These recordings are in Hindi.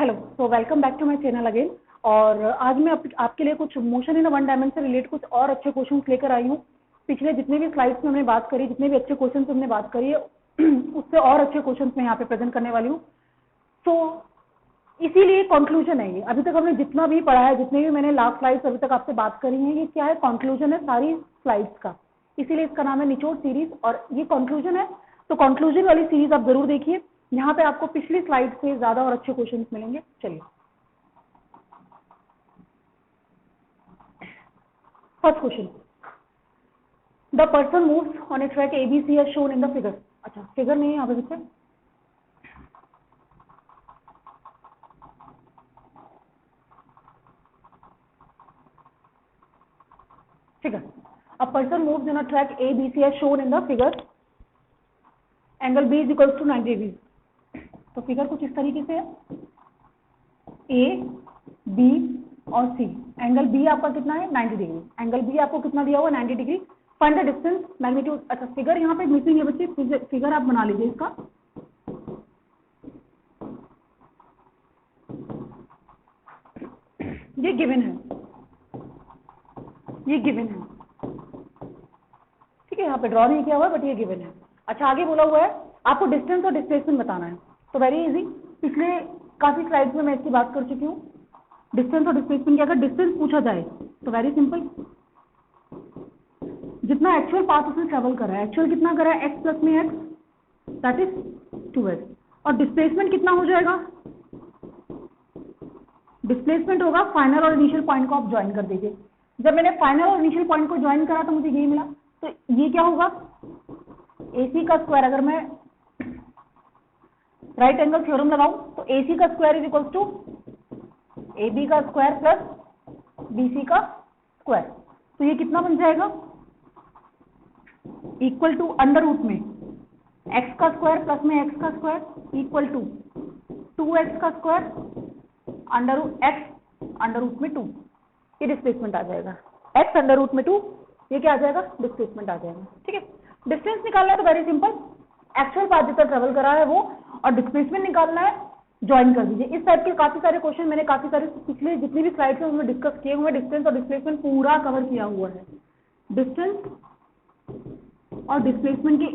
Hello, so welcome back to my channel again. और आज मैं आपके लिए कुछ मोशन इन वन डायमेंशन से रिलेटेड कुछ और अच्छे क्वेश्चंस लेकर आई हूँ। पिछले जितने भी स्लाइड्स में हमने बात करी, जितने भी अच्छे क्वेश्चंस हमने बात करी है उससे और अच्छे क्वेश्चंस मैं यहाँ पे प्रेजेंट करने वाली हूँ। सो इसीलिए कंक्लूजन है ये। अभी तक हमने जितना भी पढ़ा है, जितने भी मैंने लास्ट स्लाइड्स अभी तक आपसे बात करी है, ये क्या है, कंक्लूजन है सारी स्लाइड्स का। इसीलिए इसका नाम है निचोड़ सीरीज और ये कंक्लूजन है। तो कंक्लूजन वाली सीरीज आप जरूर देखिए, यहाँ पे आपको पिछली स्लाइड से ज्यादा और अच्छे क्वेश्चंस मिलेंगे। चलिए, first question, the person moves on a track ABC as shown in the figure. अच्छा, फिगर नहीं है यहाँ पे पीछे, figure. A person moves in a track ABC as shown in the figure, angle B is equals to 90 degree. तो फिगर कुछ इस तरीके से है, ए, बी और सी। एंगल बी आपका कितना है, 90 डिग्री। एंगल बी आपको कितना दिया हुआ, 90 degree. Find the distance, magnitude. अच्छा, फिगर यहाँ पे मिसिंग है बच्चे, फिगर आप बना लीजिए इसका। ये गिवन है, ये गिवन है, ठीक है। यहाँ पे ड्रॉ नहीं किया हुआ बट ये गिवन है। अच्छा, आगे बोला हुआ है आपको डिस्टेंस और डिस्प्लेसमेंट बताना है। तो वेरी इजी, पिछले काफी स्लाइड्स में मैं इसकी बात कर चुकी हूँ। डिस्टेंस और डिस्प्लेसमेंट की अगर डिस्टेंस पूछा जाए तो वेरी सिंपल, जितना एक्चुअल पाथ उसने ट्रेवल करा है, एक्चुअल कितना करा है, x प्लस में x, दैट इज 2x। और डिस्प्लेसमेंट कितना हो जाएगा, डिस्प्लेसमेंट होगा फाइनल और इनिशियल पॉइंट को आप ज्वाइन कर दीजिए। जब मैंने फाइनल और इनिशियल पॉइंट को ज्वाइन करा तो मुझे यही मिला। तो ये क्या होगा, AC का स्क्वायर। अगर मैं राइट एंगल थ्योरम लगाऊं तो AC का square is equals to AB का स्क्वायर प्लस BC का स्क्वायर। तो ये कितना बन जाएगा, इक्वल टू अंडर रूट में x का स्क्वायर प्लस में x का स्क्वायर इक्वल टू 2x का square under root x under root में 2। ये डिस्प्लेसमेंट आ जाएगा, x अंडर रूट में 2, ये क्या आ जाएगा, डिस्प्लेसमेंट आ जाएगा। ठीक है, डिस्टेंस निकालना है तो वेरी सिंपल, एक्चुअल पाथ जितना ट्रेवल करा है वो, और डिस्प्लेसमेंट निकालना है, ज्वाइन कर दीजिए। इस टाइप के काफी सारे क्वेश्चन मैंने काफी सारे पिछले जितनी भी स्लाइड्स हैं उनमें डिस्कस किए हुए। डिस्टेंस और डिस्प्लेसमेंट पूरा कवर किया हुआ है। डिस्टेंस और डिस्प्लेसमेंट की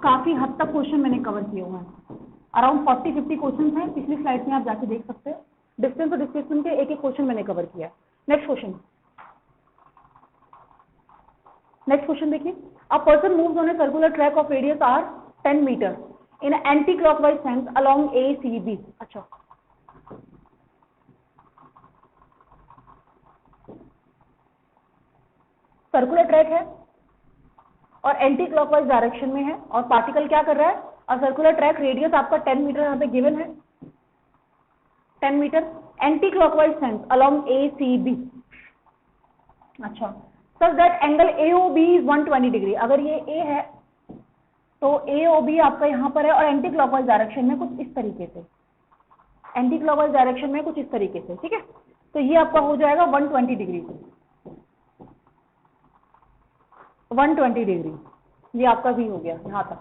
काफी हद तक क्वेश्चन मैंने कवर किए हुए हैं। अराउंड 40-50 क्वेश्चन हैं, पिछली स्लाइड में आप जाके देख सकते हैं। डिस्टेंस और डिस्प्लेसमेंट के एक एक क्वेश्चन मैंने कवर किया। नेक्स्ट क्वेश्चन, नेक्स्ट क्वेश्चन देखिए, a person moves on a circular track of radius r 10 metre in anti clockwise sense along ACB। अच्छा, सर्कुलर ट्रैक है और एंटी क्लॉकवाइज डायरेक्शन में है, और पार्टिकल क्या कर रहा है, और सर्कुलर ट्रैक रेडियस आपका 10 मीटर यहाँ पे गिवन है, 10 metre, anti clockwise sense along ACB। अच्छा, such that angle AOB is 120 degree. अगर ये A है तो AOB आपका यहाँ पर है, और एंटी क्लॉकवाइज डायरेक्शन में कुछ इस तरीके से, एंटी क्लॉकवाइज डायरेक्शन में कुछ इस तरीके से। ठीक है, तो ये आपका हो जाएगा 120 डिग्री, 120 डिग्री। ये आपका भी हो गया यहाँ तक,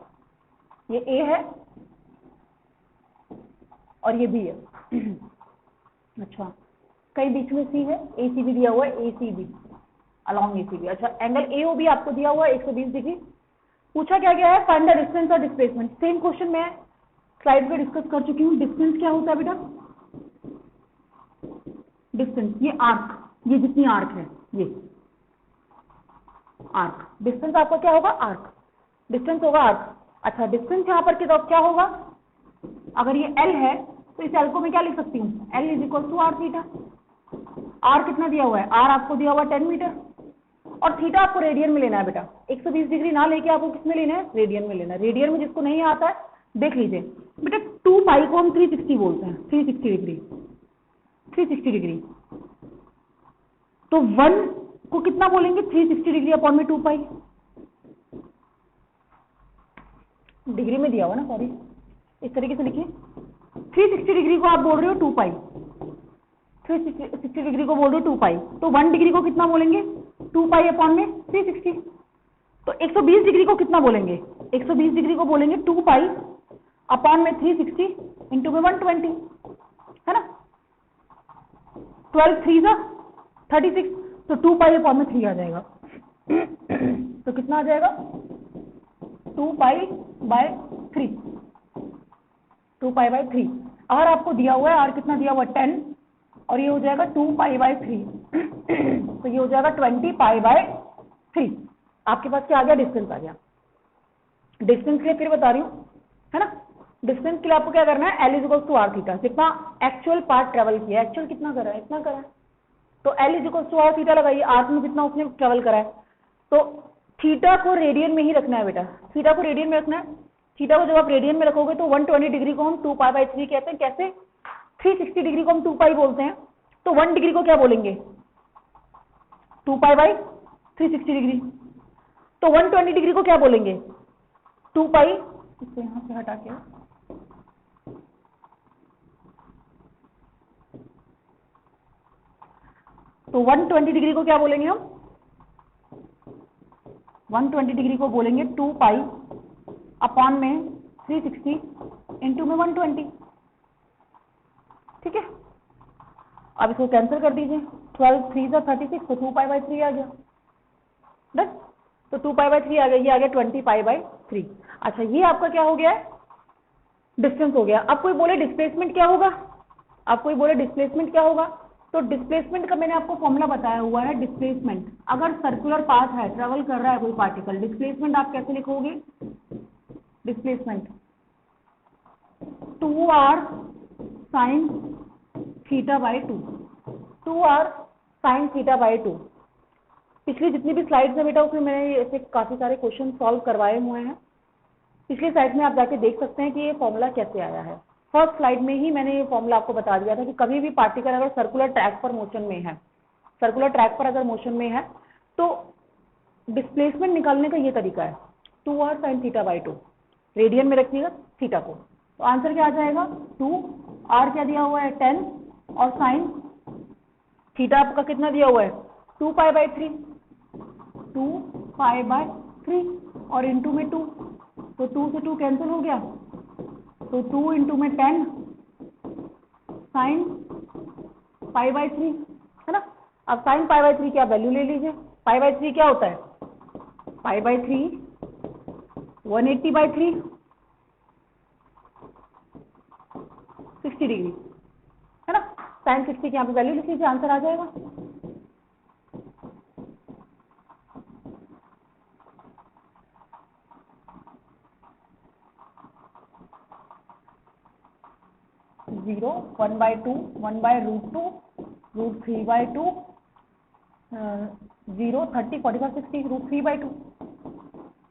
ये A है और ये B है। अच्छा, कई बीच में C है, ACB दिया हुआ है, ACB अलोंग ACB। अच्छा, एंगल AOB आपको दिया हुआ है 120 डिग्री। पूछा क्या गया है, फाइंड द डिस्टेंस और डिस्प्लेसमेंट। सेम क्वेश्चन मैं स्लाइड पे डिस्कस कर चुकी हूँ। डिस्टेंस क्या होता है बेटा, डिस्टेंस ये आर्क, ये जितनी आर्क है ये आर्क, डिस्टेंस आपका क्या होगा, आर्क, डिस्टेंस होगा आर्क। अच्छा, डिस्टेंस यहाँ पर क्या होगा, अगर ये L है तो इस L को मैं क्या लिख सकती हूँ, L is equal to R theta. R कितना दिया हुआ है, R आपको दिया हुआ 10 मीटर, और थीटा आपको रेडियन में लेना है बेटा। 120 डिग्री ना लेके आपको किसमें लेना है, रेडियन में लेना है। रेडियन में जिसको नहीं आता है देख लीजिए बेटा, 2 पाई को हम 360 बोलते हैं, 360 डिग्री, 360 डिग्री। तो 1 को कितना बोलेंगे, 360 डिग्री अपॉन में 2 पाई, डिग्री में दिया हुआ ना, सॉरी, इस तरीके से लिखिए। 360 डिग्री को आप बोल रहे हो 2 पाई, 360 डिग्री को बोल रहे हो 2 पाई, तो 1 डिग्री को कितना बोलेंगे, 2 पाई अपॉन में 360। तो 120 डिग्री को कितना बोलेंगे, 120 डिग्री को बोलेंगे 2 पाई अपॉन में 360 इंटू में 120। 12 3 जा 36, तो 2 पाई अपॉन में 3 आ जाएगा। तो कितना आ जाएगा 2 pi by 3, 2 pi by 3। R आपको दिया हुआ है, आर कितना दिया हुआ है 10, और ये हो जाएगा 2 पाई बाय 3, तो ये हो जाएगा 20 पाई बाय 3। आपके पास क्या आ गया, डिस्टेंस आ गया। डिस्टेंस के लिए फिर बता रही हूँ, है ना, डिस्टेंस के लिए आपको क्या करना है, L is equal to R theta, कितना एक्चुअल पार्ट ट्रेवल किया है, एक्चुअल कितना करा है, इतना करा है, तो L is equal to R theta लगाइए, आर्क में कितना उसने ट्रेवल करा है, तो थीटा को रेडियन में ही रखना है बेटा, थीटा को रेडियन में रखना है। थीटा को जब आप रेडियन में रखोगे तो 120 डिग्री को हम 2 पाई बाय 3 कहते हैं, कैसे 360 डिग्री को हम 2 पाई बोलते हैं, तो 1 डिग्री को क्या बोलेंगे 2 पाई बाय 360 डिग्री, तो 120 डिग्री को क्या बोलेंगे 2 पाई, इसको यहां से हटा के, तो 120 डिग्री को क्या बोलेंगे हम, 120 डिग्री को बोलेंगे 2 पाई अपॉन में 360 इंटू में 120, ठीक है। अब इसको कैंसिल कर दीजिए, 12 3 जा 36, तो 2 पाई बाय 3 आ गया, बस, तो 2 पाई बाय 3 आ गया, ये आ गया 20 पाई बाय 3। अच्छा, ये आपका क्या हो गया है, डिस्टेंस हो गया। अब कोई बोले डिस्प्लेसमेंट क्या होगा, अब कोई बोले डिस्प्लेसमेंट क्या होगा, तो डिस्प्लेसमेंट का मैंने आपको फॉर्मूला बताया हुआ है। डिस्प्लेसमेंट, अगर सर्कुलर पाथ है, ट्रेवल कर रहा है कोई पार्टिकल, डिस्प्लेसमेंट आप कैसे लिखोगे, displacement 2r sine theta by 2, 2r sine theta by 2। पिछली जितनी भी स्लाइड्स है बेटा उसमें मैंने ऐसे काफी सारे क्वेश्चन सॉल्व करवाए हुए हैं, पिछली स्लाइड में आप जाके देख सकते हैं कि ये फॉर्मूला कैसे आया है। फर्स्ट स्लाइड में ही मैंने ये फॉर्मूला आपको बता दिया था कि कभी भी पार्टिकल अगर सर्कुलर ट्रैक पर मोशन में है, सर्कुलर ट्रैक पर अगर मोशन में है, तो डिस्प्लेसमेंट निकालने का ये तरीका है, 2r sine theta by 2, radian में रखिएगा थीटा को, तो आंसर क्या आ जाएगा 2r क्या दिया हुआ है 10, और साइन थीटा आपका कितना दिया हुआ है 2 पाई बाय 3, 2 पाई बाय 3 और इंटू में 2, तो 2 से 2 कैंसिल हो गया, तो 2 इंटू में 10 साइन पाई बाय 3, है ना। अब साइन पाई बाय 3 की आप वैल्यू ले लीजिए, पाई बाय 3 क्या होता है, पाई बाय 3 180 बाय 3 60 डिग्री, है ना। साइन 60 की यहाँ पे वैल्यू लिख लीजिए, आंसर आ जाएगा। Zero 1 by 2 1 by √2 √3 by 2 0 30 45 60 √3 by 2,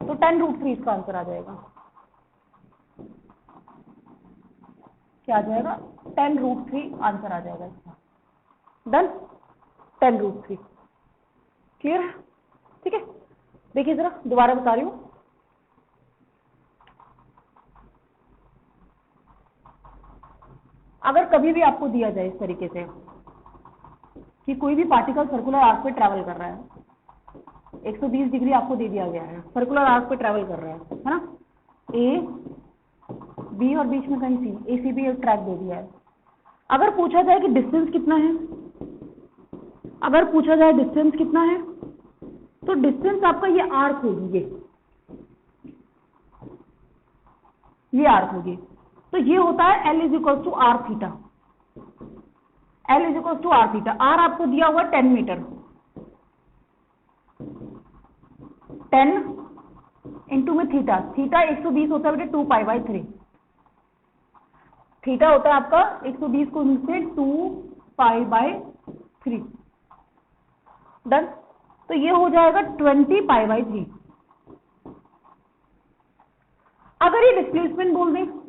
तो 10 √3 इसका आंसर आ जाएगा। क्या आ जाएगा 10 √3 आंसर आ जाएगा इसका, डन, 10 √3, क्लियर है, ठीक है। देखिए जरा दोबारा बता रही हूँ, अगर कभी भी आपको दिया जाए इस तरीके से कि कोई भी पार्टिकल सर्कुलर आर्क पे ट्रैवल कर रहा है, 120 डिग्री आपको दे दिया गया है, सर्कुलर आर्क पे ट्रैवल कर रहा है ना, ए बी और बीच में कहीं सी, ए सी बी एक ट्रैक दे दिया है। अगर पूछा जाए कि डिस्टेंस कितना है, अगर पूछा जाए डिस्टेंस कितना है, तो डिस्टेंस आपका ये आर्क होगी, ये आर्क होगी, तो ये होता है L is equal to R theta, L is equal to R theta. R आपको दिया हुआ 10 मीटर, 10 इंटू में थीटा, थीटा 120 होता है बेटे 2 पाई बाय 3, थीटा होता है आपका 120 को से 2 पाई बाय 3, डन। तो ये हो जाएगा 20 पाई बाय 3। अगर ये डिस्प्लेसमेंट बोल दें,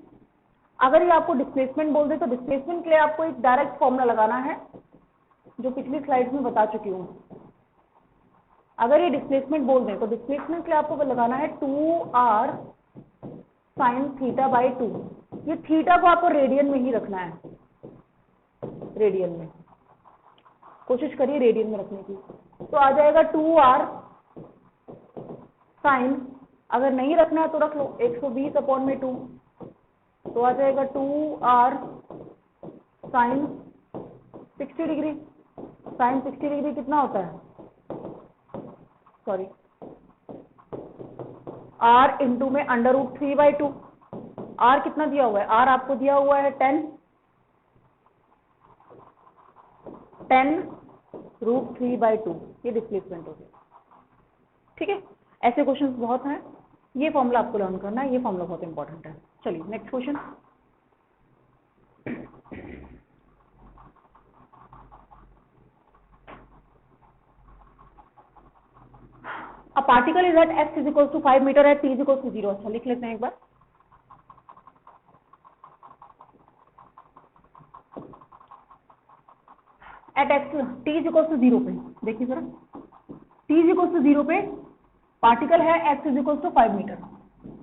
अगर ये आपको डिस्प्लेसमेंट बोल दे, तो डिस्प्लेसमेंट के लिए आपको एक डायरेक्ट फॉर्मूला लगाना है जो पिछली स्लाइड्स में बता चुकी हूं। अगर ये डिस्प्लेसमेंट बोल दें तो डिस्प्लेसमेंट के लिए आपको लगाना है 2r साइन थीटा बाई 2। ये थीटा को आपको रेडियन में ही रखना है, रेडियन में, कोशिश करिए रेडियन में रखने की, तो आ जाएगा 2r साइन, अगर नहीं रखना है तो रख लो 120 अपॉन में 2, तो आ जाएगा 2r sign 60 degree, sign 60 degree कितना होता है, सॉरी r इंटू में √3/2। r कितना दिया हुआ है, r आपको दिया हुआ है 10 √3/2, ये डिस्प्लेसमेंट हो गया। ठीक है, ऐसे क्वेश्चंस बहुत हैं, ये फॉर्मूला आपको लर्न करना है, ये फॉर्मूला बहुत इंपॉर्टेंट है। चलिए next question. A particle is at x = 5 metre at t = 0। अच्छा लिख लेते हैं एक बार। एट x t = 0 पे देखिए जरा, t = 0 पे पार्टिकल है x = 5 मीटर।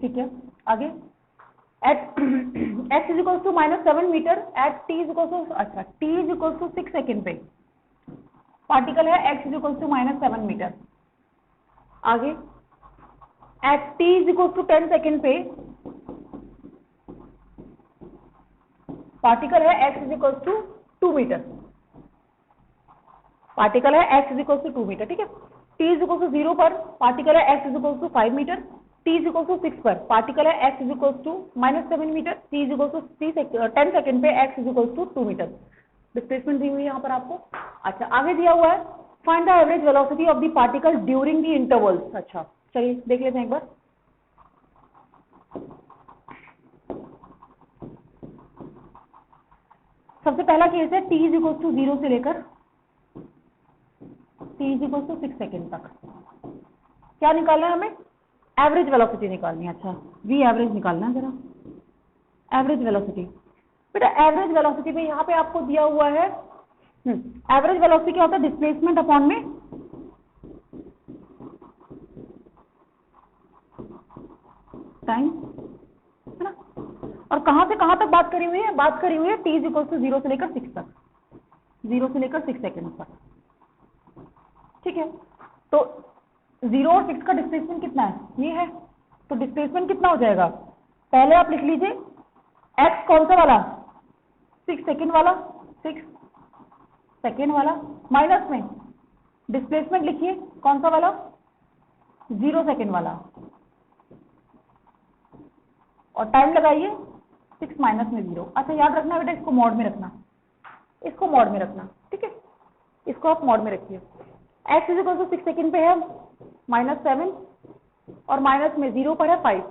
ठीक है, आगे at x = -7 metre at t = अच्छा t = 6 सेकेंड पे पार्टिकल है x = -7 मीटर। आगे एट t = 10 सेकेंड पे पार्टिकल है x = 2 मीटर। पार्टिकल है x = 2 मीटर। ठीक है, t = 0 पर पार्टिकल है x = 5 मीटर, t = 6 पर पार्टिकल है x = -7 मीटर, t = 10 सेकेंड पे x = 2 मीटर। डिस्प्लेसमेंट दी हुई है यहाँ पर आपको। अच्छा आगे दिया हुआ है find the average velocity of the particle during the intervals. अच्छा चलिए देख लेते हैं एक बार। सबसे पहला केस है t = 0 से लेकर t = 6 सेकेंड तक। क्या निकालना है हमें, एवरेज वेलोसिटी निकालनी है। अच्छा v एवरेज निकालना है जरा, एवरेज वेलोसिटी। बेटा एवरेज वेलोसिटी में यहाँ पे आपको दिया हुआ है, एवरेज वेलोसिटी क्या होता है, डिस्प्लेसमेंट अपॉन में टाइम, है ना। और कहां से कहां तक बात करी हुई है, बात करी हुई है t = 0 से लेकर 6 तक, 0 से लेकर 6 सेकेंड तक। ठीक है, तो 0 और 6 का डिस्प्लेसमेंट कितना है, ये है, तो डिस्प्लेसमेंट कितना हो जाएगा, पहले आप लिख लीजिए x कौन सा वाला, 6 सेकेंड वाला, 6 सेकेंड वाला, माइनस में डिस्प्लेसमेंट लिखिए कौन सा वाला, 0 सेकेंड वाला, और टाइम लगाइए 6 माइनस में 0। अच्छा याद रखना बेटा, इसको मॉड में रखना, इसको मॉड में रखना। ठीक है, इसको आप मॉड में रखिए। x = 6 सेकेंड पे है -7 और माइनस में 0 पर है 5,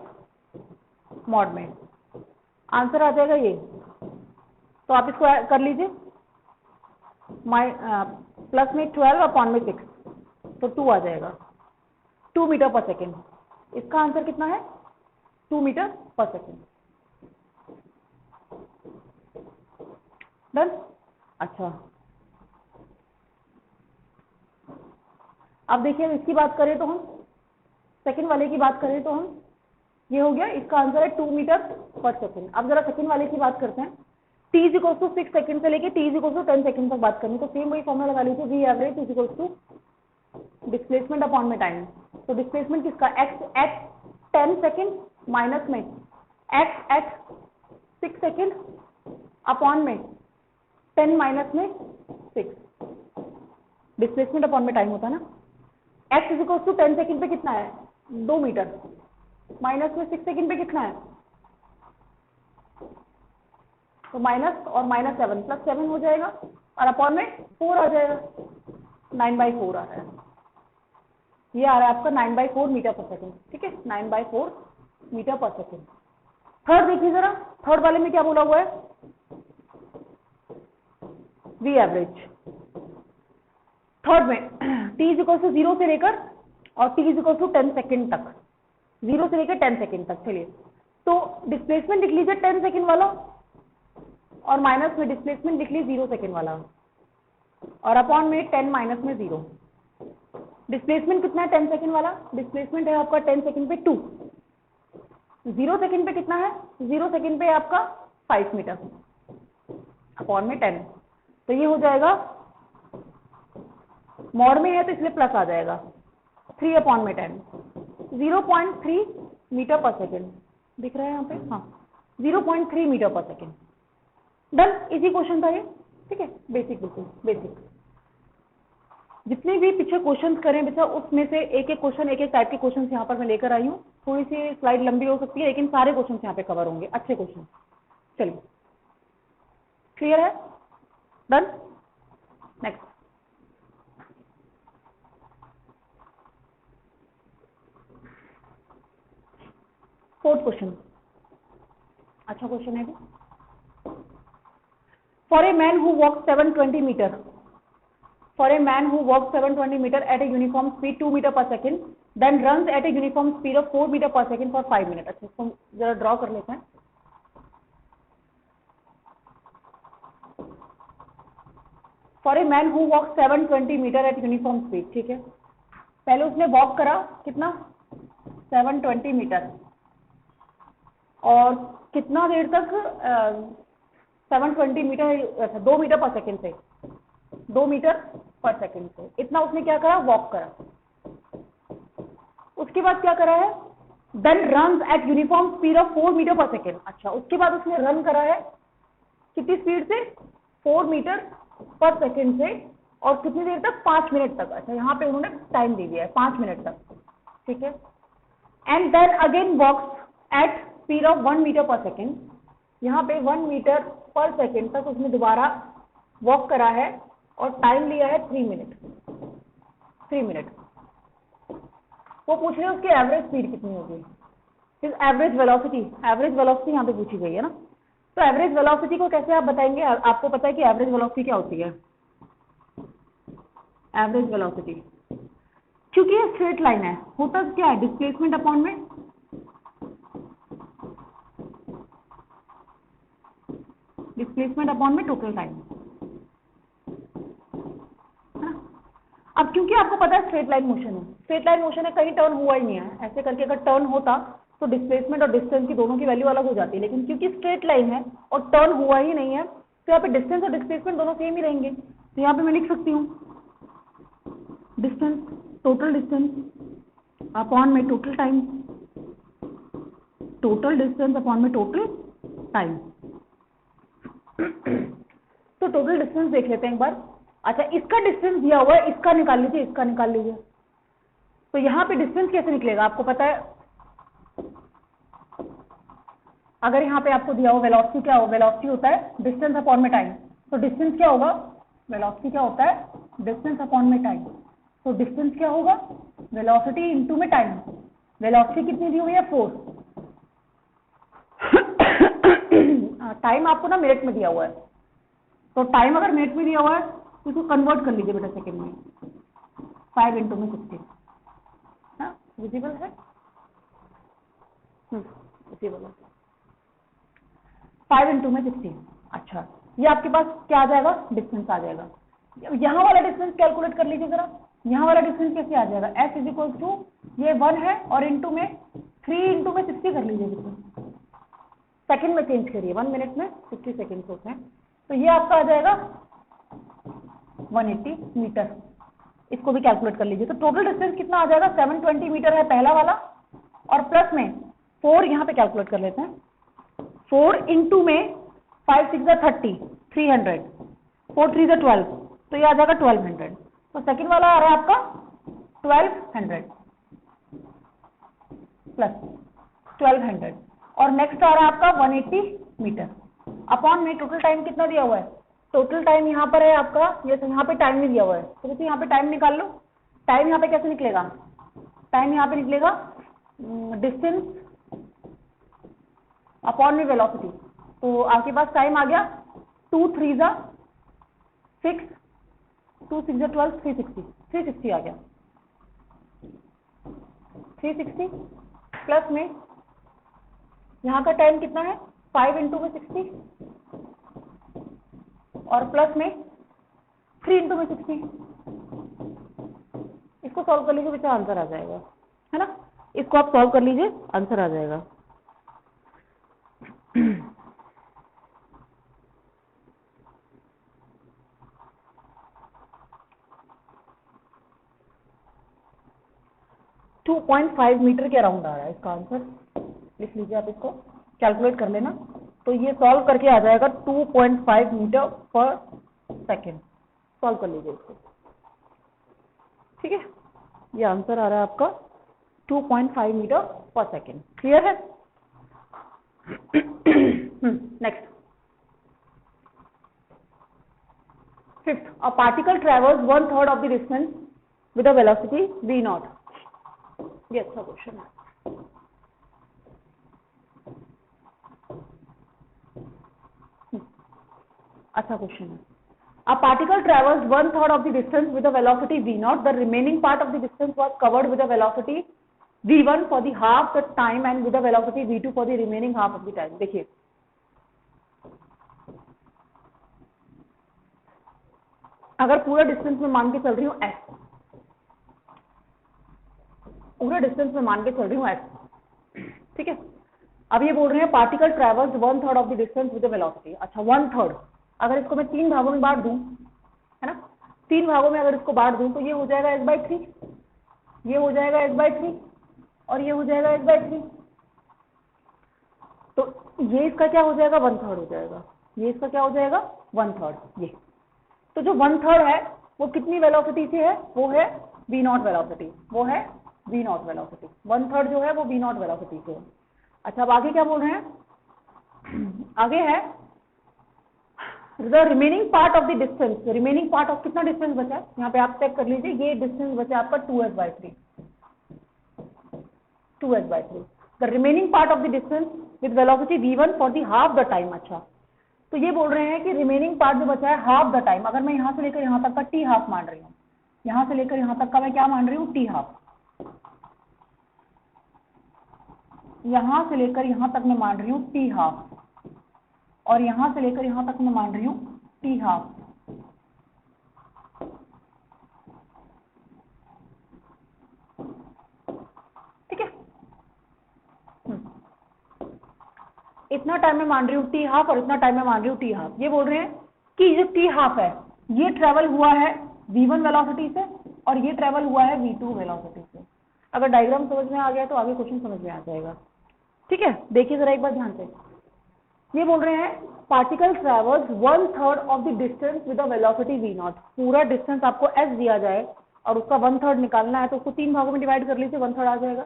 मॉड में आंसर आ जाएगा ये। तो आप इसको कर लीजिए, प्लस में 12 अपॉन में 6, तो 2 आ जाएगा, 2 मीटर पर सेकेंड। इसका आंसर कितना है, 2 मीटर पर सेकेंड। डन। अच्छा अब देखिए इसकी बात करें तो हम, सेकंड वाले की बात करें तो हम, ये हो गया, इसका आंसर है 2 मीटर पर सेकंड। अब जरा सेकंड वाले की बात करते हैं, t = 6 सेकंड से लेके t = 10 सेकंड तक बात करनी, तो सेम वही फॉर्मूला लगा लीजिए, v एवरेज = डिस्प्लेसमेंट अपॉन में टाइम। तो डिस्प्लेसमेंट किसका, x एट 10 सेकंड माइनस में x एट 6 सेकंड अपॉन में 10 माइनस में 6, डिस्प्लेसमेंट अपॉन में टाइम होता है ना। x = 10 सेकंड पे कितना है, 2 मीटर, माइनस में 6 सेकंड पे कितना है, तो माइनस और -7 +7 हो जाएगा, और अपॉन में 4 आ जाएगा, 9/4 आ रहा है, ये आ रहा है आपका 9/4 मीटर पर सेकंड। ठीक है, 9/4 मीटर पर सेकंड। थर्ड देखिए जरा, थर्ड वाले में क्या बोला हुआ है, v एवरेज। थर्ड में t = 0 से लेकर और t = 10 सेकेंड तक, 0 से लेकर 10 सेकेंड तक। चलिए तो डिस्प्लेसमेंट लिख लीजिए 10 सेकेंड वाला, और माइनस में डिस्प्लेसमेंट लिख लीजिए 0 सेकेंड वाला, और अपॉन में 10 माइनस में 0। डिस्प्लेसमेंट कितना है 10 सेकेंड वाला, डिस्प्लेसमेंट है आपका 10 सेकेंड पे 2, 0 सेकेंड पे कितना है, 0 सेकेंड पे आपका 5 मीटर अपॉन में 10, तो ये हो जाएगा, मॉड में है तो इसलिए प्लस आ जाएगा, 3 अपॉन में 10, 0.3 मीटर पर सेकेंड दिख रहा है यहाँ पे, हाँ 0.3 metre per second. Done, easy question था ये। ठीक है, बेसिक, बिल्कुल बेसिक। जितने भी पीछे क्वेश्चंस करें बेटा उसमें से एक एक क्वेश्चन एक एक टाइप के क्वेश्चंस यहाँ पर मैं लेकर आई हूँ। थोड़ी सी स्लाइड लंबी हो सकती है लेकिन सारे क्वेश्चंस यहाँ पे कवर होंगे, अच्छे क्वेश्चन। चलिए, क्लियर है? डन। नेक्स्ट, फोर्थ क्वेश्चन, अच्छा क्वेश्चन है। For a man who walk 720 metre, for a man who walks 720 meter at a uniform speed 2 meter per second, then runs at a uniform speed of 4 meter per second for 5 minutes. अच्छा, इसको जरा ड्रॉ कर लेते हैं। For a man who walks 720 meter at uniform speed, ठीक है। पहले उसने वॉक करा कितना, 720 मीटर, और कितना देर तक 720 मीटर, 2 मीटर पर सेकेंड से, 2 मीटर पर सेकेंड से इतना उसने क्या करा, वॉक करा। उसके बाद क्या करा है, then run at uniform speed of 4 metre per second. अच्छा, उसके बाद उसने रन करा है कितनी स्पीड से, 4 मीटर पर सेकेंड से, और कितनी देर तक, 5 मिनट तक। अच्छा, यहाँ पे उन्होंने टाइम दे दिया है 5 मिनट तक, ठीक है। And then again walks at speed of 1 metre per second, यहाँ पे 1 मीटर पर सेकेंड तक उसने दोबारा वॉक करा है और टाइम लिया है 3 मिनट। 3 मिनट। वो पूछ रहे हैं उसकी एवरेज स्पीड कितनी होगी, फिर एवरेज वेलोसिटी, एवरेज वेलोसिटी यहाँ पे पूछी गई है ना। तो एवरेज वेलोसिटी को कैसे आप बताएंगे, आपको पता है कि एवरेज वेलोसिटी क्या होती है। एवरेज वेलोसिटी, क्योंकि ये स्ट्रेट लाइन है, होता क्या है, डिस्प्लेसमेंट अपॉन में टोटल टाइम। अब क्योंकि आपको पता है स्ट्रेट लाइन मोशन है, स्ट्रेट लाइन मोशन है, कहीं टर्न हुआ ही नहीं है। ऐसे करके अगर टर्न होता तो डिस्प्लेसमेंट और डिस्टेंस की दोनों की वैल्यू अलग हो जाती है, लेकिन क्योंकि स्ट्रेट लाइन है और टर्न हुआ ही नहीं है तो यहाँ पे डिस्टेंस और डिस्प्लेसमेंट दोनों सेम ही रहेंगे। तो यहाँ पे मैं लिख सकती हूँ डिस्टेंस, टोटल डिस्टेंस अपॉन में total time, total distance upon में टोटल टाइम। तो टोटल डिस्टेंस देख लेते हैं एक बार। अच्छा, इसका डिस्टेंस दिया हुआ है, इसका निकाल लीजिए, इसका निकाल लीजिए। तो यहाँ पे डिस्टेंस कैसे निकलेगा, आपको पता है, अगर यहाँ पे आपको दिया हो वेलोसिटी क्या हो, वेलोसिटी होता है डिस्टेंस अपॉन में टाइम। तो डिस्टेंस क्या होगा, वेलोसिटी क्या होता है, डिस्टेंस अपॉन में टाइम। तो डिस्टेंस क्या होगा, वेलोसिटी इनटू में टाइम। वेलोसिटी कितनी दी हुई है, 4। टाइम आपको ना मिनट में दिया हुआ है, तो टाइम अगर मिनट में दिया हुआ है तो इसको कन्वर्ट कर लीजिए बेटा सेकंड में, 5 इंटू में 60। हाँ, विजिबल है, विजिबल है, 5 इंटू में 60। अच्छा, ये आपके पास क्या आ जाएगा, डिस्टेंस आ जाएगा। यहाँ वाला डिस्टेंस कैलकुलेट कर लीजिए जरा, यहाँ वाला डिस्टेंस कैसे आ जाएगा, एस इज इक्वल टू, ये 1 है और इंटू में 3 इंटू में 60 कर लीजिए, सेकंड में चेंज करिए, 1 मिनट में 60 सेकंड होते हैं। तो ये आपका आ जाएगा 180 मीटर। इसको भी कैलकुलेट कर लीजिए। तो टोटल डिस्टेंस कितना आ जाएगा, 720 मीटर है पहला वाला, और प्लस में 4 यहाँ पे कैलकुलेट कर लेते हैं, 4 इंटू में 5 6 30, 300, 4 3 12, तो ये आ जाएगा 1200। तो सेकंड वाला आ रहा है आपका 1200 प्लस 1200, और नेक्स्ट आ रहा है आपका 180 मीटर अपॉन में टोटल टाइम कितना दिया हुआ है। टोटल टाइम यहाँ पर है आपका, ये यहाँ पे टाइम नहीं दिया हुआ है, तो यहाँ पे टाइम निकाल लो। टाइम यहाँ पे कैसे निकलेगा, टाइम यहाँ पे निकलेगा डिस्टेंस अपॉन में वेलोसिटी। तो आपके पास टाइम आ गया 2 3 6, 2 6 12, 360 आ गया। 360 प्लस में यहाँ का टाइम कितना है, 5 इंटू में 60, और प्लस में 3 इंटू में 60। इसको सॉल्व कर लीजिए बेटा, आंसर आ जाएगा, है ना। इसको आप सॉल्व कर लीजिए, आंसर आ जाएगा। .5 मीटर के अराउंड आ रहा है इसका आंसर, लिख लीजिए आप, इसको कैलकुलेट कर लेना। तो ये सॉल्व करके आ जाएगा 2.5 मीटर पर सेकेंड। सॉल्व कर लीजिए इसको। ठीक है, ये आंसर आ रहा है आपका 2.5 मीटर पर सेकेंड। क्लियर है? Next, fifth, a particle travels 1/3 of the distance with a velocity v not. ये अच्छा क्वेश्चन है। अच्छा क्वेश्चन है। A particle travels 1/3 of the distance with a velocity v naught. The remaining part of the distance was covered with a velocity v1 for the half the time and with a velocity v2 for the remaining half of the time. देखिए, अगर पूरा डिस्टेंस में मान के चल रही हूँ s, पूरा डिस्टेंस में मान के चल रही हूँ s, ठीक है। अब ये बोल रहे हैं particle travels 1/3 of the distance with a velocity. अच्छा, 1/3, अगर इसको मैं 3 भागों में बांट दूं, है ना, 3 भागों में अगर इसको बांट दूं तो ये हो जाएगा s/3, ये हो जाएगा s/3 और ये हो जाएगा s/3। तो ये इसका क्या हो जाएगा, 1/3 हो जाएगा। ये इसका क्या हो जाएगा, 1/3। ये तो जो 1/3 है वो कितनी वेलोसिटी से है, वो है v नॉट वेलोसिटी, वो है v नॉट वेलोसिटी। 1/3 जो है वो v नॉट वेलोसिटी से है। अच्छा, अब आगे क्या बोल रहे हैं, आगे है the remaining part of the distance. Remaining part of कितना डिस्टेंस बचा है, यहाँ पे आप चेक कर लीजिए, ये डिस्टेंस बचा आपका 2s/3, 2s/3। The remaining part of the distance with velocity v1 for the half the time. अच्छा, तो ये बोल रहे हैं कि रिमेनिंग पार्ट जो बचा है हाफ द टाइम, अगर मैं यहाँ से लेकर यहाँ तक का t हाफ मान रही हूँ, यहाँ से लेकर यहाँ तक का मैं क्या मान रही हूँ, t हाफ, यहाँ से लेकर यहाँ तक मैं मान रही हूँ t हाफ, और यहां से लेकर यहां तक मैं मान रही हूं t हाफ। ठीक है, इतना टाइम में मान रही हूँ t हाफ और इतना टाइम में मान रही हूँ t हाफ। ये बोल रहे हैं कि जो t हाफ है ये ट्रेवल हुआ है v1 वेलोसिटी से और ये ट्रेवल हुआ है v2 वेलोसिटी से। अगर डायग्राम समझ में आ गया तो आगे क्वेश्चन समझ में आ जाएगा। ठीक है, देखिए जरा एक बार ध्यान से। ये बोल रहे हैं particle travels 1/3 of the distance with a velocity v not. पूरा डिस्टेंस आपको s दिया जाए और उसका 1/3 निकालना है तो उसको 3 भागों में डिवाइड कर लीजिए, 1/3 आ जाएगा।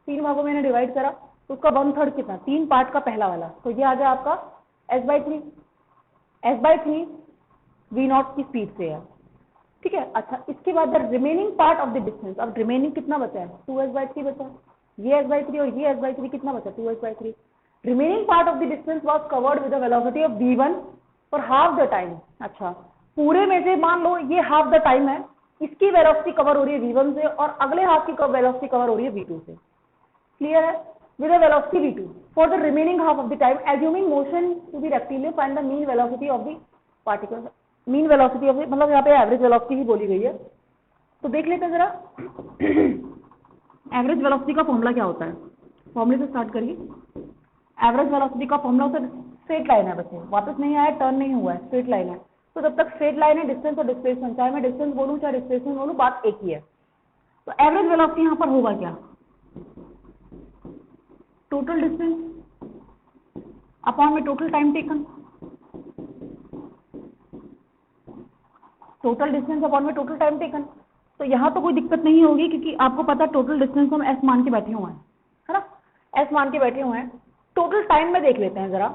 3 भागों में डिवाइड करा तो उसका 1/3 कितना, 3 पार्ट का पहला वाला, तो ये आ जाए आपका s/3। s/3 v नॉट की स्पीड से है। ठीक है, अच्छा, इसके बाद the remaining part of the distance. अब रिमेनिंग कितना बचा है, 2s/3 बचा है। ये s/3 और ये s/3 कितना बचा, 2s/3। remaining part of the distance was covered with a velocity of v1 for half the time। अच्छा, पूरे में से मान लो ये half the time है, इसकी वेलोसिटी कवर हो रही है v1 से और अगले हाफ की वेलोसिटी कवर हो रही है v2 से। क्लियर है? with a velocity v2 for the remaining half of the time, assuming motion to be rectilinear, find the mean velocity of the particle। mean velocity of the मतलब यहाँ पे एवरेज वेलोसिटी ही बोली गई है। तो देख लेते हैं जरा एवरेज वेलोसिटी का फॉर्मूला क्या होता है। फॉर्मूले से स्टार्ट करिए। एवरेज वेलोसिटी का फॉर्मूला होता है, स्ट्रेट लाइन है बच्चे, वापस नहीं आया, टर्न नहीं हुआ है, स्ट्रेट लाइन है। तो जब तक स्ट्रेट लाइन है डिस्टेंस और डिस्प्लेसमेंट, चाहे मैं डिस्टेंस बोलूं चाहे डिस्प्लेसमेंट बोलूं, बात एक ही है। तो एवरेज वेलोसिटी यहाँ पर होगा क्या, टोटल डिस्टेंस अपॉन में total time taken, total distance upon में टोटल टाइम टेकन। तो यहाँ तो कोई दिक्कत नहीं होगी क्योंकि आपको पता टोटल डिस्टेंस हम एस मान के बैठे हुए हैं, है ना, एस मान के बैठे हुए हैं। टोटल टाइम में देख लेते हैं जरा।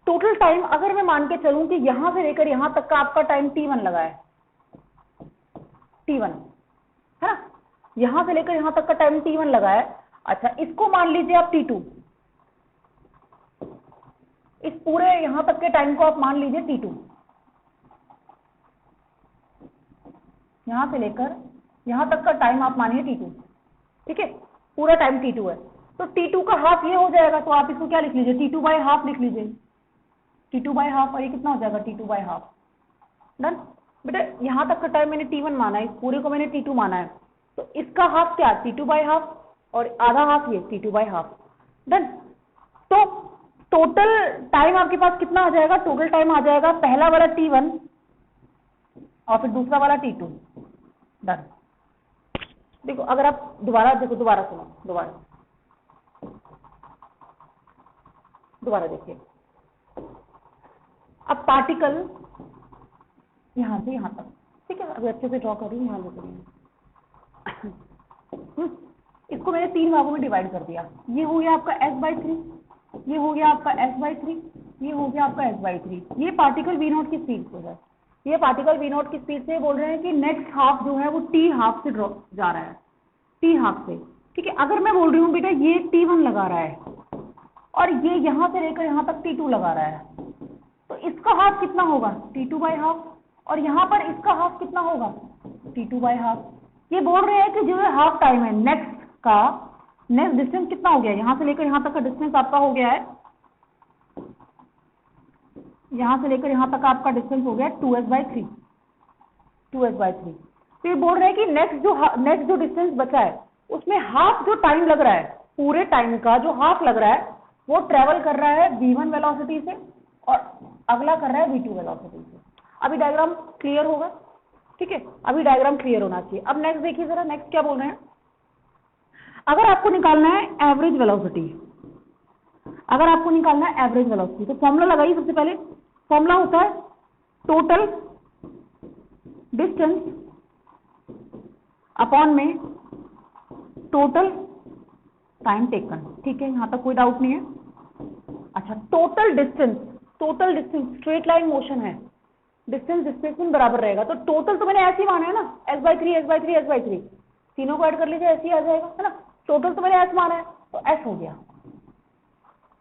टोटल टाइम अगर मैं मान के चलूं कि यहां से लेकर यहां तक का आपका टाइम t1 लगा है, t1 है ना, यहां से लेकर यहां तक का टाइम t1 लगा है। अच्छा, इसको मान लीजिए आप t2, इस पूरे यहां तक के टाइम को आप मान लीजिए t2, यहां से लेकर यहां तक का टाइम आप मानिए t2। ठीक है, पूरा टाइम t2 है, तो t2 का हाफ ये हो जाएगा, तो आप इसको क्या लिख लीजिए, t2/2 लिख लीजिए, t2/2, और ये कितना हो जाएगा, t2/2। डन बेटा, यहां तक का टाइम मैंने t1 माना है, इस पूरे को मैंने t2 माना है, तो इसका हाफ क्या, t2/2 और आधा हाफ ये t2/2। डन, तो टोटल टाइम आपके पास कितना आ जाएगा, टोटल टाइम आ जाएगा पहला वाला t1 और फिर दूसरा वाला t2। डन, देखो अगर आप दोबारा देखो, दोबारा सुनो, दोबारा देखिए। अब पार्टिकल यहां से यहां तक, ठीक है, अभी अच्छे से ड्रॉ कर रही हूँ, यहां देख रही हूँ। इसको मैंने 3 भागों में डिवाइड कर दिया। ये हो गया आपका s/3, ये हो गया आपका s/3, ये हो गया आपका s/3। ये पार्टिकल v नॉट की स्पीड से है, ये पार्टिकल v नॉट की स्पीड से बोल रहे हैं कि नेक्स्ट हाफ जो है वो t हाफ से ड्रॉप जा रहा है, t हाफ से। ठीक है, अगर मैं बोल रही हूँ बेटा ये t1 लगा रहा है और ये यहां से लेकर यहां तक t2 लगा रहा है, तो इसका हाफ कितना होगा t2/2, और यहाँ पर इसका हाफ कितना होगा t2/2। ये बोल रहे हैं कि जो हाफ टाइम है नेक्स्ट का, नेक्स्ट डिस्टेंस कितना हो गया, यहां से लेकर यहां तक का डिस्टेंस आपका हो गया है, यहां से लेकर यहां तक आपका डिस्टेंस हो गया 2s/3, 2s/3। तो ये बोल रहे हैं कि नेक्स्ट जो डिस्टेंस बचा है उसमें हाफ जो टाइम लग रहा है, पूरे टाइम का जो हाफ लग रहा है वो ट्रेवल कर रहा है v1 वेलोसिटी से और अगला कर रहा है v2 वेलोसिटी से। अभी डायग्राम क्लियर होगा? ठीक है, अभी डायग्राम क्लियर होना चाहिए। अब नेक्स्ट देखिए जरा, नेक्स्ट क्या बोल रहे हैं। अगर आपको निकालना है एवरेज वेलोसिटी, अगर आपको निकालना है एवरेज वेलोसिटी तो फॉर्मूला लगाइए। सबसे पहले फॉर्मूला होता है टोटल डिस्टेंस अपॉन में टोटल टाइम टेकन। ठीक है, यहां तक कोई डाउट नहीं है? अच्छा, total distance straight line motion है, डिस्टेंस डिस्प्लेसमेंट बराबर रहेगा, तो टोटल तो मैंने ऐसे ही माना है ना, s/3 s/3 s/3, तीनों को ऐड कर लीजिए ऐसे ही आ जाएगा, है ना। टोटल तो मैंने s माना है तो s हो गया।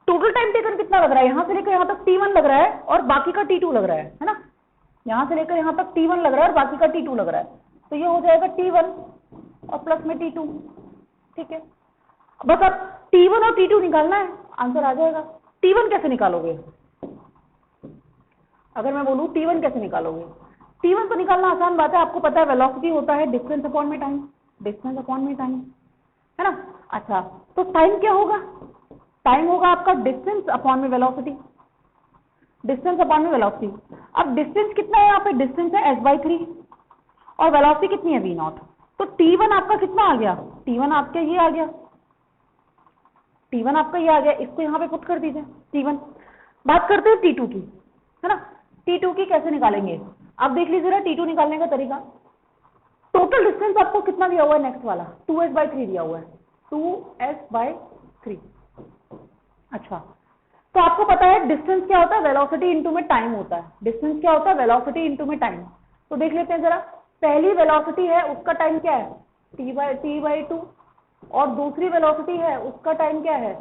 टोटल टाइम टेकन कितना लग रहा है, यहां से लेकर यहां तक t1 लग रहा है और बाकी का t2 लग रहा है ना। यहां से लेकर यहां तक t1 लग रहा है और बाकी का t2 लग रहा है, तो ये हो जाएगा t1 और प्लस में t2। ठीक है, बस अब t1 और t2 निकालना है, आंसर आ जाएगा। t1 कैसे निकालोगे, अगर मैं बोलूं t1 कैसे निकालोगे, t1 तो निकालना आसान बात है, आपको पता है वेलोसिटी होता है डिस्टेंस अपॉन में टाइम, डिस्टेंस अपॉन में टाइम, है ना। अच्छा, तो टाइम क्या होगा, टाइम होगा आपका डिस्टेंस अपॉन में वेलोसिटी, डिस्टेंस अपॉन में वेलोसिटी। अब डिस्टेंस कितना है, यहाँ पे डिस्टेंस है s/3 और वेलोसिटी कितनी है v0, तो t1 आपका कितना आ गया, t1 आपका ये आ गया, t1 आपका ये आ गया, इसको यहाँ पे पुट कर दीजिए t1। बात करते हैं t2 की, है ना। t2 की कैसे निकालेंगे, अब देख लीजिए ना t2 निकालने का तरीका। टोटल डिस्टेंस आपको कितना दिया हुआ है, नेक्स्ट वाला 2s/3 दिया हुआ है, 2s/3। अच्छा, तो आपको पता है डिस्टेंस क्या होता है, वेलोसिटी इनटू में टाइम होता है, डिस्टेंस क्या होता है, वेलोसिटी इनटू में टाइम। तो देख लेते हैं जरा, पहली वेलोसिटी है उसका टाइम क्या है t/2 और दूसरी वेलोसिटी है उसका टाइम क्या है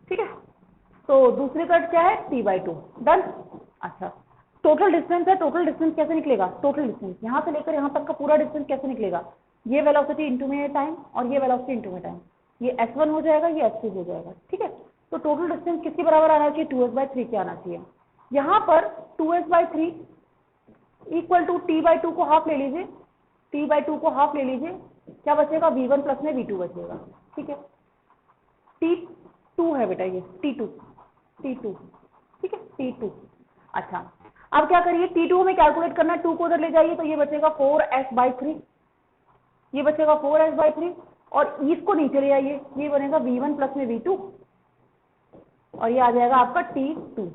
ठीक है, तो दूसरी कट क्या है t/2, डन। अच्छा, टोटल डिस्टेंस है, टोटल डिस्टेंस कैसे निकलेगा, टोटल डिस्टेंस यहां से लेकर यहां तक का पूरा डिस्टेंस कैसे निकलेगा, ये वेलोसिटी इनटू में टाइम और ये वेलोसिटी इनटू में टाइम, ये s1 हो जाएगा, ये s2 हो जाएगा। ठीक है, तो टोटल डिस्टेंस किसके बराबर आना चाहिए, 2s/3 के आना चाहिए। यहां पर 2s/3 इक्वल टू t/2 को हाफ ले लीजिए, t/2 को हाफ ले लीजिए, क्या बचेगा v1 प्लस में v2 बचेगा। ठीक है, t2 है बेटा, ये t2, ठीक है t2। अच्छा, अब क्या करिए, t2 में कैलकुलेट करना है, 2 को उधर ले जाइए तो ये बचेगा 4s/3, ये बचेगा 4s/3 और इसको नीचे ले आइए, ये बनेगा v1 प्लस में v2 और ये आ जाएगा आपका t2।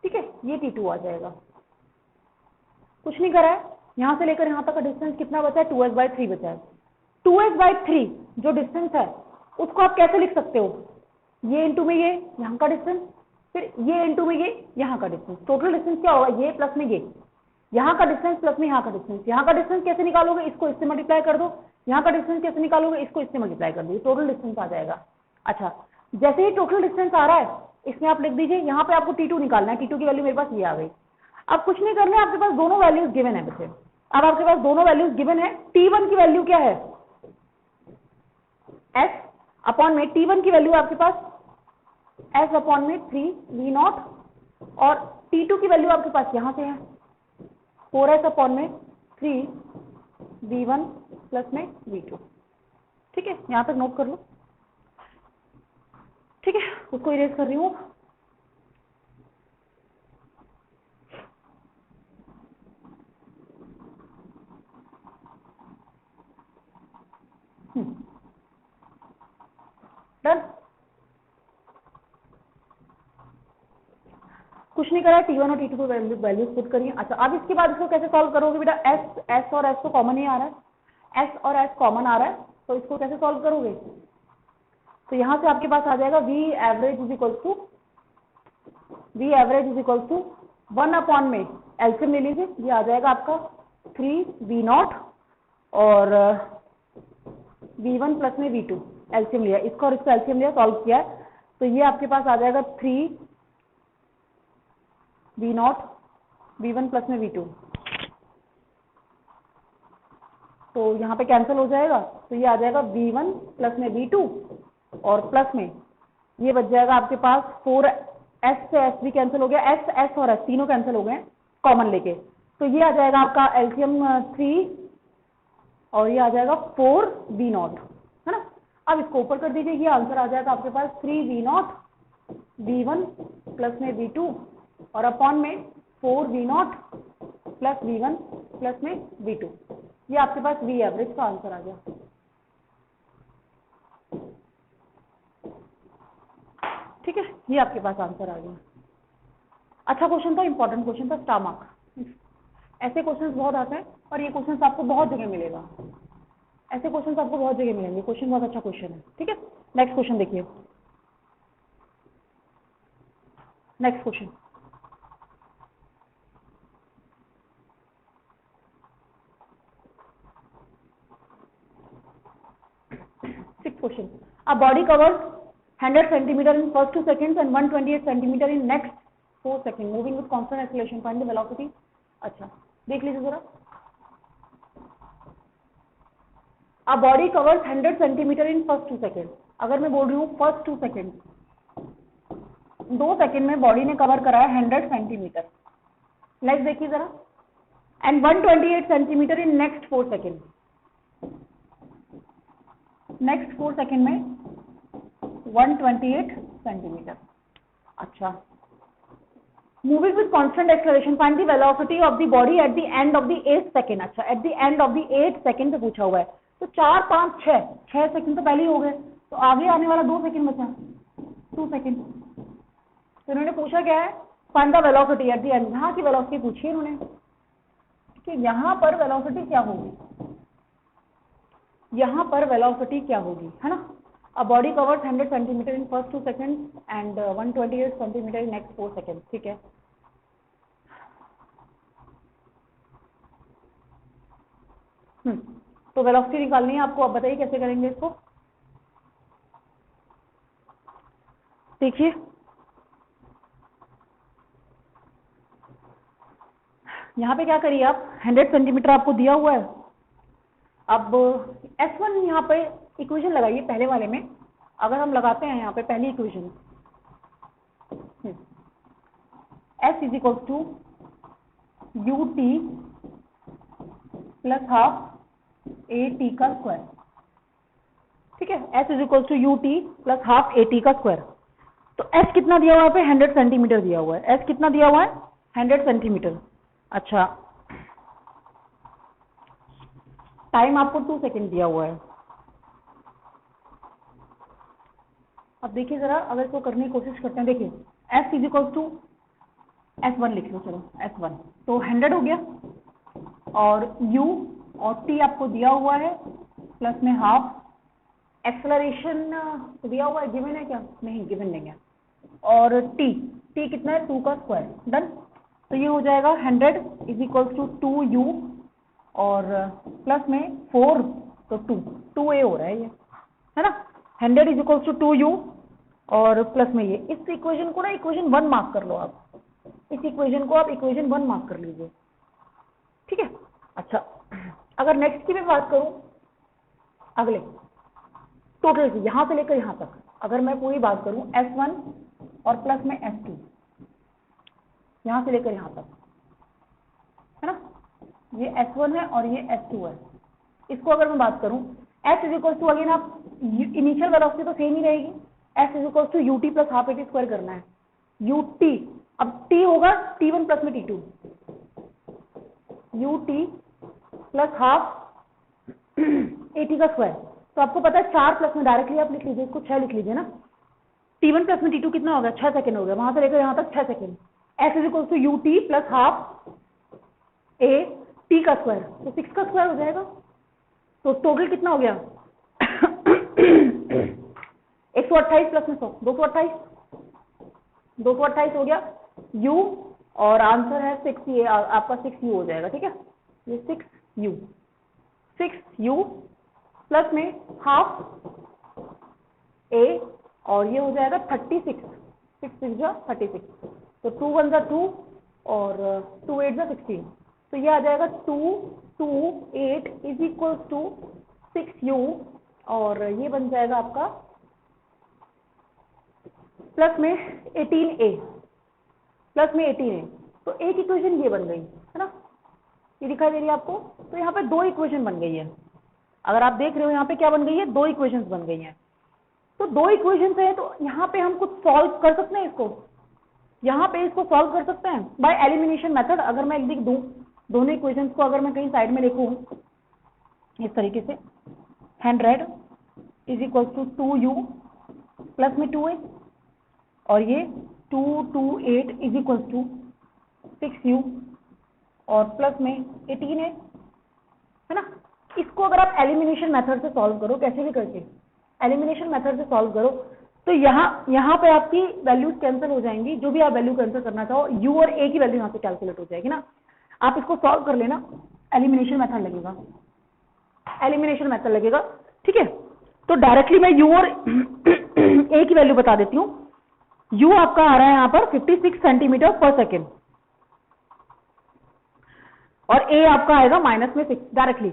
ठीक है, ये t2 आ जाएगा, कुछ नहीं करा है, यहां से लेकर यहां तक का डिस्टेंस कितना बचा है, 2s/3 बचा है। 2s/3 जो डिस्टेंस है उसको आप कैसे लिख सकते हो, ये इंटू में ये यहाँ का डिस्टेंस, फिर ये इंटू में ये यहाँ का डिस्टेंस, टोटल डिस्टेंस क्या होगा, ये प्लस में ये यहाँ का डिस्टेंस प्लस में यहाँ का डिस्टेंस। यहाँ का डिस्टेंस कैसे निकालोगे, इसको इससे मल्टीप्लाई कर दो, यहाँ का डिस्टेंस कैसे निकालोगे, इसको इससे मल्टीप्लाई कर दो, टोटल डिस्टेंस आ जाएगा। अच्छा, जैसे ही टोटल डिस्टेंस आ रहा है इसमें आप लिख दीजिए, यहाँ पे आपको t2 निकालना है, t2 की वैल्यू मेरे पास ये आ गई। अब कुछ नहीं करना है, आपके पास दोनों वैल्यूज गिवन है बच्चे, अब आपके पास दोनों वैल्यूज गिवन है। t1 की वैल्यू क्या है, s अपॉन में t1 की वैल्यू आपके पास s अपॉन में 3v0 और t2 की वैल्यू आपके पास यहां से है 4s अपॉन में 3v1 प्लस में v2। ठीक है, यहां तक नोट कर लो। ठीक है, उसको इरेज कर रही हूं। कुछ नहीं करा है, T1 और T2 को वैल्यूज पुट करिए। अच्छा, अब इसके बाद इसको कैसे सॉल्व करोगे बेटा, S और S तो कॉमन ही आ रहा है, S और S कॉमन आ रहा है, तो इसको कैसे सॉल्व करोगे? तो यहां से आपके पास आ जाएगा V average is equal to 1 upon में एलसीएम ले लीजिए, ये आ जाएगा आपका 3V0 और V1 प्लस में V2 एलसीएम लिया, इसका और इसका एलसीएम लिया, सॉल्व किया है, तो ये आपके पास आ जाएगा 3V0 V1 प्लस में V2, तो यहाँ पे कैंसिल हो जाएगा, तो ये आ जाएगा V1 प्लस में V2 और प्लस में ये बच जाएगा आपके पास 4S से S भी कैंसिल हो गया, S और S तीनों कैंसिल हो गए कॉमन लेके, तो ये आ जाएगा आपका एलसीएम 3 और ये आ जाएगा 4V0, है ना। अब इसको ऊपर कर दीजिए, ये आंसर आ जाएगा आपके पास 3V0 V1 प्लस में V2 और अपॉन में 4V0 प्लस V1 प्लस में V2, ये आपके पास V एवरेज का आंसर आ गया। ठीक है, ये आपके पास आंसर आ गया। अच्छा क्वेश्चन था, इंपॉर्टेंट क्वेश्चन था, स्टार मार्क। ऐसे क्वेश्चंस बहुत आते हैं और ये क्वेश्चंस आपको बहुत जगह मिलेगा, ऐसे क्वेश्चंस आपको बहुत जगह मिलेंगे, क्वेश्चन बहुत अच्छा क्वेश्चन है। ठीक है, नेक्स्ट क्वेश्चन देखिए, next question, sixth question, a body covers 100 centimeter in first 2 seconds and 128 centimeter in next 4 seconds moving with constant acceleration, find the velocity। अच्छा देख लीजिए जरा, a body covers 100 centimeter in first 2 seconds, अगर मैं बोल रही हूँ फर्स्ट 2 सेकेंड, 2 सेकेंड में बॉडी ने कवर करा है 100 सेंटीमीटर, नेक्स्ट देखिए जरा, and 128 centimetre in next 4 second, next 4 second में 128 सेंटीमीटर। अच्छा, moving with constant acceleration, find the velocity of the body at the end of the 8th second. अच्छा, at the end of the 8th second पे पूछा हुआ है, तो 4 5 6 सेकेंड तो पहले ही हो गए, तो आगे आने वाला 2 सेकेंड बचा, 2 सेकेंड। तो इन्होंने पूछा क्या है, find the velocity at the and, यहाँ की वेलोसिटी पूछी है इन्होंने कि यहाँ पर वेलोसिटी क्या होगी, यहाँ पर वेलोसिटी क्या होगी, है ना। A body covers 100 centimeter in first 2 seconds and 128 centimeter in next 4 seconds। ठीक है, तो वेलोसिटी निकालनी है आपको, अब बताइए कैसे करेंगे इसको। देखिए यहाँ पे क्या करिए आप, 100 सेंटीमीटर आपको दिया हुआ है, अब S1 यहाँ पे इक्वेशन लगाइए पहले वाले में, अगर हम लगाते हैं यहाँ पे पहली equation, S is equal to ut plus half AT का स्क्वायर। ठीक है, S is equal to ut plus half AT का स्क्वायर। तो S कितना दिया हुआ है पे 100 सेंटीमीटर दिया हुआ है, S कितना दिया हुआ है 100 सेंटीमीटर। अच्छा, टाइम आपको 2 सेकेंड दिया हुआ है। अब देखिए जरा, अगर इसको करने की कोशिश करते हैं, देखिए S is equal to S1 लिख लो, चलो S1, तो 100 हो गया, और U और T आपको दिया हुआ है प्लस में हाफ, एक्सेलरेशन दिया हुआ है, गिवन है क्या, नहीं गिवन नहीं है, और T कितना है 2 का स्क्वायर, डन। तो ये हो जाएगा 100 इज इक्वल टू 2U और प्लस में 4, तो 2A हो रहा है ये, है ना। 100 इज इक्वल टू 2U और प्लस में ये, इस इक्वेशन को ना इक्वेशन 1 मार्क कर लो आप, इस इक्वेशन को आप इक्वेशन 1 मार्क कर लीजिए। ठीक है, अच्छा अगर नेक्स्ट की मैं बात करूं, अगले टोटल की यहां से लेकर यहां तक, अगर मैं पूरी बात करूं S1 और प्लस में S2, यहां से लेकर यहां तक, है ना, ये S1 है और ये S2 है, इसको अगर मैं बात करूं S is equal to, again आप इनिशियल वेलोसिटी तो सेम ही रहेगी, S is equal to ut plus half AT square करना है, ut, अब T होगा T1 प्लस में T2, ut plus half AT का स्क्वायर, तो आपको पता है 4 प्लस में डायरेक्टली आप लिख लीजिए, इसको 6 लिख लीजिए ना, T1 प्लस में T2 कितना हो गया 6 सेकेंड हो गया, वहां से लेकर यहाँ तक 6 second, s is equal to u t plus half a t का स्क्वायर, तो 6 का स्क्वायर हो जाएगा। तो टोटल कितना हो गया 128 प्लस में 100 228 हो गया u, और आंसर है 6, ये आपका 6u हो जाएगा। ठीक है, ये 6u प्लस में हाफ a, और ये हो जाएगा 36, 6 6 36, तो 2 1 2 और 2 8 16, तो ये आ जाएगा 2 2 8 इज इक्वल टू 6u, और ये बन जाएगा आपका प्लस में 18a, प्लस में 18a। तो एक इक्वेशन ये बन गई है ना, ये दिखाई दे रही है आपको। तो यहाँ पे 2 इक्वेशन बन गई है, अगर आप देख रहे हो यहाँ पे क्या बन गई है, 2 इक्वेशंस बन गई हैं। तो 2 इक्वेशंस है, तो यहाँ पे हम कुछ सॉल्व कर सकते हैं इसको, यहाँ पे इसको सॉल्व कर सकते हैं बाय एलिमिनेशन मेथड। अगर मैं लिख दूं दोनों इक्वेशंस को, अगर मैं कहीं साइड में लिखूं इस तरीके से, 100 is equal to 2u plus में 2a, और ये 228 इज इक्वल टू 6u और प्लस में 18 है ना। इसको अगर आप एलिमिनेशन मेथड से सॉल्व करो, कैसे भी करके एलिमिनेशन मेथड से सॉल्व करो, तो यहाँ पे आपकी वैल्यूज कैंसिल हो जाएंगी, जो भी आप वैल्यू कैंसिल करना चाहो, u और a की वैल्यू यहाँ पे कैलकुलेट हो जाएगी ना। आप इसको सॉल्व कर लेना, एलिमिनेशन मेथड लगेगा, एलिमिनेशन मेथड लगेगा। ठीक है, तो डायरेक्टली मैं u और a की वैल्यू बता देती हूँ। u आपका आ रहा है यहाँ पर 56 सेंटीमीटर पर सेकेंड, और a आपका आएगा माइनस में 6 डायरेक्टली।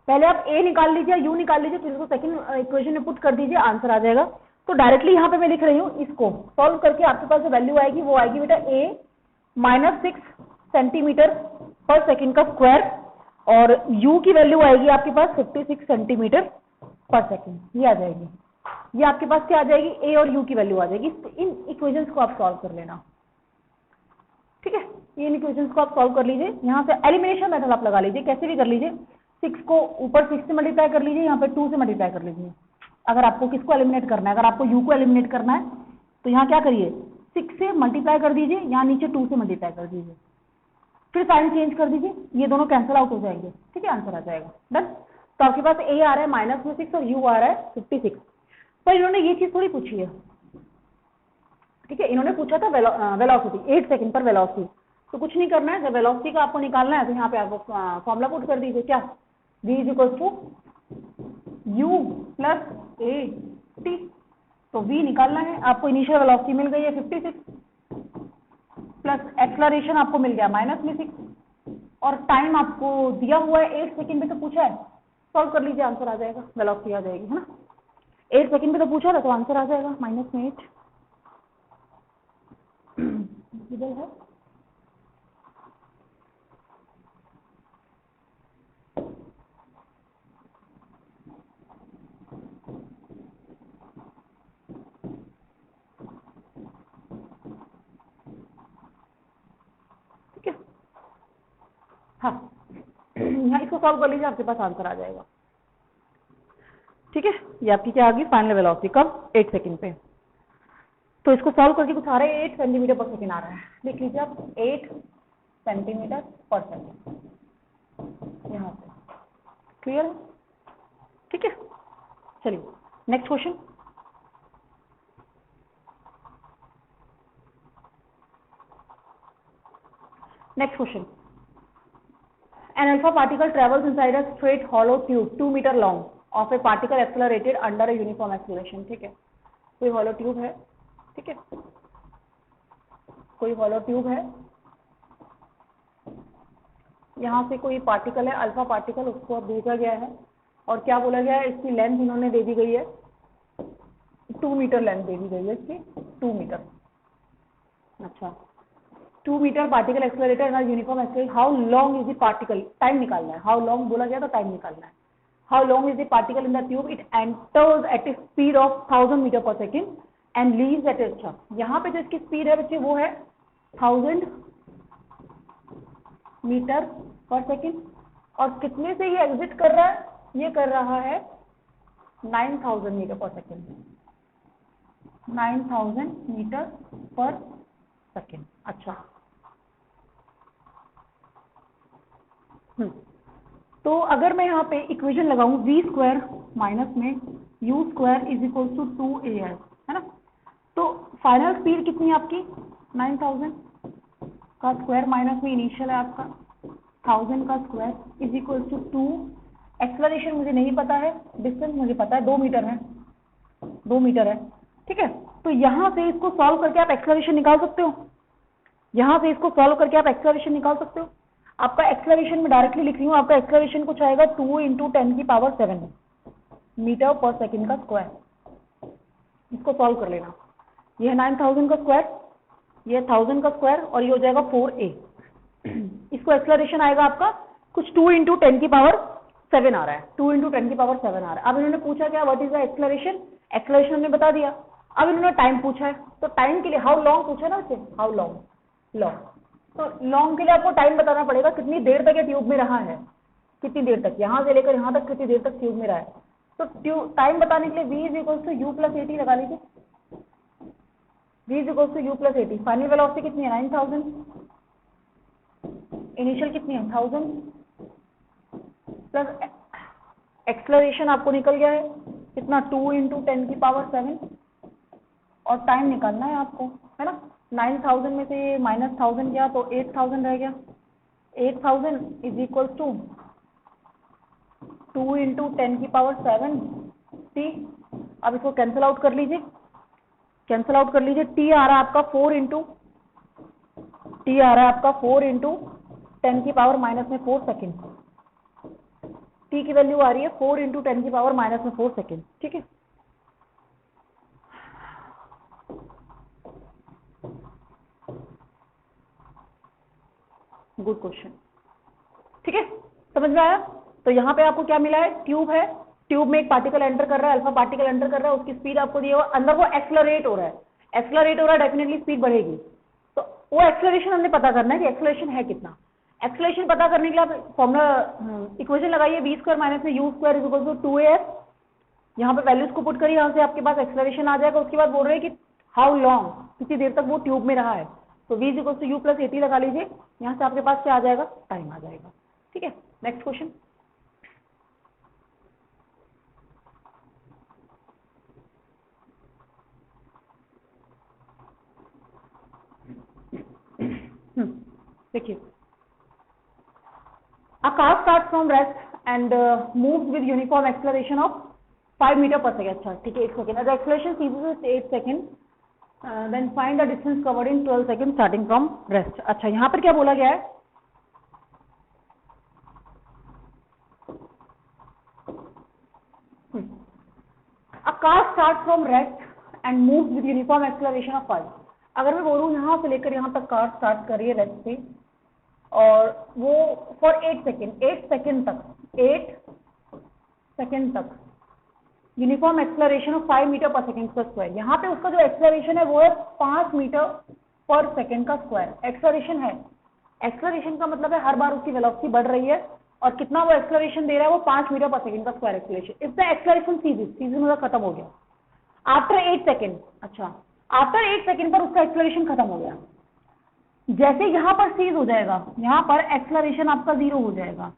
पहले आप a निकाल लीजिए, u निकाल लीजिए, फिर इसको सेकंड इक्वेशन में पुट कर दीजिए, आंसर आ जाएगा। तो डायरेक्टली यहाँ पे मैं लिख रही हूँ, इसको सॉल्व करके आपके पास जो वैल्यू आएगी वो आएगी बेटा a माइनस 6 सेंटीमीटर पर सेकेंड का स्क्वायर, और u की वैल्यू आएगी आपके पास 56 सेंटीमीटर पर सेकेंड, ये आ जाएगी। ये आपके पास क्या आ जाएगी, a और u की वैल्यू आ जाएगी। इन इक्वेशंस को आप सॉल्व कर लेना। ठीक है, इन इक्वेशंस को आप सॉल्व कर लीजिए, यहाँ से एलिमिनेशन मेथड आप लगा लीजिए, कैसे भी कर लीजिए। 6 को ऊपर 6 से मल्टीप्लाई कर लीजिए, यहाँ पे 2 से मल्टीप्लाई कर लीजिए। अगर आपको किसको एलिमिनेट करना है, अगर आपको u को एलिमिनेट करना है, तो यहाँ क्या करिए, 6 से मल्टीप्लाई कर दीजिए, यहाँ नीचे 2 से मल्टीप्लाई कर दीजिए, फिर साइन चेंज कर दीजिए, ये दोनों कैंसिल आउट हो जाएंगे। ठीक है, आंसर आ जाएगा। डन। तो आपके पास a आ रहा है माइनस में 6 और u आ रहा है 56। पर इन्होंने ये चीज थोड़ी पूछी है। ठीक है, इन्होंने पूछा था वेलोसिटी, 8 सेकंड पर वेलोसिटी। तो कुछ नहीं करना है, जब वेलोसिटी का आपको निकालना है तो यहाँ पे आप फॉर्मूला पुट कर दीजिए, क्या v is equal to u plus a t। तो v निकालना है आपको, इनिशियल वेलोसिटी मिल गई है 56 प्लस एक्सलरेशन आपको मिल गया माइनस में 6, और टाइम आपको दिया हुआ है 8 सेकंड में, तो पूछा है, सॉल्व कर लीजिए, आंसर आ जाएगा, वेलोसिटी आ जाएगी, है ना। 8 सेकंड में तो पूछा था, तो आंसर आ जाएगा माइनस में 8 है। ठीक है, हाँ, यहाँ इसको सॉल्व कर लीजिए, आपके पास आंसर आ जाएगा। ठीक है, ये आपकी क्या आ गई, फाइनल वेलोसिटी कब, 8 सेकंड पे। तो इसको सॉल्व करके कुछ आ रहा है 8 सेंटीमीटर पर सेकंड आ रहा है, देख लीजिए आप, 8 सेंटीमीटर पर सेकंड यहाँ पे। क्लियर है? ठीक है, चलिए next question. Next question, an alpha particle travels inside a straight hollow tube 2 meter long of a particle accelerated under a uniform acceleration। ठीक है, कोई hollow tube है, ठीक है, कोई hollow tube है, यहाँ से कोई पार्टिकल है, अल्फा पार्टिकल, उसको अब भेजा गया है, और क्या बोला गया है, इसकी लेंथ इन्होंने दे दी गई है 2 मीटर लेंथ दे दी गई है इसकी, 2 मीटर। अच्छा, 2 मीटर पार्टिकल एक्सेलरेटर और uniform accelerator, how long is the particle, time निकालना है, हाउ लॉन्ग बोला गया तो टाइम निकालना है। How long is the particle in the tube, it enters at a speed of 1000 metre per second and leaves at a, अच्छा यहाँ पे जो इसकी स्पीड है बच्चे वो है 1000 मीटर पर सेकेंड, और कितने से ये एग्जिट कर रहा है, ये कर रहा है 9000 metre per second, 9000 metre per second. अच्छा, तो अगर मैं यहाँ पे इक्वेशन लगाऊं v स्क्वायर माइनस में u square is equal to 2as, है ना, तो फाइनल स्पीड कितनी है आपकी 9000 का स्क्वायर माइनस में इनिशियल है आपका 1000 का square is equal to 2, acceleration मुझे नहीं पता है, डिस्टेंस मुझे पता है 2 मीटर है, 2 मीटर है, ठीक है। तो यहाँ से इसको सॉल्व करके आप एक्सेलरेशन निकाल सकते हो, यहाँ से इसको सॉल्व करके आप एक्सेलरेशन निकाल सकते हो। आपका एक्सेलरेशन में डायरेक्टली लिख रही हूँ, आपका एक्सेलरेशन कुछ आएगा 2 × 10⁻⁷ मीटर पर सेकेंड का स्क्वायर। इसको सॉल्व कर लेना, ये है 9000 का स्क्वायर, ये 1000 का स्क्वायर और ये हो जाएगा 4a। इसको एक्सेलरेशन आएगा आपका कुछ 2 × 10⁻⁷ आ रहा है, 2 × 10⁻⁷ आ रहा है। अब इन्होंने पूछा क्या what is the acceleration, acceleration हमने बता दिया। अब इन्होंने टाइम पूछा है, तो टाइम के लिए हाउ लॉन्ग पूछा ना, हाउ लॉन्ग, लॉन्ग, तो लॉन्ग के लिए आपको टाइम बताना पड़ेगा, कितनी देर तक ये ट्यूब में रहा है, कितनी देर तक, यहाँ से लेकर यहाँ तक कितनी देर तक ट्यूब में रहा है। तो टाइम बताने के लिए v = u + 80 लगा लीजिए, v = u + 80। फाइनल वेलोसिटी कितनी है 9000, इनिशियल कितनी है 1000 प्लस एक्सेलरेशन आपको निकल गया है कितना 2 × 10⁻⁷, और टाइम निकालना है आपको, है ना। 9000 में से -1000 गया तो 8000 रह गया, 8000 इज इक्वल टू 2 × 10⁻⁷t। अब इसको कैंसिल आउट कर लीजिए, कैंसिल आउट कर लीजिए, t आ रहा है आपका 4 × (10⁻⁻⁴) सेकेंड, t की वैल्यू आ रही है 4 × 10⁻⁻⁴ सेकेंड, ठीक है। गुड क्वेश्चन, ठीक है, समझ में आया। तो यहाँ पे आपको क्या मिला है, ट्यूब है, ट्यूब में एक पार्टिकल एंटर कर रहा है, अल्फा पार्टिकल एंटर कर रहा है, उसकी स्पीड आपको दी है, अंदर वो एक्सेलरेट हो रहा है, एक्सेलरेट हो रहा है, डेफिनेटली स्पीड बढ़ेगी। तो वो एक्सेलरेशन हमने पता करना है कि एक्सेलरेशन है कितना। एक्सेलरेशन पता करने के लिए आप फॉर्मूला इक्वेशन लगाइए, v स्क्वायर माइनस में u square is equal to 2as। यहाँ पे वैल्यूज को पुट करिए, यहाँ से आपके पास एक्सेलरेशन आ जाएगा। उसके बाद बोल रहे हैं कि हाउ लॉन्ग, कितनी देर तक वो ट्यूब में रहा है, तो v = u + 80 लगा लीजिए, यहाँ से आपके पास क्या आ जाएगा, टाइम आ जाएगा, ठीक है। नेक्स्ट क्वेश्चन, देखिए, a car starts from rest and moves with uniform acceleration of 5 meter per second। अच्छा ठीक है, 1 second, the acceleration ceases at 8 seconds, then find the distance covered in 12 seconds starting from rest। अच्छा, यहाँ पर क्या बोला गया है, a car starts from rest and moves with uniform acceleration of 5। अगर मैं बोलूँ यहाँ से लेकर यहाँ तक कार स्टार्ट कर रही है रेस्ट से, और वो फॉर 8 सेकेंड, 8 सेकेंड तक uniform acceleration of 5 metre per second का स्क्वायर। यहाँ पे उसका जो एक्सेलरेशन है वो है 5 मीटर पर सेकेंड का स्क्वायर एक्सेलरेशन है। एक्सेलरेशन का मतलब है हर बार उसकी वेलोसिटी बढ़ रही है, और कितना वो एक्सेलरेशन दे रहा है, वो 5 मीटर पर सेकेंड का square acceleration. If the acceleration series मतलब खत्म हो गया आफ्टर 8 सेकेंड। अच्छा, आफ्टर 8 सेकेंड पर उसका एक्सेलरेशन खत्म हो गया, जैसे यहाँ पर सीज हो जाएगा, यहाँ पर एक्सेलरेशन आपका 0 हो जाएगा।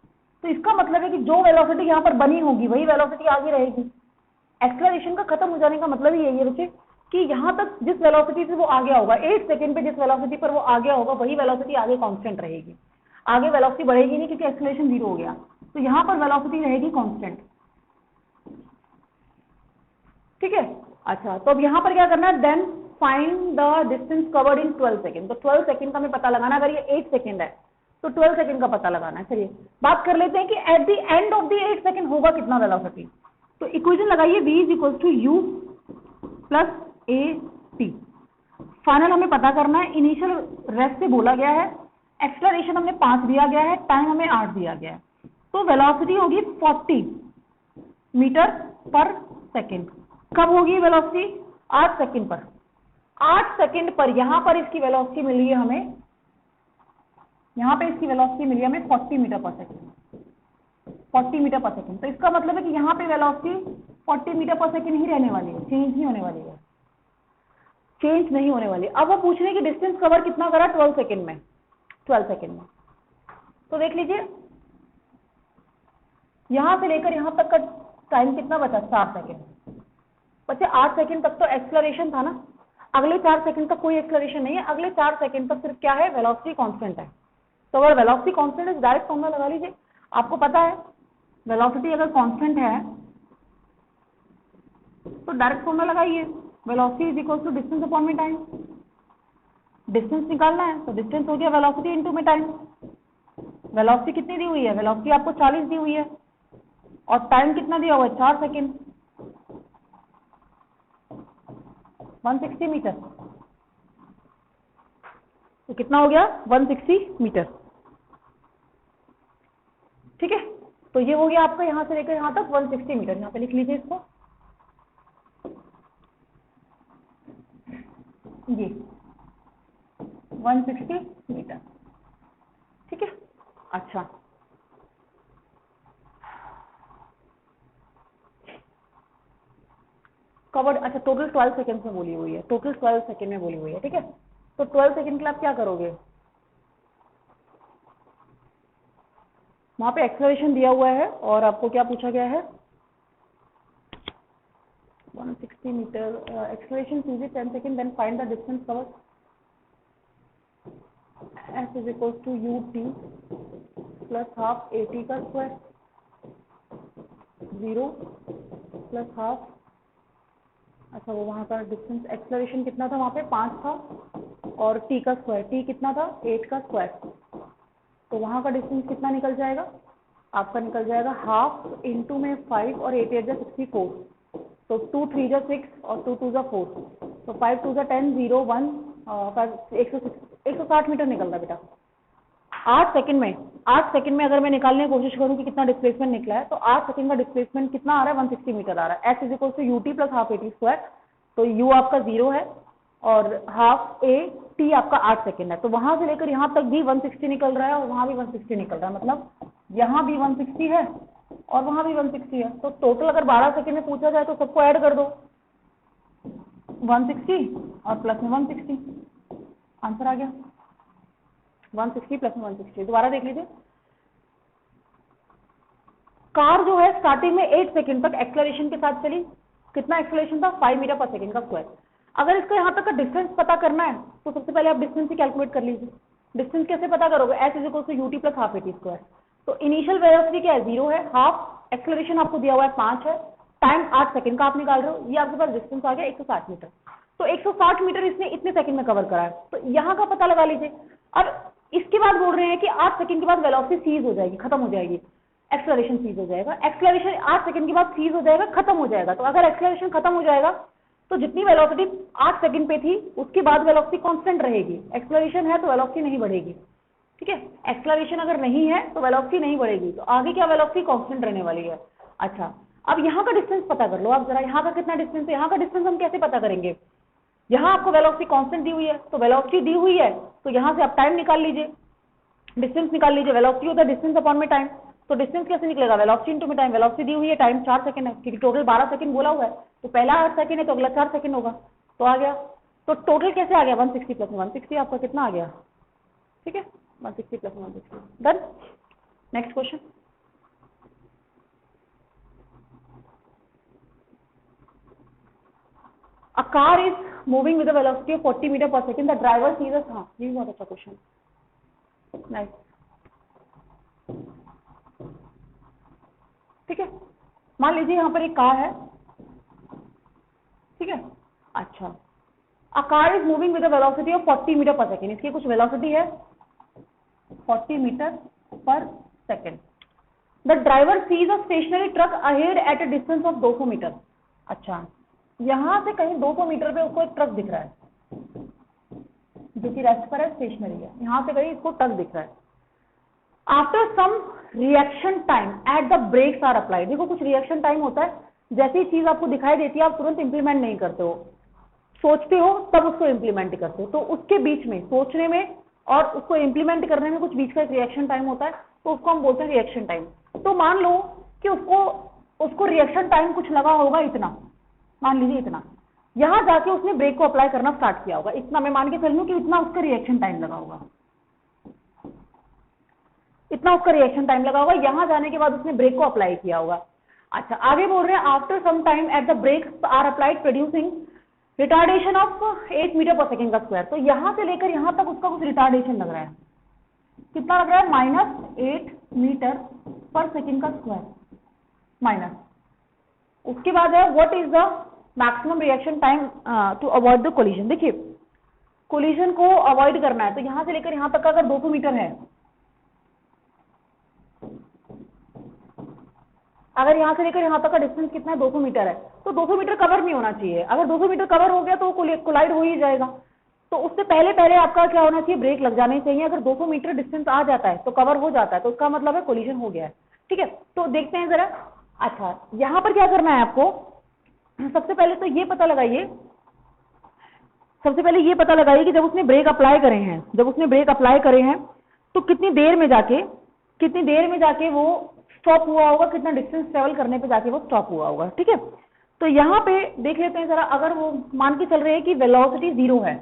तो इसका मतलब है कि जो वेलोसिटी यहाँ पर बनी होगी वही वेलोसिटी आगे रहेगी। एक्सेलरेशन का खत्म हो जाने का मतलब ही यही है बच्चे कि यहाँ तक जिस वेलोसिटी से वो आ गया होगा, 8 सेकेंड पे जिस वेलोसिटी पर वो आ गया होगा वही वेलोसिटी आगे कांस्टेंट रहेगी, आगे वेलोसिटी बढ़ेगी नहीं, क्योंकि एक्सेलरेशन 0 हो गया। तो यहाँ पर वेलोसिटी रहेगी कांस्टेंट, ठीक है। अच्छा, तो अब यहाँ पर क्या करना है, then find the distance covered in 12 second. तो 12 सेकेंड का हमें पता लगाना, अगर ये 8 सेकेंड है तो 12 सेकेंड का पता लगाना है। चलिए बात कर लेते हैं कि eight the end of the 8 second होगा कितना वेलोसिटी। तो इक्वेशन लगाइए, v = u + at। फाइनल हमें पता करना है, इनिशियल रेस्ट से बोला गया है, एक्सेलरेशन हमने 5 दिया गया है, टाइम हमें 8 दिया गया है, तो वेलोसिटी होगी 40 मीटर पर सेकेंड। कब होगी वेलोसिटी, 8 सेकेंड पर। 8 सेकेंड पर यहाँ पर इसकी वेलोसिटी मिली है हमें, यहाँ पे इसकी वेलोसिटी मिली है हमें 40 metre per second, 40 metre per second. तो इसका मतलब है कि यहाँ पे वेलोसिटी 40 मीटर पर सेकेंड ही रहने वाली है, चेंज नहीं होने वाली है, चेंज नहीं होने वाली। अब वो पूछ रहे हैं कि डिस्टेंस कवर कितना करा 12 सेकेंड में, 12 सेकेंड में। तो देख लीजिए यहां से लेकर यहां तक का टाइम कितना बचा, 4 सेकेंड। बच्चे 8 सेकेंड तक तो एक्सलरेशन था ना, अगले 4 सेकेंड तक कोई एक्सलरेशन नहीं है, अगले 4 सेकेंड तक सिर्फ क्या है, वेलोसिटी कांस्टेंट है। तो अगर वेलोसिटी कांस्टेंट है, डायरेक्ट फॉर्मूला लगा लीजिए। आपको पता है वेलोसिटी अगर कांस्टेंट है तो डायरेक्ट फॉर्मूला लगाइए, velocity is equal to distance upon में टाइम। डिस्टेंस निकालना है तो डिस्टेंस हो गया वेलोसिटी इनटू में टाइम। वेलोसिटी कितनी दी हुई है, वेलोसिटी आपको 40 दी हुई है और टाइम कितना दिया हुआ है, 4 सेकेंड, 160 मीटर। तो कितना हो गया, 160 मीटर। ठीक है, तो ये हो गया आपका यहां से लेकर यहां तक 160 मीटर। यहां पे लिख लीजिए इसको, ये 160 मीटर। ठीक है, अच्छा कवर्ड, अच्छा टोटल 12 सेकेंड में बोली हुई है, टोटल 12 सेकेंड में बोली हुई है। ठीक है, तो 12 सेकेंड के लिए आप क्या करोगे, वहां पे एक्सेलरेशन दिया हुआ है और आपको क्या पूछा गया है, 160 मीटर एक्सेलरेशन कीजिए 10 second, then find the distance covered. S is equal to u t plus half a t का स्क्वायर, 0 प्लस हाफ, अच्छा वो वहां का डिस्टेंस एक्सेलरेशन कितना था, वहां पे 5 था, और टी का स्क्वायर, टी कितना था, 8 का स्क्वायर। तो वहां का डिस्टेंस कितना निकल जाएगा, आपका निकल जाएगा हाफ इंटू में 5 और 8 8 जा 64, तो 2 3 जा 6 और 2 2 जा 4, तो 5 2 जा 10 0 1 160 मीटर निकल रहा बेटा 8 सेकंड में। 8 सेकंड में अगर मैं निकालने की कोशिश करूं कि कितना डिस्प्लेसमेंट निकला है, तो 8 सेकंड का डिस्प्लेसमेंट कितना आ रहा है, 160 मीटर आ रहा है। S is equal to u t plus half a t square, तो यू आपका 0 है और हाफ ए टी आपका 8 सेकंड है, तो वहां से लेकर यहां तक भी 160 निकल रहा है और वहां भी 160 निकल रहा है, मतलब यहां भी 160 है और वहां भी 160 है। तो टोटल अगर 12 सेकंड में पूछा जाए तो सबको ऐड कर दो, 160 और प्लस में 160, आंसर आ गया 160 प्लस में 160। दोबारा देख लीजिए, कार जो है स्टार्टिंग में 8 सेकंड तक एक्सेलरेशन के साथ चली, कितना एक्सेलरेशन था, 5 मीटर पर सेकंड का स्क्वायर। अगर इसका यहां तक का डिस्टेंस पता करना है तो सबसे पहले आप डिस्टेंस ही कैलकुलेट कर लीजिए। डिस्टेंस कैसे पता करोगे, S is equal to u t plus half a t square. तो इनिशियल वेलोसिटी क्या है, 0 है, हाफ एक्सेलरेशन आपको दिया हुआ है 5 है, टाइम 8 सेकंड का आप निकाल रहे हो, ये आपके पास डिस्टेंस आ गया 160 मीटर। तो 160 मीटर इसने इतने सेकंड में कवर करा है, तो यहाँ का पता लगा लीजिए। और इसके बाद बोल रहे हैं कि 8 सेकंड के बाद वेलोसिटी सीज हो जाएगी, खत्म हो जाएगी, एक्सेलरेशन सीज हो जाएगा। एक्सेलरेशन 8 सेकंड के बाद सीज हो जाएगा, खत्म हो जाएगा। तो अगर एक्सेलरेशन खत्म हो जाएगा तो जितनी वेलोसिटी 8 सेकंड पे थी उसके बाद वेलोसिटी कांस्टेंट रहेगी। एक्सेलरेशन है तो वेलोसिटी नहीं बढ़ेगी, ठीक है। एक्सेलरेशन अगर नहीं है तो वेलोसिटी नहीं बढ़ेगी, तो आगे क्या वेलोसिटी कांस्टेंट रहने वाली है। अच्छा, अब यहाँ का डिस्टेंस पता कर लो आप जरा, यहाँ का कितना डिस्टेंस है, यहाँ का डिस्टेंस हम कैसे पता करेंगे। यहाँ आपको वेलोसिटी कांस्टेंट दी हुई है, तो वेलोसिटी दी हुई है तो यहाँ से आप टाइम निकाल लीजिए, डिस्टेंस निकाल लीजिए। वेलोसिटी होता है डिस्टेंस अपॉन में टाइम, तो डिस्टेंस कैसे निकलेगा, वेलोसिटी इनटू में टाइम। वेलोसिटी दी हुई है, टाइम 4 सेकंड है, क्योंकि टोटल 12 सेकंड बोला हुआ है, तो पहला 8 सेकंड है तो अगला 4 सेकंड होगा, तो आ गया। तो टोटल कैसे आ गया, 160 प्लस 160 आपका कितना आ गया, ठीक है, 160 plus 160 done. Next question, A car is moving with a velocity of 40 meter per second. The driver sees a, हाँ ये भी बहुत अच्छा क्वेश्चन, नाइस, ठीक है। मान लीजिए यहाँ पर एक कार है, ठीक है, अच्छा, A car is moving with a velocity of 40 meter per second. इसकी कुछ वेलोसिटी है 40 metre per second. The driver sees a stationary truck ahead at a distance of 200 metre. अच्छा, यहां से कहीं 200 मीटर पे उसको एक ट्रक दिख रहा है जो कि रेस्ट पर है, स्टेशनरी है, यहां से कहीं इसको ट्रक दिख रहा है। After some reaction time at the brakes are applied. देखो कुछ रिएक्शन टाइम होता है, जैसी चीज आपको दिखाई देती है आप तुरंत इंप्लीमेंट नहीं करते हो, सोचते हो तब उसको इंप्लीमेंट करते हो, तो उसके बीच में सोचने में और उसको इंप्लीमेंट करने में कुछ बीच का एक रिएक्शन टाइम होता है, तो उसको हम बोलते हैं रिएक्शन टाइम। तो मान लो कि उसको रिएक्शन टाइम कुछ लगा होगा इतना, मान लीजिए इतना, यहां जाके उसने ब्रेक को अप्लाई करना स्टार्ट किया होगा, इतना मैं मान के चल लूं कि इतना उसका रिएक्शन टाइम लगा होगा। इतना उसका रिएक्शन टाइम लगा होगा, यहां जाने के बाद उसने ब्रेक को अप्लाई किया होगा। अच्छा आगे बोल रहे हैं after some time at the brakes are applied producing retardation of 8 metre per second का स्क्वायर। तो यहां से लेकर यहां तक उसका कुछ रिटार्डेशन लग रहा है, कितना लग रहा है, -8 मीटर पर सेकेंड का स्क्वायर माइनस। उसके बाद है what is the maximum reaction time to avoid the collision. देखिए कोलिजन को अवॉइड करना है तो यहां से लेकर यहां तक का अगर 200 मीटर है, अगर यहां से लेकर यहां तक का डिस्टेंस कितना है, 200 मीटर है, तो 200 मीटर कवर नहीं होना चाहिए। अगर 200 मीटर कवर हो गया तो कोलाइड हो ही जाएगा। तो उससे पहले पहले आपका क्या होना चाहिए, ब्रेक लग जाने चाहिए। अगर 200 मीटर डिस्टेंस आ जाता है तो कवर हो जाता है, तो उसका मतलब है कोलिजन हो गया है। ठीक है, तो देखते हैं जरा। अच्छा यहां पर क्या करना है आपको, सबसे पहले तो ये पता लगाइए, सबसे पहले ये पता लगाइए कि जब उसने ब्रेक अप्लाई करे हैं, जब उसने ब्रेक अप्लाई करे हैं तो कितनी देर में जाके वो स्टॉप हुआ होगा, कितना डिस्टेंस ट्रेवल करने पे जाके वो स्टॉप हुआ होगा। ठीक है, तो यहां पे देख लेते हैं जरा। अगर वो मान के चल रहे हैं कि वेलोसिटी 0 है,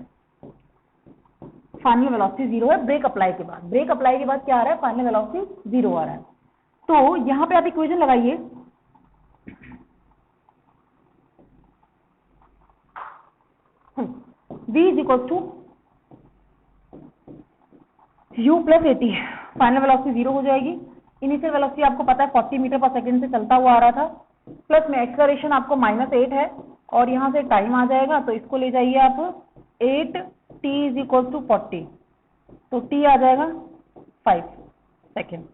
फाइनल वेलोसिटी 0 है ब्रेक अप्लाई के बाद, ब्रेक अप्लाई के बाद क्या आ रहा है, फाइनल वेलोसिटी 0 आ रहा है। तो यहां पे आप इक्वेशन लगाइए, v is equal to u plus 80, final velocity 0 हो जाएगी। इनिशियल वेलोसिटी आपको पता है 40 मीटर पर सेकेंड से चलता हुआ आ रहा था, प्लस में एक्सेलरेशन आपको -8 है, और यहां से टाइम आ जाएगा, तो इसको ले जाइए आप 8t इज इक्वल टू 40, तो t आ जाएगा 5 सेकेंड।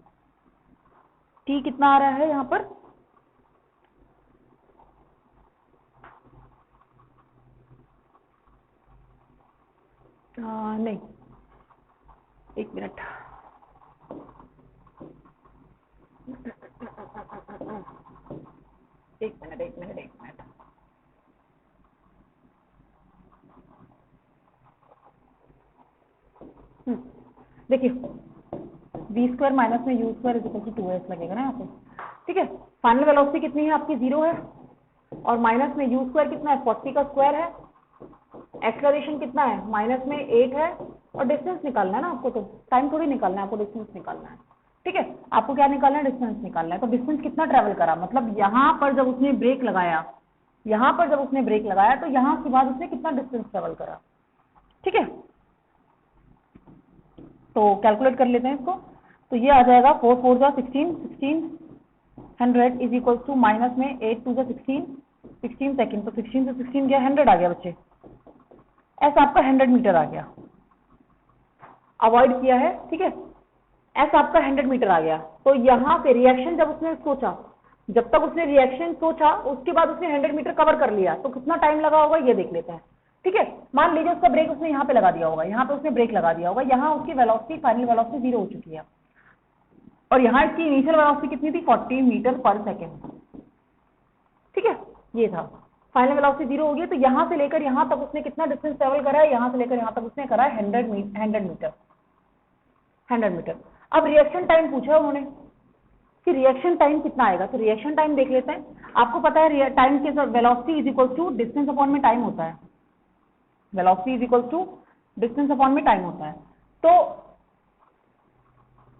t कितना आ रहा है यहां पर, नहीं एक मिनट, एक मिनट। देखिए v स्क्वायर माइनस में u square is equal to 2s लगेगा ना यहाँ पे। ठीक है, फाइनल वेलोसिटी कितनी है आपकी, 0 है, और माइनस में u स्क्वायर कितना है, 40 का स्क्वायर है, एक्सेलरेशन कितना है, माइनस में 8 है, और डिस्टेंस निकालना है ना आपको, तो टाइम थोड़ी निकालना है आपको, डिस्टेंस निकालना है। ठीक है, आपको क्या निकालना है, डिस्टेंस निकालना है। तो डिस्टेंस कितना ट्रेवल करा, मतलब यहाँ पर जब उसने ब्रेक लगाया, यहाँ पर जब उसने ब्रेक लगाया तो यहाँ के बाद उसने कितना डिस्टेंस ट्रेवल करा। ठीक है, तो कैलकुलेट कर लेते हैं इसको। तो ये आ जाएगा 4 4 जा 16, 1600 इज इक्वल टू माइनस में 8 2 जा 16, 16 सेकेंड, तो 16 से 16 गया 100 आ गया बच्चे, ऐसा आपका 100 मीटर आ गया, अवॉइड किया है। ठीक है, ऐसा आपका 100 मीटर आ गया। तो यहाँ से रिएक्शन जब उसने सोचा, जब तक उसने रिएक्शन सोचा उसके बाद उसने 100 मीटर कवर कर लिया, तो कितना टाइम लगा होगा ये देख लेते हैं। ठीक है, मान लीजिए उसका ब्रेक उसने यहाँ पे लगा दिया होगा, यहाँ पे उसने ब्रेक लगा दिया होगा, यहाँ उसकी वेलोसिटी फाइनल वेलोसिटी 0 हो चुकी है, और यहाँ इसकी इनिशियल वेलोसिटी कितनी थी, 40 मीटर पर सेकेंड। ठीक है, ये था, फाइनल वेलोसिटी 0 हो गई। तो यहाँ से लेकर यहाँ तक उसने कितना डिस्टेंस ट्रेवल करा है, यहाँ से लेकर यहाँ तक उसने करा है 100 मीटर। अब रिएक्शन टाइम पूछा उन्होंने कि रिएक्शन टाइम कितना आएगा, तो रिएक्शन टाइम देख लेते हैं। आपको पता है टाइम के साथ velocity is equal to distance upon में टाइम होता है, velocity is equal to distance upon में टाइम होता है। तो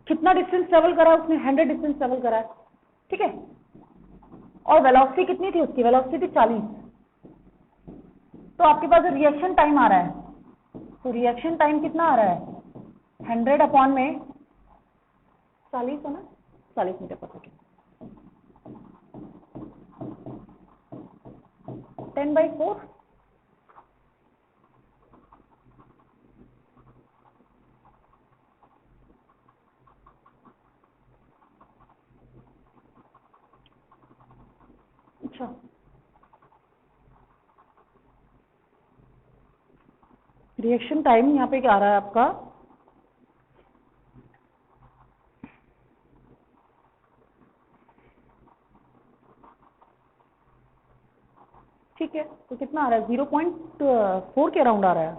कितना डिस्टेंस ट्रेवल करा उसने, 100 डिस्टेंस ट्रेवल करा है। ठीक है, और वेलोसिटी कितनी थी उसकी, वेलोसिटी थी 40। तो आपके पास रिएक्शन टाइम आ रहा है, तो रिएक्शन टाइम कितना आ रहा है, 100 अपॉन में 40 है ना, 40 मीटर पर सेकेंड, 10/4। अच्छा रिएक्शन टाइम यहाँ पे क्या आ रहा है आपका, ठीक है, तो कितना आ रहा है, 0.4 के अराउंड आ रहा है।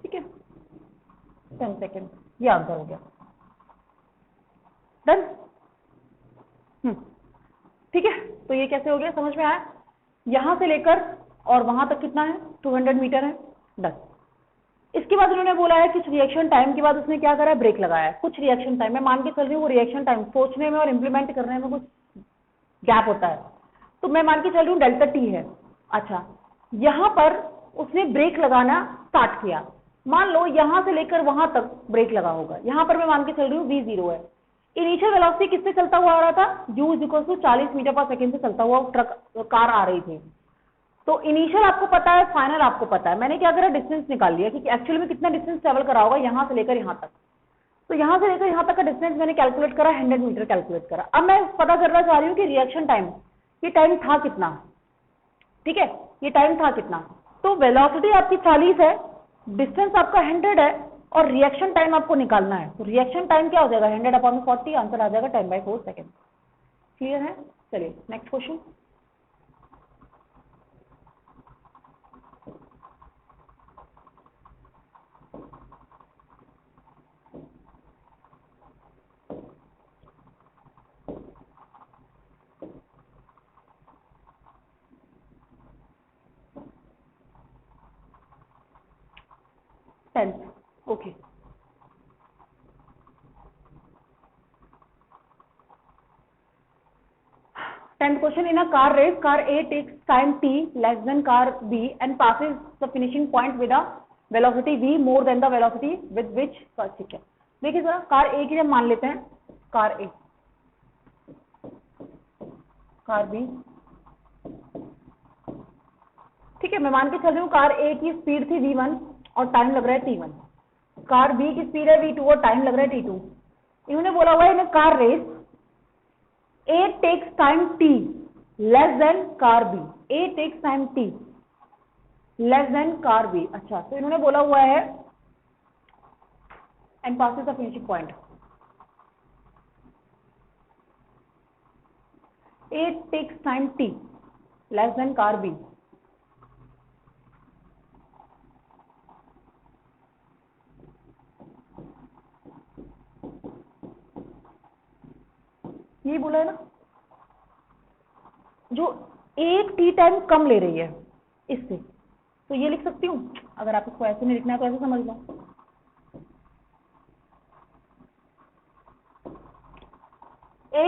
ठीक है, 10 सेकेंड, ये आंसर हो गया, डन। ठीक है। तो ये कैसे हो गया, समझ में आया? यहां से लेकर और वहां तक कितना है, 200 मीटर है, डन। इसके बाद उन्होंने बोला है कुछ रिएक्शन टाइम के बाद उसने क्या करा है, ब्रेक लगाया है। कुछ रिएक्शन टाइम, मैं मान के चल रही हूँ वो रिएक्शन टाइम सोचने में और इम्प्लीमेंट करने में कुछ गैप होता है, तो मैं मान के चल रही हूँ डेल्टा टी है। अच्छा, यहां पर उसने ब्रेक लगाना स्टार्ट किया, मान लो यहां से लेकर वहां तक ब्रेक लगा होगा, यहां पर मैं मान के चल रही हूँ v0 है। इनिशियल वेलोसिटी किससे चलता हुआ आ रहा था, u = 40 मीटर पर सेकेंड से चलता हुआ ट्रक कार आ रही थी। तो इनिशियल आपको पता है, फाइनल आपको पता है, मैंने क्या करा, डिस्टेंस निकाल लिया कि एक्चुअली में कितना डिस्टेंस ट्रेवल करा होगा यहां से लेकर यहां तक। तो यहां से लेकर यहां तक का डिस्टेंस मैंने कैलकुलेट करा, 100 मीटर कैलकुलेट करा। अब मैं पता करना चाह रही हूँ कि रिएक्शन टाइम, ये टाइम था कितना, ठीक है, ये टाइम था कितना। तो वेलोसिटी आपकी 40 है, डिस्टेंस आपका 100 है और रिएक्शन टाइम आपको निकालना है। तो रिएक्शन टाइम क्या हो जाएगा, 100/40, आंसर आ जाएगा 10/4 सेकेंड। क्लियर है? चलिए next question. Okay, 10th question. In a car race, car A takes time t less than car B and passes the finishing point with a velocity v more than the velocity with which car, ठीक है। देखिए जरा, कार A की जब मान लेते हैं, कार A, कार B, ठीक है, मैं मान के चल रही हूँ कार A की स्पीड थी v1 और टाइम लग रहा है t1, कार B की स्पीड है v2 और टाइम लग रहा है t2। इन्होंने बोला हुआ है in car race A takes time t less than car B, A takes time t less than car B। अच्छा, तो इन्होंने बोला हुआ है and passes the finishing point, A takes time t less than car B। यही बोला है ना, जो एक टी टाइम कम ले रही है इससे, तो ये लिख सकती हूँ। अगर आप इसको ऐसे नहीं लिखना है तो ऐसे समझ लो, A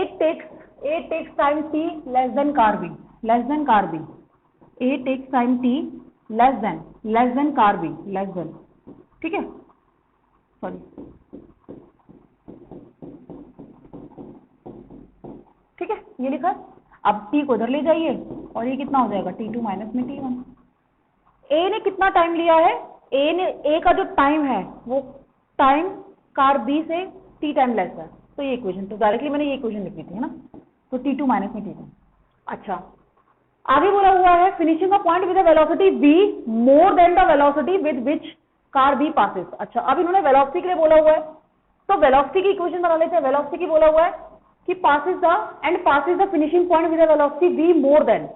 takes time t less than car B, less than car B, A takes time t less than car B, less than, ठीक है, सॉरी, ठीक है, ये लिखा। अब t को इधर ले जाइए और ये कितना हो जाएगा, t2 माइनस में t1। A ने कितना टाइम लिया है, A का जो टाइम है वो टाइम कार B से t टाइम लेस है, तो ये इक्वेशन, तो डायरेक्टली मैंने ये इक्वेशन लिखी थी, है ना, तो t2 माइनस में t1। अच्छा, आगे बोला हुआ है finishing a point with a velocity v more than the velocity with which car B passes. अच्छा, अब इन्होंने वेलोसिटी के लिए बोला हुआ है, तो वेलोसिटी की इक्वेशन बना लेते हैं। वेलोसिटी की बोला हुआ है कि passes the finishing point with a velocity v more than,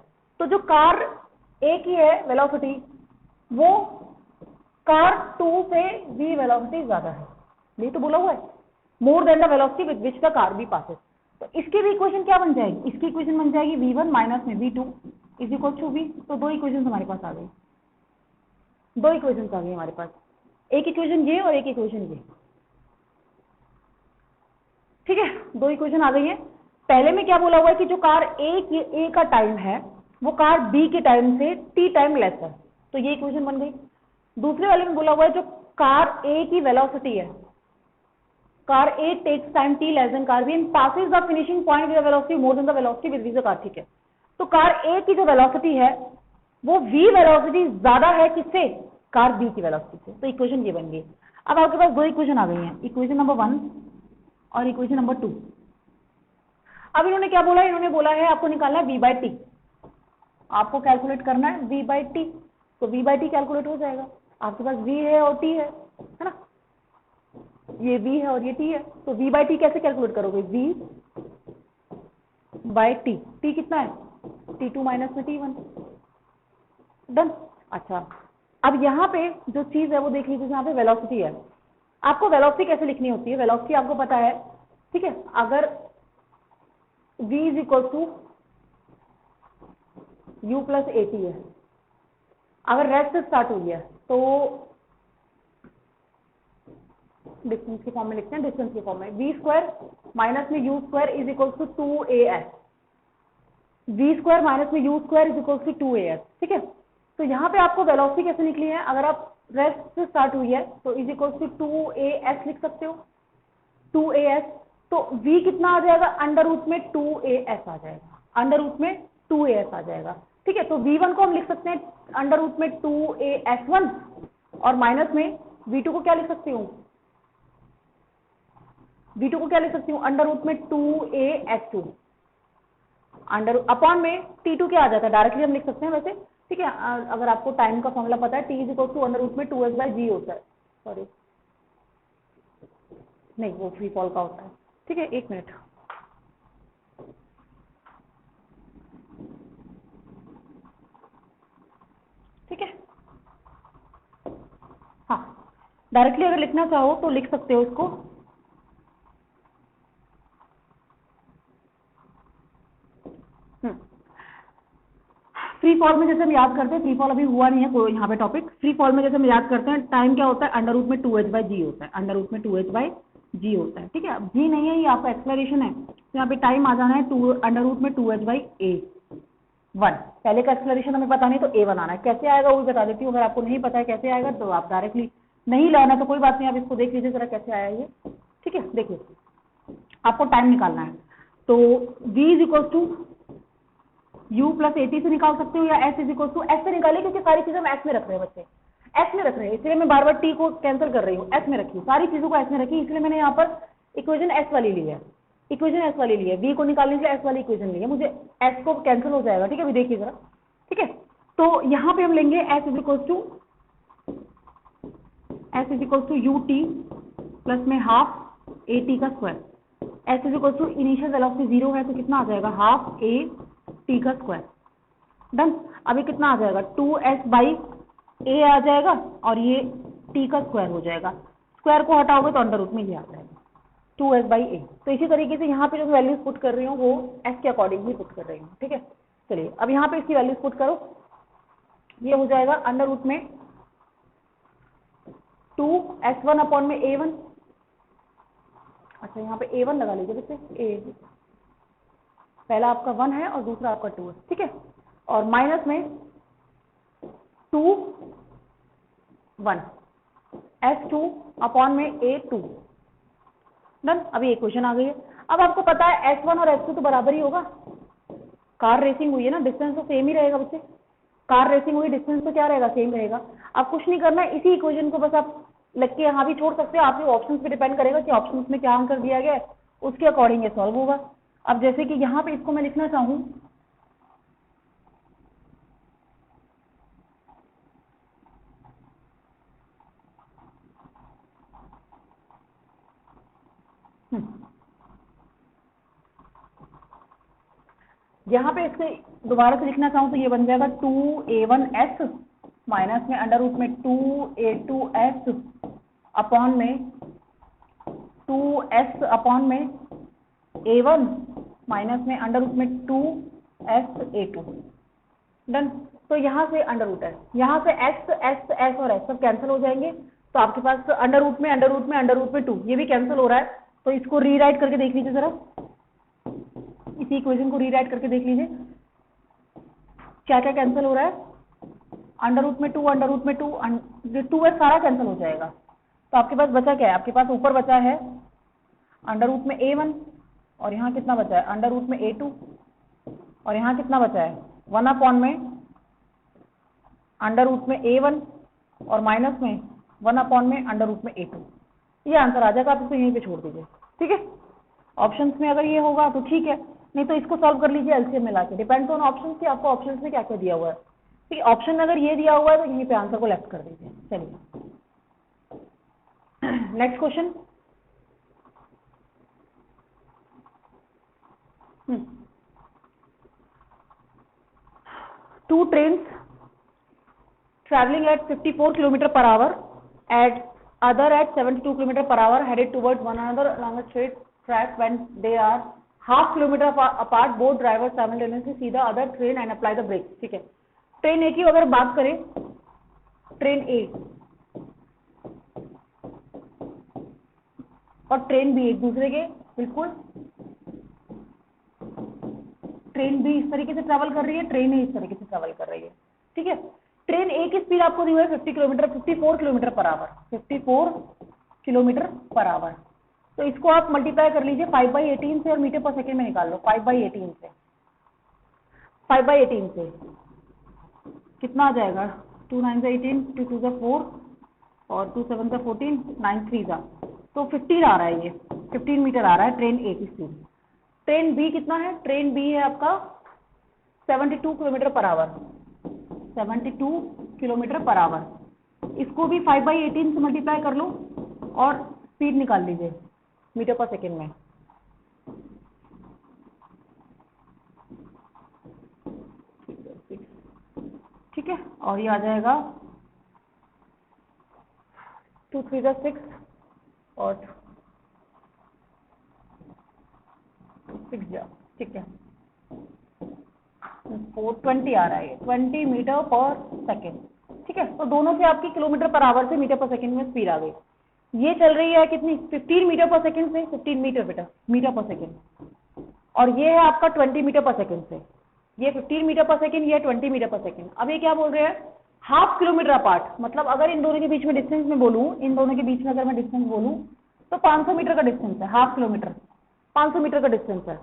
तो जो कार A की है वेलोसिटी वो कार 2 से v वेलोसिटी ज्यादा है, नहीं तो बोला हुआ है मोर than the velocity with which the car B passes. तो इसकी भी इक्वेशन क्या बन जाएगी, इसकी इक्वेशन बन जाएगी v1 माइनस में v2 is equal to v। तो दो इक्वेशन हमारे पास आ गई, दो इक्वेशन आ गई हमारे पास, एक इक्वेशन ये और एक इक्वेशन ये, ठीक है, दो इक्वेशन आ गई है। पहले में क्या बोला हुआ है कि जो कार A का टाइम है वो कार B के टाइम से t टाइम लेस है, तो ये इक्वेशन बन गई। दूसरे वाले में बोला हुआ है जो कार A की वेलोसिटी है, car A takes time t less than car B and passes the finishing point with the velocity more than the velocity with which the car, ठीक है। तो कार A की जो वेलोसिटी है वो v वेलोसिटी ज्यादा है किससे, कार B की वेलोसिटी से, तो इक्वेशन ये बन गई। अब आपके पास दो इक्वेशन आ गई हैं, इक्वेशन नंबर 1 और इक्वेशन नंबर 2। अब इन्होंने क्या बोला, इन्होंने बोला है आपको निकालना है v/t, आपको कैलकुलेट करना है v/t, तो v/t कैलकुलेट हो जाएगा। आपके पास v है और t है ना, ये v है और ये t है, तो v/t कैसे कैलकुलेट करोगे, v/t, t कितना है, t2 माइनस में t1, डन। अच्छा, अब यहाँ पे जो चीज है वो देख लीजिए, यहाँ पे वेलोसिटी है, आपको वेलोसिटी कैसे लिखनी होती है, वेलोसिटी आपको पता है, ठीक है, अगर v is equal to u plus a t है। अगर रेस्ट से स्टार्ट हुई है तो डिस्टेंस के फॉर्म में लिखते हैं, डिस्टेंस के फॉर्म में वी स्क्वायर माइनस में you square is equal to 2as, V square minus में you square is equal to 2as। ठीक है, तो यहाँ पे आपको वेलोसिटी कैसे निकली है, अगर आप रेस्ट से स्टार्ट हुई है तो इज इक्वल टू 2as लिख सकते हो, 2as। तो v कितना आ जाएगा, अंडर रूट में 2as आ जाएगा, अंडर रूट में 2as आ जाएगा। ठीक है, तो v1 को हम लिख सकते हैं अंडर रूट में 2as1 और माइनस में v2 को क्या लिख सकती हूँ, v2 को क्या लिख सकती हूँ अंडर रूट में 2as2 अंडर अपॉन में t2 क्या आ जाता है, डायरेक्टली हम लिख सकते हैं वैसे। ठीक है, अगर आपको टाइम का फॉर्मूला पता है, t is equal to under root में 2s/g होता है, सॉरी नहीं वो फ्री फॉल का होता है। ठीक है, एक मिनट, ठीक है, हाँ डायरेक्टली अगर लिखना चाहो तो लिख सकते हो इसको। फ्री फॉल में जैसे हम याद करते हैं, फ्री फॉल अभी हुआ नहीं है कोई यहाँ पे टॉपिक, फ्री फॉल में जैसे हम याद करते हैं टाइम क्या होता है, अंडर रूट में 2h/g होता है, अंडर रूट में 2h/g होता है। ठीक है, अब g नहीं है, ये आपका एक्सेलरेशन है, तो यहाँ पे टाइम आ जाना है अंडर रूट में 2h/a1। पहले का एक्सेलरेशन हमें पता नहीं तो a1 आना है, कैसे आएगा वो भी बता देती हूँ, अगर आपको नहीं पता है कैसे आएगा तो आप डायरेक्टली नहीं लाना तो कोई बात नहीं, आप इसको देख लीजिए जरा कैसे आया ये। ठीक है, देखिए आपको टाइम निकालना है, तो v is equal to u plus a t से निकाल सकते हो या s is equal to s से निकालिए, क्योंकि सारी चीजें हम s में रख रहे हैं बच्चे, s में रख रहे हैं, इसलिए मैं बार बार t को कैंसिल कर रही हूँ, s में रखी, सारी चीजों को s में रखी, इसलिए मैंने यहाँ पर इक्वेशन s वाली ली है, इक्वेशन s वाली ली है, v को निकालने के लिए s वाली इक्वेशन ली है, मुझे s को कैंसिल हो जाएगा। ठीक है, अभी देखिए जरा। ठीक है, तो यहाँ पे हम लेंगे s is equal to u t plus में हाफ ए टी का square, s is equal to initial velocity 0 है तो कितना आ जाएगा, हाफ ए टी का स्क्वायर। डन, अभी कितना आ जाएगा, 2s/a आ जाएगा और ये t का स्क्वायर हो जाएगा, स्क्वायर को हटाओगे तो अंडर रूट में ये आ जाएगा 2s/a। तो इसी तरीके से यहाँ पे जो वैल्यूज पुट कर रही हूँ वो s के अकॉर्डिंग ही पुट कर रही हूँ। ठीक है, चलिए अब यहाँ पे इसकी वैल्यूज पुट करो, ये हो जाएगा अंडर रूट में 2s1 अपॉन में a1, अच्छा यहाँ पे a1 लगा लीजिए बच्चे, a पहला आपका 1 है और दूसरा आपका 2 है। ठीक है, और माइनस में 2 1 s2 अपॉन में a2। डन, अभी इक्वेशन आ गई है। अब आपको पता है s1 और s2 तो बराबर ही होगा, कार रेसिंग हुई है ना, डिस्टेंस तो सेम ही रहेगा बच्चे, कार रेसिंग हुई डिस्टेंस तो क्या रहेगा, सेम रहेगा। आप कुछ नहीं करना है, इसी इक्वेशन को बस आप लिख के यहाँ भी छोड़ सकते हो, आपके ऑप्शंस पे डिपेंड करेगा कि ऑप्शंस में क्या आंसर दिया गया है, उसके अकॉर्डिंग ये सॉल्व होगा। अब जैसे कि यहाँ पे इसको मैं लिखना चाहूँ, यहाँ पे इससे दोबारा से लिखना चाहूँ तो ये बन जाएगा 2a1s माइनस में अंडर रूट में 2a2s अपॉन में 2s अपॉन में a1 माइनस में अंडर रूट में 2sa2। डन, तो यहाँ से अंडर रूट है, यहाँ से s और s सब कैंसिल हो जाएंगे, तो आपके पास अंडर रूट में 2 ये भी कैंसिल हो रहा है, तो इसको रीराइट करके देख लीजिए जरा, इसी इक्वेशन को रीराइट करके देख लीजिए क्या क्या कैंसिल हो रहा है, अंडर रूट में 2s सारा कैंसिल हो जाएगा, तो आपके पास बचा क्या है, आपके पास ऊपर बचा है अंडर रूट में a1 और यहाँ कितना बचा है अंडर रूट में a2 और यहाँ कितना बचा है 1 अपॉन में अंडर रूट में a1 और माइनस में 1 अपॉन में अंडर रूट में a2। ये आंसर आ जाएगा, आप इसको यहीं पे छोड़ दीजिए। ठीक है, ऑप्शंस में अगर ये होगा तो ठीक है, नहीं तो इसको सॉल्व कर लीजिए एलसीएम में लाके, डिपेंड्स ऑन ऑप्शंस कि आपको ऑप्शंस में क्या क्या दिया हुआ है। ठीक है, ऑप्शन में अगर ये दिया हुआ है तो यहीं पे आंसर को लेफ्ट कर दीजिए। चलिए next question, two trains traveling at 54 km/h at other at 72 km/h headed towards one another along a straight track when they are half kilometre apart both driver simultaneously see the other train and apply the brake. ठीक है, ट्रेन ए की अगर बात करें, ट्रेन ए और ट्रेन बी एक दूसरे के बिल्कुल, ट्रेन बी इस तरीके से ट्रैवल कर रही है, ट्रेन ए इस तरीके से ट्रैवल कर रही है। ठीक है, ट्रेन ए की स्पीड आपको दी हुई है 54 kilometre per hour, 54 kilometre per hour. तो इसको आप मल्टीप्लाई कर लीजिए 5/18 से और मीटर पर सेकेंड में निकाल लो। 5/18 से, 5/18 से कितना आ जाएगा? 2 9 18, 2 2 4 और 2 7 14, 9 3 तो 15 आ रहा है, ये 15 मीटर आ रहा है ट्रेन ए की स्पीड। ट्रेन बी कितना है? ट्रेन बी है आपका 72 kilometre per hour, 72 kilometre per hour. इसको भी 5/18 से मल्टीप्लाई कर लो और स्पीड निकाल लीजिए मीटर पर सेकेंड में। ठीक है, और ये आ जाएगा 2 3 6 और 6 जा। ठीक है, 420 आ रहा है, 20 मीटर पर सेकेंड। ठीक है, तो दोनों से आपकी किलोमीटर पर आवर से मीटर पर सेकेंड में स्पीड आ गई। ये चल रही है कितनी? 15 मीटर पर सेकेंड से, 15 मीटर बेटा, मीटर पर सेकेंड, और ये है आपका 20 मीटर पर सेकेंड से। ये 15 मीटर पर सेकेंड, ये 20 मीटर पर सेकेंड। अब ये क्या बोल रहे हैं? हाफ किलोमीटर अपार्ट, मतलब अगर इन दोनों के बीच में डिस्टेंस में बोलूं, इन दोनों के बीच में अगर मैं डिस्टेंस बोलूं तो 500 मीटर का डिस्टेंस है। हाफ किलोमीटर 500 मीटर का डिस्टेंस है।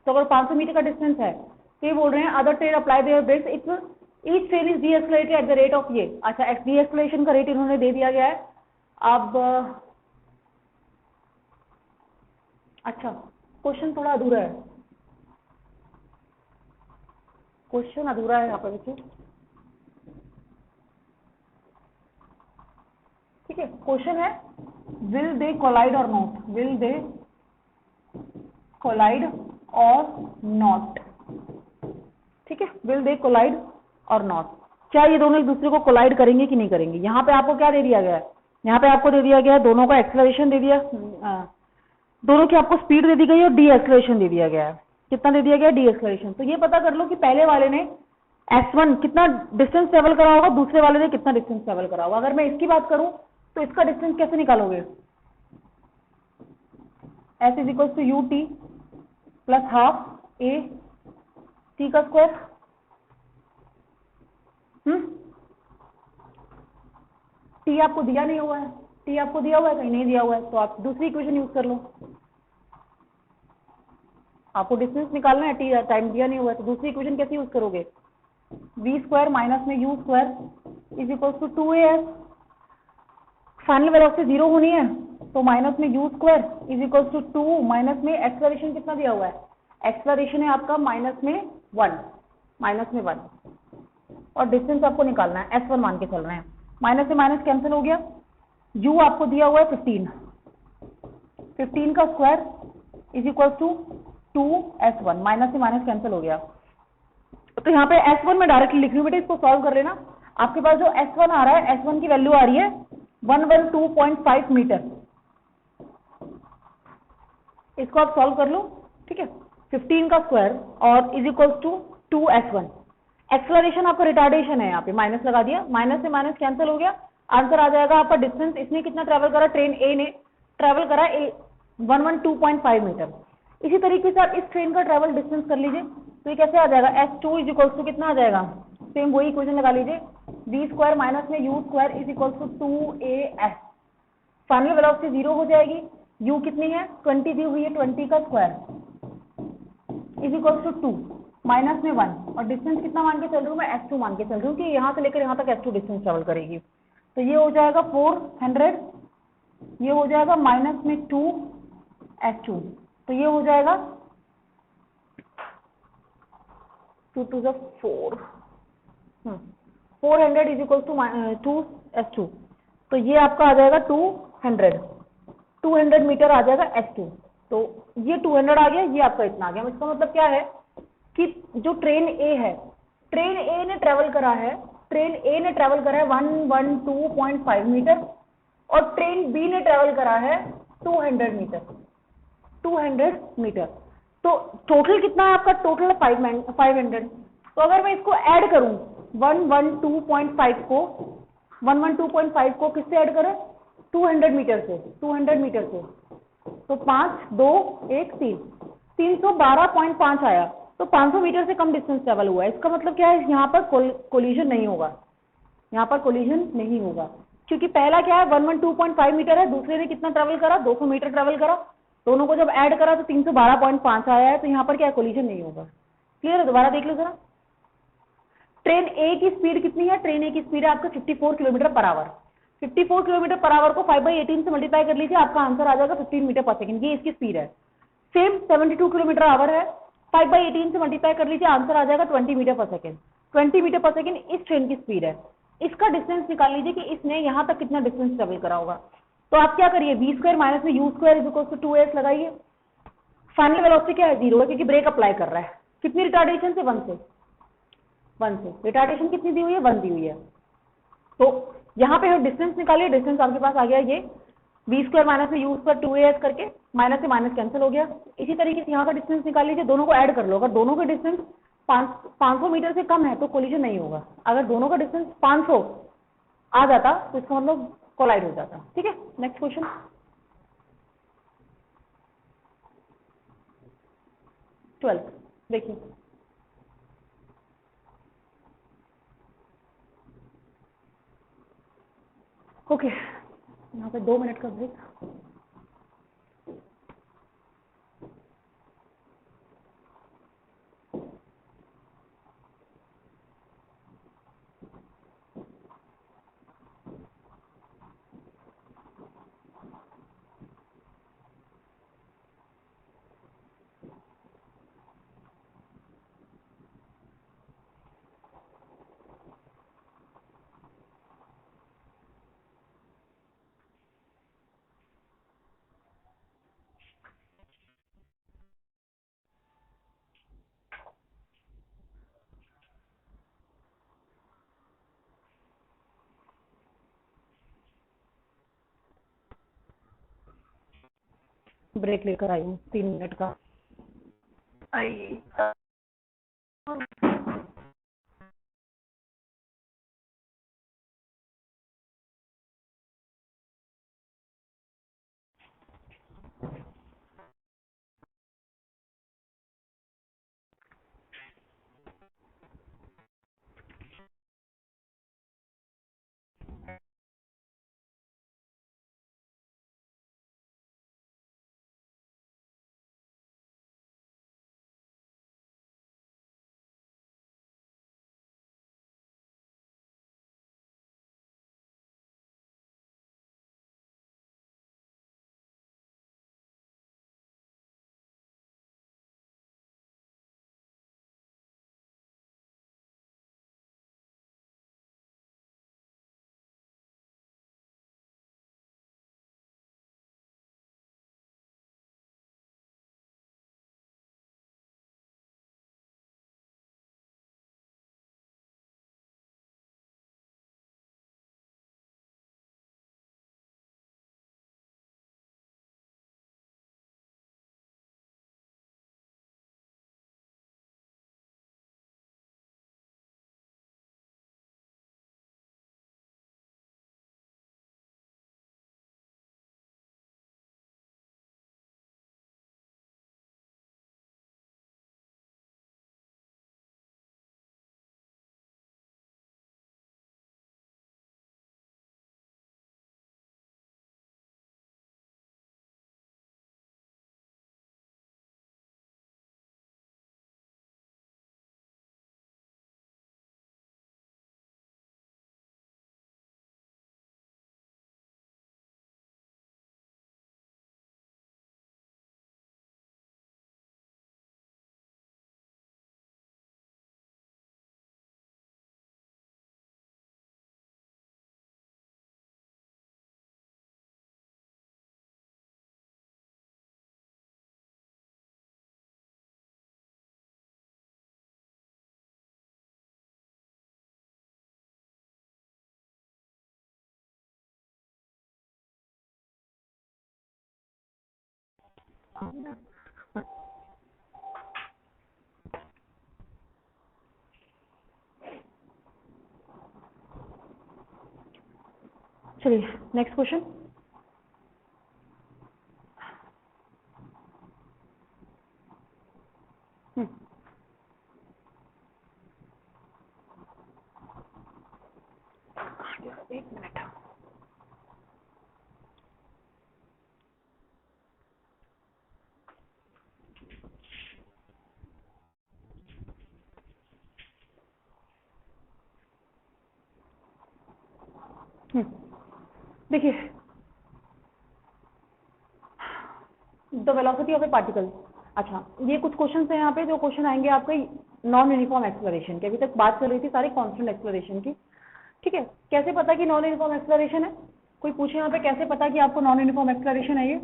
तो अगर 500 मीटर का डिस्टेंस है तो ये बोल रहे हैं other train apply their brakes, it's each train is decelerated at the rate of ये। अच्छा, डीएस्केलेशन का रेट इन्होंने दे दिया गया है। अब अच्छा, क्वेश्चन थोड़ा अधूरा है, क्वेश्चन अधूरा है यहाँ पर देखिए। ठीक है, क्वेश्चन है विल दे कोलाइड और नॉट, विल दे कोलाइड और नॉट। ठीक है, विल दे कोलाइड और नॉट, क्या ये दोनों एक दूसरे को कोलाइड करेंगे कि नहीं करेंगे। यहाँ पे आपको क्या दे दिया गया है? यहाँ पे आपको दे दिया गया है दोनों का एक्सेलरेशन दे दिया, दोनों की आपको स्पीड दे दी गई और डी एक्सेलरेशन दे दिया गया है। कितना दे दिया गया? D acceleration. तो ये पता कर लो कि पहले वाले ने S1 कितना डिस्टेंस ट्रेवल करा होगा, दूसरे वाले ने कितना डिस्टेंस ट्रेवल करा होगा। अगर मैं इसकी बात करूं तो इसका डिस्टेंस कैसे निकालोगे? S is equal to u t plus half a t का स्क्वायर। टी आपको दिया नहीं हुआ है, टी आपको दिया हुआ है कहीं नहीं दिया हुआ है, तो आप दूसरी इक्वेशन यूज कर लो। आपको डिस्टेंस निकालना है, टी टाइम दिया नहीं हुआ है, तो दूसरी इक्वेशन कैसे यूज करोगे? वी स्क्वायर माइनस में you square is equal to 2as। Final velocity 0 होनी है तो माइनस में you square is equal to 2 minus में एक्सेलरेशन कितना दिया हुआ है? एक्सेलरेशन है आपका माइनस में 1, माइनस में 1, और डिस्टेंस आपको निकालना है, S1 मान के चल रहे हैं। माइनस से माइनस कैंसिल हो गया, u आपको दिया हुआ है 15, 15 का square is equal to 2s1, minus से माइनस कैंसिल हो गया। तो यहाँ पे S1 में डायरेक्टली लिख रही हूँ बेटा, इसको सॉल्व कर लेना। आपके पास जो S1 आ रहा है, S1 की वैल्यू आ रही है 112.5 मीटर। इसको आप सॉल्व कर लो। ठीक है, 15 का स्क्वायर और is equal to 2s1। Acceleration आपका रिटार्डेशन है, यहाँ पे माइनस लगा दिया, माइनस से माइनस कैंसिल हो गया, आंसर आ जाएगा आपका डिस्टेंस। इसने कितना ट्रेवल करा? ट्रेन ए ने ट्रेवल करा 112.5 मीटर। इसी तरीके से आप इस ट्रेन का ट्रेवल डिस्टेंस कर लीजिए, तो ये कैसे आ जाएगा? S2 इज इक्वल टू कितना आ जाएगा? सेम वही इक्वेशन लगा लीजिए, वी स्क्वायर माइनस में you square is equal to 2as। Final velocity 0 हो जाएगी, u कितनी है? 20 दी हुई है, 20 का square is equal to 2 minus में 1, और डिस्टेंस कितना मान के चल रही हूँ मैं? S2 मान के चल रही हूँ कि यहाँ से लेकर यहाँ तक S2 डिस्टेंस ट्रेवल करेगी। तो ये हो जाएगा 400, ये हो जाएगा माइनस में 2s2, तो ये हो जाएगा 2 2 4, 400 इज इक्वल टू 2s2, तो ये आपका आ जाएगा 200 मीटर आ जाएगा S2। तो ये 200 आ गया, ये आपका इतना आ गया। इसका मतलब क्या है कि जो ट्रेन ए है, ट्रेन ए ने ट्रेवल करा है, ट्रेन ए ने ट्रेवल करा है 112.5 मीटर, और ट्रेन बी ने ट्रेवल करा है 200 मीटर, 200 मीटर। तो टोटल कितना है आपका, टोटल है 500। तो अगर मैं इसको ऐड करूं 112.5 को 112.5 को किससे ऐड करें, 200 मीटर से, 200 मीटर से, तो 5 2 1 3 312.5 आया। तो 500 मीटर से कम डिस्टेंस ट्रेवल हुआ है। इसका मतलब क्या है, यहाँ पर कोलिजन नहीं होगा, यहाँ पर कोलिजन नहीं होगा, क्योंकि पहला क्या है 112.5 मीटर है, दूसरे ने कितना ट्रेवल करा, 200 मीटर ट्रेवल करा, दोनों को जब ऐड करा तो 312.5 आया है, तो यहाँ पर क्या कोलिजन नहीं होगा। क्लियर है, दोबारा देख लो जरा। ट्रेन ए की स्पीड कितनी है, ट्रेन ए की स्पीड है आपका 54 kilometre per hour. 54 kilometre per hour को 5/18 से मल्टीप्लाई कर लीजिए, आपका आंसर आ जाएगा 15 मीटर पर सेकंड, ये इसकी स्पीड है। सेम 72 किलोमीटर आवर है, 5/18 से मल्टीप्लाई कर लीजिए, आंसर आ जाएगा 20 मीटर पर सेकंड। 20 मीटर पर सेकंड इस ट्रेन की स्पीड है। इसका डिस्टेंस निकाल लीजिए कि इसने यहां तक कितना डिस्टेंस ट्रेवल करा होगा। तो आप क्या करिए, v स्क्वायर माइनस में u square is equal to 2s लगाइए। फाइनल वेलोसिटी क्या है, 0 है, क्योंकि ब्रेक अप्लाई कर रहा है। कितनी रिटार्डेशन से, 1 से रिटार्डेशन कितनी दी हुई है, 1 दी हुई है। तो यहाँ पे डिस्टेंस निकालिए, डिस्टेंस आपके पास आ गया ये v स्क्वायर माइनस में u स्क्वायर 2as करके, माइनस से माइनस कैंसिल हो गया। इसी तरीके से यहाँ का डिस्टेंस निकाल लीजिए, दोनों को ऐड कर लो। अगर दोनों का डिस्टेंस 500 मीटर से कम है तो कोलिजन नहीं होगा। अगर दोनों का डिस्टेंस 500 आ जाता तो इसका मतलब कोलाइड हो जाता। ठीक है, नेक्स्ट क्वेश्चन। ट्वेल्थ देखिए, ओके यहाँ पे 2 मिनट का ब्रेक। ब्रेक लेकर आई हूँ 3 मिनट का। चलिए नेक्स्ट क्वेश्चन। एक मिनट। देखिए the velocity of A particle. अच्छा, ये कुछ क्वेश्चन है यहाँ पे जो क्वेश्चन आएंगे आपके नॉन यूनिफॉर्म एक्सेलरेशन के। अभी तक बात कर रही थी सारी कांस्टेंट एक्सेलरेशन की, ठीक है। कैसे पता कि नॉन यूनिफॉर्म एक्सेलरेशन है? कोई पूछे यहाँ पे कैसे पता कि आपको नॉन यूनिफॉर्म एक्सेलरेशन है ये?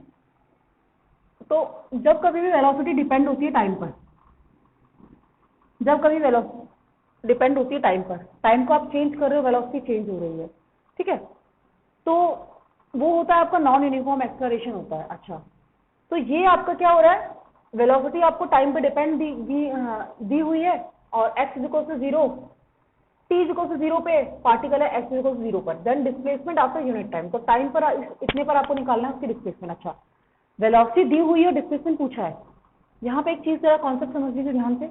तो जब कभी भी वेलोसिटी डिपेंड होती है टाइम पर, जब कभी वेलोसिटी डिपेंड होती है टाइम पर, टाइम को आप चेंज कर रहे हो, वेलोसिटी चेंज हो रही है, ठीक है, तो वो होता है आपका नॉन यूनिफॉर्म एक्सेलरेशन होता है। अच्छा, तो ये आपका क्या हो रहा है, वेलोसिटी आपको टाइम पे डिपेंड दी हुई है और x equal to 0, t equal to 0 पे पार्टिकल है, x इक्वल टू 0 पर, then displacement after unit time. तो टाइम पर इतने पर आपको निकालना है उसकी डिस्प्लेसमेंट। अच्छा, वेलोसिटी दी हुई है और डिस्प्लेसमेंट पूछा है। यहाँ पे एक चीज जरा कॉन्सेप्ट समझ लीजिए ध्यान से।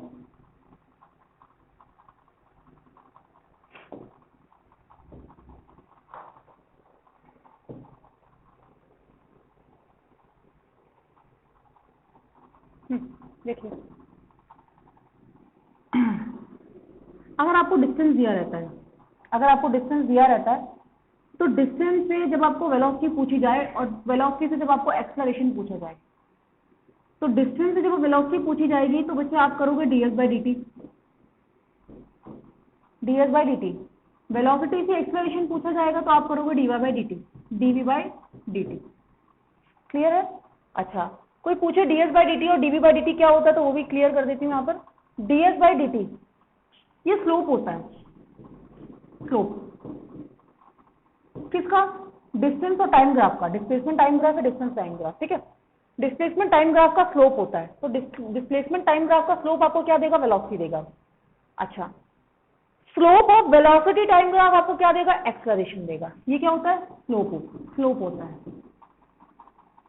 देखिए, अगर आपको डिस्टेंस दिया रहता है, अगर आपको डिस्टेंस दिया रहता है तो डिस्टेंस से जब आपको वेलोसिटी पूछी जाए और वेलोसिटी से जब आपको एक्सेलरेशन पूछा जाए, तो डिस्टेंस से जब वेलोसिटी पूछी जाएगी तो बच्चे आप करोगे ds by D T, ds by D T. Velocity से एक्सेलरेशन पूछा जाएगा तो आप करोगे dy by D T, dv by D T. Clear है? अच्छा, कोई पूछे ds बाई डी टी और dv बाई डी टी क्या होता है तो वो भी क्लियर कर देती हूँ यहाँ पर। ds बाई डी टी ये स्लोप होता है, स्लोप किसका? डिस्टेंस और टाइम ग्राफ का। डिस्प्लेसमेंट टाइम ग्राफ है, डिस्टेंस टाइम ग्राफ, ठीक है। डिस्प्लेसमेंट टाइम ग्राफ का स्लोप होता है, तो डिस्प्लेसमेंट टाइम ग्राफ का स्लोप आपको क्या देगा? वेलोसिटी देगा। अच्छा, slope of velocity time graph आपको क्या देगा? एक्सेलरेशन देगा। ये क्या होता है? स्लोप होता है,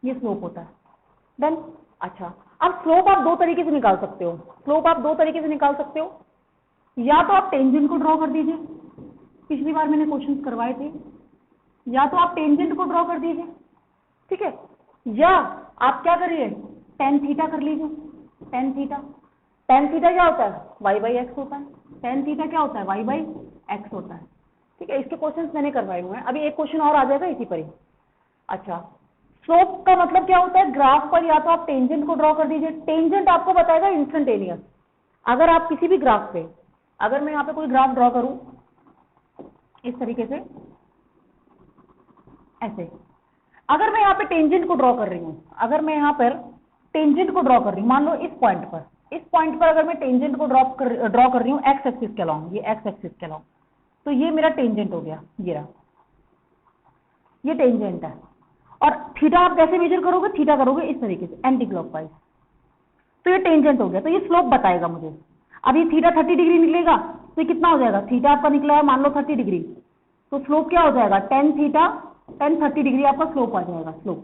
ये स्लोप होता है। देन अच्छा, अब स्लोप आप दो तरीके से निकाल सकते हो, स्लोप आप दो तरीके से निकाल सकते हो। या तो आप टेंजेंट को ड्रॉ कर दीजिए, पिछली बार मैंने क्वेश्चंस करवाए थे, या तो आप टेंजेंट को ड्रॉ कर दीजिए, ठीक है, या आप क्या करिए, टेन थीटा कर लीजिए। टेन थीटा, टेन थीटा क्या होता है? वाई बाई एक्स होता है। टेन थीटा क्या होता है? वाई बाई एक्स होता है, ठीक है। इसके क्वेश्चंस मैंने करवाए हुए हैं, अभी एक क्वेश्चन और आ जाएगा इसी पर ही। अच्छा, स्लोप का मतलब क्या होता है? ग्राफ पर या तो आप टेंजेंट को ड्रॉ कर दीजिए, टेंजेंट आपको बताएगा इंस्टेंटेनियस। अगर आप किसी भी ग्राफ पे, अगर मैं यहाँ पे कोई ग्राफ ड्रॉ करूं इस तरीके से, ऐसे, अगर मैं यहाँ पे टेंजेंट को ड्रॉ कर रही हूँ, अगर मैं यहाँ पर टेंजेंट को ड्रॉ कर रही हूँ, मान लो इस पॉइंट पर, इस पॉइंट पर अगर मैं टेंजेंट को ड्रॉ कर रही हूँ एक्स एक्सिस के अलॉन्ग, ये एक्स एक्सिस के अलॉन्ग, तो ये मेरा टेंजेंट हो गया, ये रहा, ये टेंजेंट है। और थीटा आप कैसे मेजर करोगे? थीटा करोगे इस तरीके से एंटी क्लॉकवाइज, तो ये टेंजेंट हो गया, तो ये स्लोप बताएगा मुझे। अब ये थीटा 30 डिग्री निकलेगा तो ये कितना हो जाएगा? थीटा आपका निकला है मान लो 30 डिग्री, तो स्लोप क्या हो जाएगा? टेन थीटा टेन 30 डिग्री आपका स्लोप आ जाएगा, स्लोप।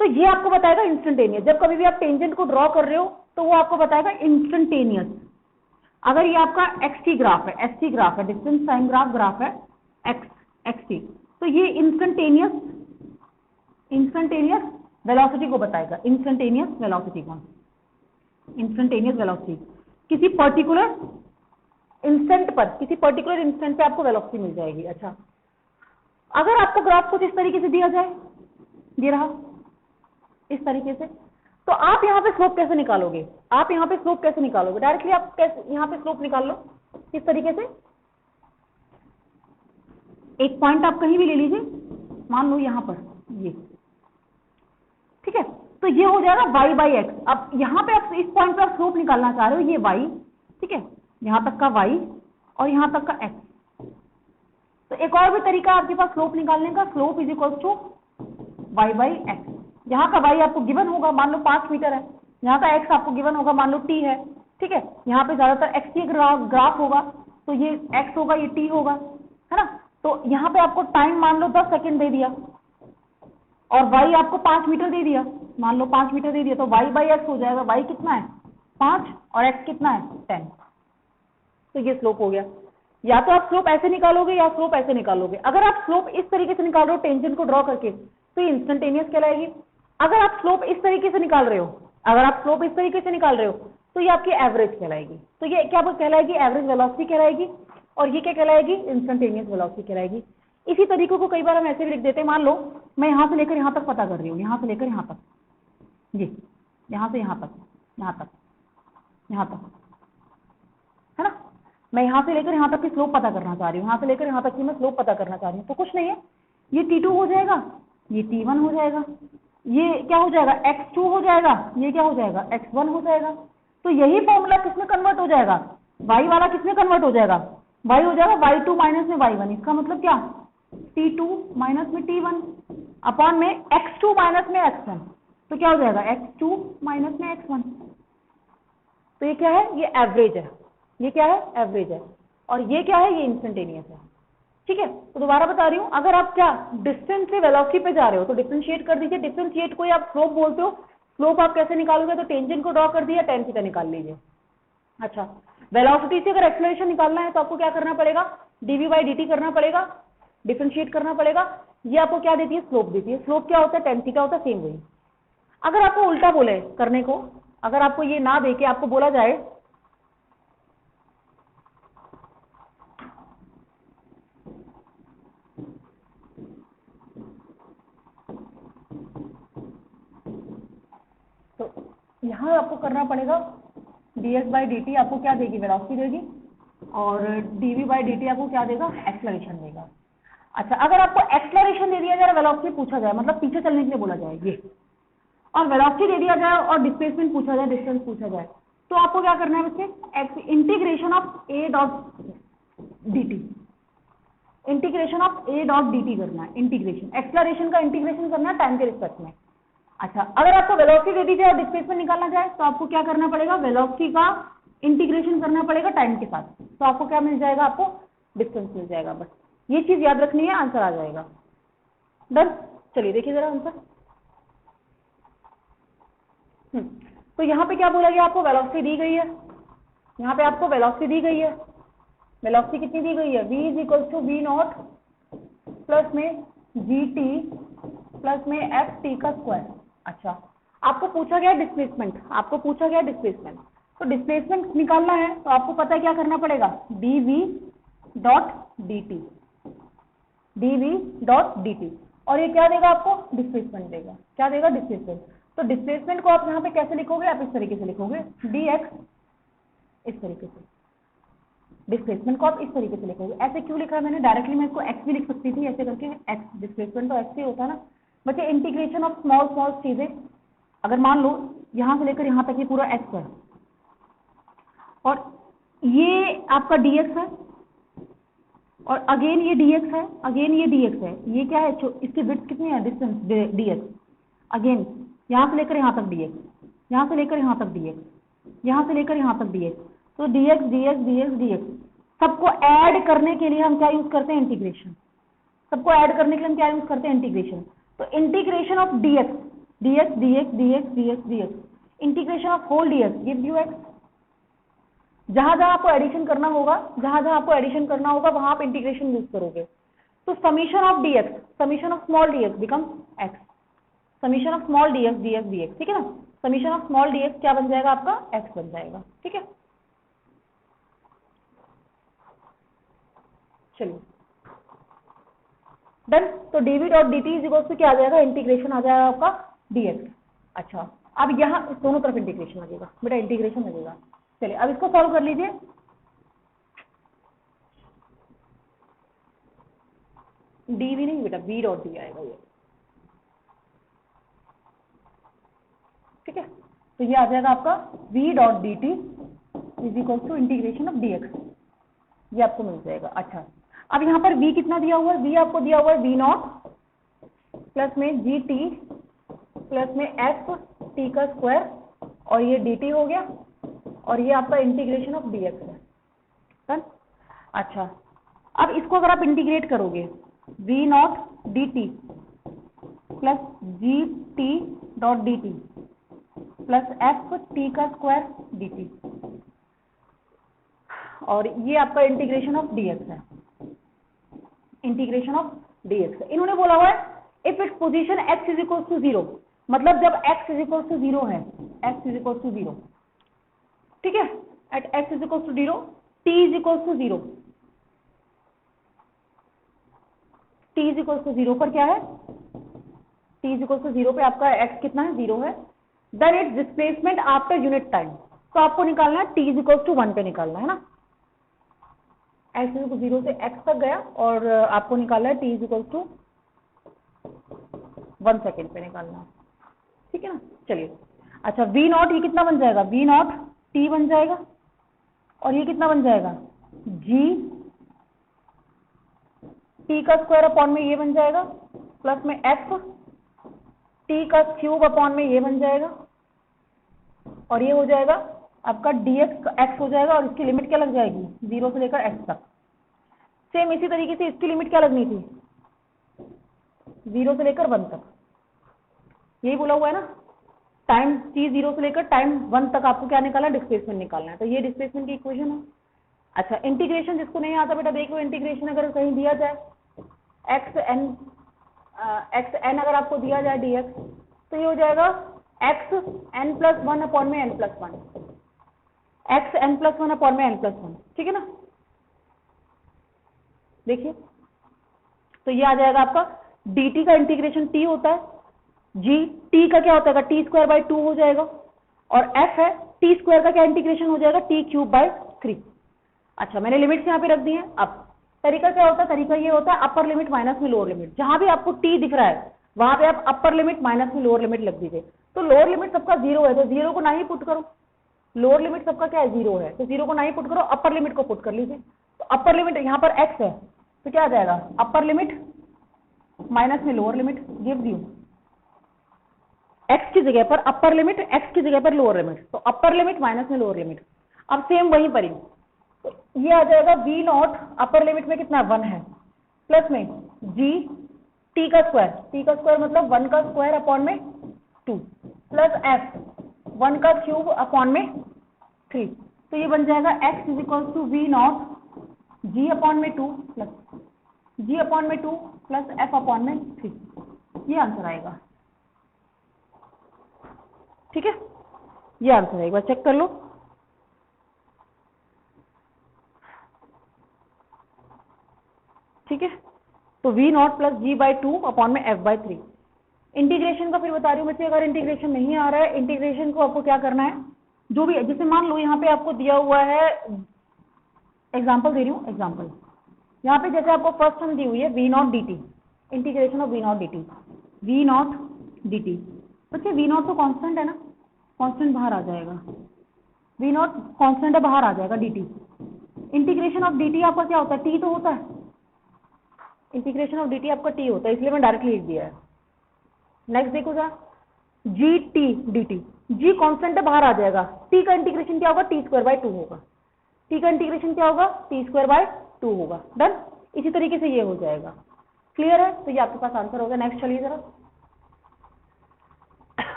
तो ये आपको बताएगा इंस्टेंटेनियस। जब कभी भी आप टेंजेंट को ड्रॉ कर रहे हो तो वो आपको बताएगा इंस्टेंटेनियस। अगर ये आपका एक्सटी ग्राफ है, एसटी ग्राफ है, डिस्टेंस टाइम ग्राफ है, एक्सटी, तो ये इंस्टेंटेनियस वेलोसिटी को बताएगा, इंस्टेंटेनियस वेलोसिटी को, इंस्टेंटेनियस वेलोसिटी किसी पर्टिकुलर इंस्टेंट पर, किसी पर्टिकुलर इंस्टेंट पे आपको वेलोसिटी मिल जाएगी। अच्छा, अगर आपको ग्राफ कुछ इस तरीके से दिया जाए, ये रहा इस तरीके से, तो आप यहाँ पे स्लोप कैसे निकालोगे? आप यहाँ पे स्लोप कैसे निकालोगे? डायरेक्टली आप कैसे यहाँ पे स्लोप निकाल लो इस तरीके से। एक पॉइंट आप कहीं भी ले लीजिए, मान लो यहाँ पर ये, ठीक है, तो ये हो जाएगा y बाई एक्स। अब यहाँ पे आप इस पॉइंट पे आप स्लोप निकालना चाह रहे हो, ये y, ठीक है, यहाँ तक का y और यहाँ तक का x। तो एक और भी तरीका आपके पास स्लोप निकालने का, slope is equal to y by x. यहाँ का y आपको गिवन होगा, मान लो 5 मीटर है, यहाँ का x आपको गिवन होगा, मान लो t है, ठीक है। यहाँ पे ज्यादातर x की ग्राफ होगा, तो ये x होगा, ये t होगा, है ना। तो यहाँ पे आपको टाइम मान लो 10 सेकेंड दे दिया और y आपको 5 मीटर दे दिया, मान लो 5 मीटर दे दिया, तो y बाई एक्स हो जाएगा, y कितना है 5 और x कितना है 10। तो ये स्लोप हो गया। या तो आप स्लोप ऐसे निकालोगे या स्लोप ऐसे निकालोगे। अगर आप स्लोप इस तरीके से निकाल रहे हो टेंजेंट को ड्रॉ करके तो ये इंस्टेंटेनियस कहलाएगी। अगर आप स्लोप इस तरीके से निकाल रहे हो, अगर आप स्लोप इस तरीके से निकाल रहे हो तो ये आपकी एवरेज कहलाएगी। तो ये क्या कहलाएगी, एवरेज वेलोसिटी कहलाएगी। और ये क्या कहलाएगी, इंस्टेंटेनियस वेलोसिटी कहलाएगी। इसी तरीकों को कई बार हम ऐसे भी लिख देते हैं, मान लो मैं यहां से लेकर यहां तक पता कर रही हूँ, यहां से लेकर यहां तक, जी यहां से यहां तक, यहां तक, यहां तक, है ना। मैं यहां से लेकर यहां तक की स्लोप पता करना चाह रही हूँ, यहां से लेकर यहां तक की मैं स्लोप पता करना चाह रही हूँ। तो कुछ नहीं है, ये T2 हो जाएगा, ये T1 हो जाएगा, ये क्या हो जाएगा x2 हो जाएगा, ये क्या हो जाएगा x1 हो जाएगा। तो यही फॉर्मूला किसमें कन्वर्ट हो जाएगा, y वाला किसमें कन्वर्ट हो जाएगा, y हो जाएगा y2 माइनस में y1। इसका मतलब क्या, T2 माइनस में T1 अपॉन में x2 माइनस में x1। तो क्या हो जाएगा x2 माइनस में x1। तो ये क्या है, ये एवरेज है, ये क्या है एवरेज है, और ये क्या है, ये इंस्टेंटेनियस है। ठीक है, तो दोबारा बता रही हूं, अगर आप क्या डिस्टेंस से वेलोसिटी पे जा रहे हो तो डिफरेंशिएट कर दीजिए। डिफरेंशिएट को आप स्लोप बोलते हो, स्लोप आप कैसे निकालोगे, तो टेंजेंट को ड्रॉ कर दिया, tan थीटा निकाल लीजिए। अच्छा, वेलोसिटी से अगर एक्सेलरेशन निकालना है तो आपको क्या करना पड़ेगा, dv बाई dt करना पड़ेगा, डिफरेंशिएट करना पड़ेगा। ये आपको क्या देती है, स्लोप देती है। स्लोप क्या होता है, tan थीटा होता है, सेम वही। अगर आपको उल्टा बोले करने को, अगर आपको ये ना दे के आपको बोला जाए तो यहां आपको करना पड़ेगा dx बाई dt आपको क्या देगी, वेलोसिटी देगी, और dv बाई dt आपको क्या देगा, एक्सेलरेशन देगा। अच्छा, अगर आपको एक्सेलरेशन दे दिया जाए, वेलोसिटी पूछा जाए, मतलब पीछे चलने के लिए बोला जाए ये, और वेलोसिटी दे दिया जाए और डिस्प्लेसमेंट पूछा जाए, डिस्टेंस पूछा जाए, तो आपको क्या करना है बच्चे, integration of a dot dt, integration of a dot dt करना है। इंटीग्रेशन, एक्सेलरेशन का इंटीग्रेशन करना है टाइम के रिस्पेक्ट में। अच्छा, अगर आपको वेलोसिटी दे दी जाए और डिस्प्लेसमेंट निकालना जाए तो आपको क्या करना पड़ेगा, वेलोसिटी का इंटीग्रेशन करना पड़ेगा टाइम के साथ। तो आपको क्या मिल जाएगा, आपको डिस्टेंस मिल जाएगा। बस ये चीज याद रखनी है, आंसर आ जाएगा। डन, चलिए देखिए जरा आंसर। तो यहाँ पे क्या बोला गया, आपको वेलोसिटी दी गई है, यहाँ पे आपको वेलोसिटी दी गई है। वेलोसिटी कितनी दी गई है, v is equal to v not plus में gt प्लस में एफ टी का स्क्वायर। अच्छा, आपको पूछा गया डिस्प्लेसमेंट, आपको पूछा गया डिस्प्लेसमेंट, तो डिस्प्लेसमेंट निकालना है तो आपको पता है क्या करना पड़ेगा, dv dot dt, dv dot dt, और ये क्या देगा आपको, डिस्प्लेसमेंट देगा। क्या देगा, डिस्प्लेसमेंट। तो डिस्प्लेसमेंट को आप यहाँ पे कैसे लिखोगे, आप इस तरीके से लिखोगे, dx, इस तरीके से। डिस्प्लेसमेंट को आप इस तरीके से लिखोगे। ऐसे क्यों लिखा है मैंने, डायरेक्टली मैं इसको x भी लिख सकती थी ऐसे करके, x डिस्प्लेसमेंट तो x ही होता है ना बच्चे। इंटीग्रेशन ऑफ स्मॉल स्मॉल चीजें, अगर मान लो यहां से लेकर यहां तक ये पूरा x है और ये आपका dx है और अगेन ये dx है, अगेन ये dx है, ये क्या है, इसकी विड्थ कितनी है, डिस्टेंस dx, अगेन यहां से लेकर यहां तक dx, यहां से लेकर यहां तक dx, यहां से लेकर यहां तक dx। तो dx dx dx dx सबको ऐड करने के लिए हम क्या यूज करते हैं, इंटीग्रेशन। सबको ऐड करने के लिए हम क्या यूज करते हैं, इंटीग्रेशन। तो integration of dx dx dx dx dx dx, integration of whole dx gives you x। जहां जहां आपको एडिशन करना होगा, जहां जहां आपको एडिशन करना होगा वहां आप इंटीग्रेशन यूज करोगे। तो summation of dx, summation of small dx becomes x, summation of small dx dx dx, ठीक है ना। समीशन ऑफ स्मॉल dx क्या बन जाएगा आपका, x बन जाएगा। ठीक है, चलिए डन। तो dv dot dt is equal to क्या आ जाएगा, इंटीग्रेशन आ जाएगा आपका dx। अच्छा, अब यहाँ इस दोनों तरफ इंटीग्रेशन लगेगा बेटा, इंटीग्रेशन लगेगा। चलिए अब इसको सॉल्व कर लीजिए। dv नहीं बेटा, v डॉट डी आएगा ये, ठीक है। तो ये आ जाएगा आपका v dot dt is equal to integration of dx, ये आपको मिल जाएगा। अच्छा, अब यहाँ पर v कितना दिया हुआ है, v आपको दिया हुआ है v नॉट प्लस में gt प्लस में एफ टी का स्क्वायर, और ये dt हो गया, और ये आपका इंटीग्रेशन ऑफ dx है। डन। अच्छा, अब इसको अगर आप इंटीग्रेट करोगे v not D T plus G T dot d T plus F t का स्क्वायर डी टी, और ये आपका इंटीग्रेशन ऑफ डीएक्स है, इंटीग्रेशन ऑफ डीएक्स। इन्होंने बोला हुआ है if its position x is equal to 0, मतलब जब x इज इक्वल टू 0 है, x इज इक्वल टू 0, ठीक है, at x is equal to 0, t is equal to 0, t is equal to 0 पर क्या है, t इज इक्वल टू 0 पे आपका x कितना है, 0 है, then it's displacement after unit time. तो आपको निकालना है t इज इक्वल टू 1 पे निकालना है ना, x इज 0 से x तक गया और आपको निकालना है t is equal to 1 second पे निकालना है, ठीक है ना। चलिए अच्छा, v नॉट ये कितना बन जाएगा, v नॉट t बन जाएगा, और ये कितना बन जाएगा, g t का स्क्वायर अपॉन में ये बन जाएगा, प्लस में f t का क्यूब अपॉन में ये बन जाएगा, और ये हो जाएगा आपका dx x हो जाएगा, और इसकी लिमिट क्या लग जाएगी, 0 से लेकर x तक। सेम इसी तरीके से इसकी लिमिट क्या लगनी थी, 0 से लेकर 1 तक, यही बोला हुआ है ना, टाइम t 0 से लेकर टाइम 1 तक आपको क्या निकालना है, डिस्प्लेसमेंट निकालना है। तो ये डिस्प्लेसमेंट की इक्वेशन है। अच्छा, इंटीग्रेशन जिसको नहीं आता बेटा देख लो, इंटीग्रेशन अगर कहीं दिया जाए xn अगर आपको दिया जाए dx, तो ये हो जाएगा xn प्लस 1 अपॉन में n plus 1, xn plus 1 upon में n प्लस 1, ठीक है ना। देखिए तो ये आ जाएगा आपका dt का इंटीग्रेशन t होता है, g t का क्या होता है, टी स्क्वायर बाई 2 हो जाएगा, और f है टी स्क्वायर का क्या इंटीग्रेशन हो जाएगा, टी क्यूब बाई 3। अच्छा, मैंने लिमिट्स यहाँ पे रख दी हैं। अब तरीका क्या होता है, तरीका ये होता है अपर लिमिट माइनस में लोअर लिमिट, जहां भी आपको t दिख रहा है वहां पे आप अपर लिमिट माइनस में लोअर लिमिट लग दीजिए। तो लोअर लिमिट सबका 0 है, तो 0 को ना ही पुट करो, लोअर लिमिट सबका क्या है, 0 है, तो 0 को ना ही पुट करो, अपर लिमिट को पुट कर लीजिए। तो अपर लिमिट यहाँ पर x है, तो क्या आ जाएगा, अपर लिमिट माइनस में lower limit gives you x की जगह पर अपर लिमिट, x की जगह पर लोअर लिमिट, तो अपर लिमिट माइनस में लोअर लिमिट। अब सेम वहीं पर ही, तो ये आ जाएगा v नॉट अपर लिमिट में कितना 1 है, प्लस में g t का स्क्वायर मतलब 1 का स्क्वायर अपॉन में 2, प्लस f 1 का क्यूब अपॉन में 3। तो ये बन जाएगा x is equal to v not g upon में 2 प्लस g अपॉन में 2 प्लस f अपॉन में 3, ये आंसर आएगा, ठीक है, ये आंसर है, एक बार चेक कर लो। ठीक है, तो v not plus g by 2 upon में f बाई 3। इंटीग्रेशन का फिर बता रही हूँ बच्चे, अगर इंटीग्रेशन नहीं आ रहा है, इंटीग्रेशन को आपको क्या करना है, जो भी जैसे मान लो यहाँ पे आपको दिया हुआ है, एग्जाम्पल दे रही हूँ, एग्जाम्पल यहाँ पे जैसे आपको फर्स्ट टर्म दी हुई है v not D t, integration of v not D T, v not D T, बच्चे v नॉट तो कांस्टेंट है ना, कांस्टेंट बाहर आ जाएगा, v नॉट कांस्टेंट है, बाहर आ जाएगा dt। इंटीग्रेशन ऑफ dt आपका क्या होता है, t तो होता है, इंटीग्रेशन ऑफ dt आपका t होता है, इसलिए मैं डायरेक्टली लिख दिया है। नेक्स्ट देखो क्या, जी टी डी टी, जी कॉन्स्टेंट है, बाहर आ जाएगा, टी का इंटीग्रेशन क्या होगा, टी स्क्वायर बाय 2 होगा, टी का इंटीग्रेशन क्या होगा, टी स्क्वायर बाय 2 होगा, डन। इसी तरीके से ये हो जाएगा, क्लियर है, तो ये आपके पास आंसर होगा। नेक्स्ट चलिए जरा,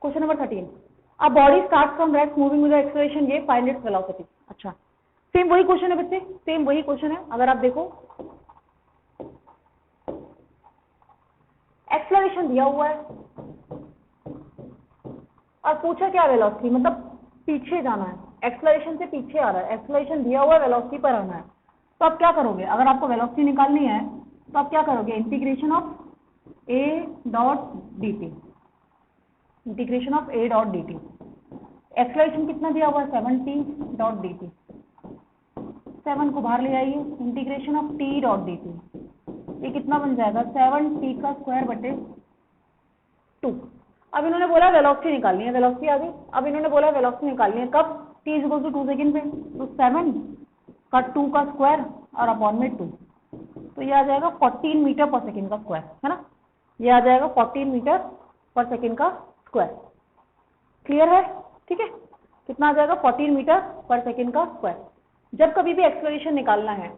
question number 13, a body start from rest moving with acceleration ये फाइंड इट्स वेलोसिटी। अच्छा, सेम वही क्वेश्चन है बच्चे, सेम वही क्वेश्चन है, अगर आप देखो एक्सेलरेशन दिया हुआ है और पूछा क्या वेलोसिटी, मतलब पीछे जाना है, एक्सेलरेशन से पीछे आ रहा है, एक्सेलरेशन दिया हुआ है, वेलोसिटी पर आना है, तो आप क्या करोगे, अगर आपको वेलोसिटी निकालनी है तो आप क्या करोगे, integration of a dot d t, integration of a dot d T, acceleration कितना दिया हुआ है 7t डॉट डी टी, 7 को बाहर ले आइए, integration of t dot d T, ये कितना बन जाएगा 7t का स्क्वायर बटे 2। अब इन्होंने बोला वेलोसिटी निकालनी है, वेलोसिटी आ गई, अब इन्होंने बोला वेलोसिटी निकालनी है कब, t is equal to 2 second पे, तो 7 का 2 का स्क्वायर और अपॉन में 2, तो ये आ जाएगा 14 मीटर पर सेकेंड का स्क्वायर, है ना, ये आ जाएगा 14 मीटर पर सेकेंड का स्क्वायर, क्लियर है, ठीक है, कितना आ जाएगा 14 मीटर पर सेकेंड का स्क्वायर। जब कभी भी एक्सेलरेशन निकालना है,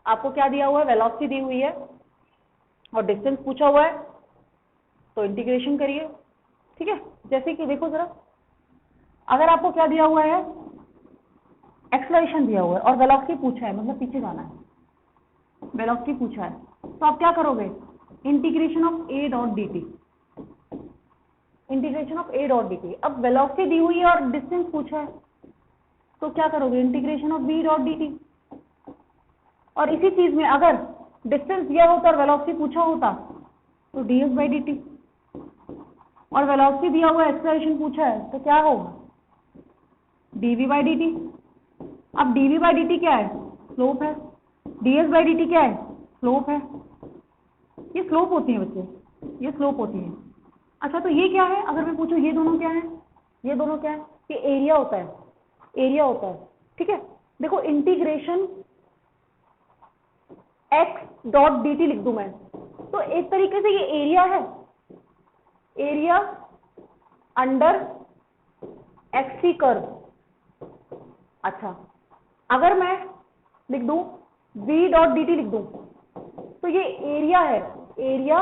आपको क्या दिया हुआ है, वेलोसिटी दी हुई है और डिस्टेंस पूछा हुआ है, तो इंटीग्रेशन करिए। ठीक है, जैसे कि देखो जरा, अगर आपको क्या दिया हुआ है, एक्सेलरेशन दिया हुआ है और वेलोसिटी पूछा है, मतलब पीछे जाना है, वेलोसिटी पूछा है, तो आप क्या करोगे, integration of a dot d t, integration of a dot d t. अब वेलोसिटी दी हुई है और डिस्टेंस पूछा है, तो क्या करोगे, integration of b dot d t. और इसी चीज में अगर डिस्टेंस दिया होता और वेलोसिटी पूछा होता तो D S by D t, और वेलोसिटी दिया हुआ एक्सेलरेशन पूछा है तो क्या होगा, डीवी बाई डी टी। अब डीवी बाई डी टी क्या है, स्लोप है, डीएस बाई डी टी क्या है, स्लोप है। ये स्लोप होती है बच्चे, ये स्लोप होती है। अच्छा, तो ये क्या है, अगर मैं पूछूं ये दोनों क्या है, ये दोनों क्या है, ये एरिया होता है, एरिया होता है। ठीक है, देखो integration x dot d T लिख दूं मैं, तो एक तरीके से ये एरिया है, एरिया अंडर एक्सी कर्व। अच्छा, अगर मैं लिख दूं v डॉट डी टी लिख दूं, तो ये एरिया है, area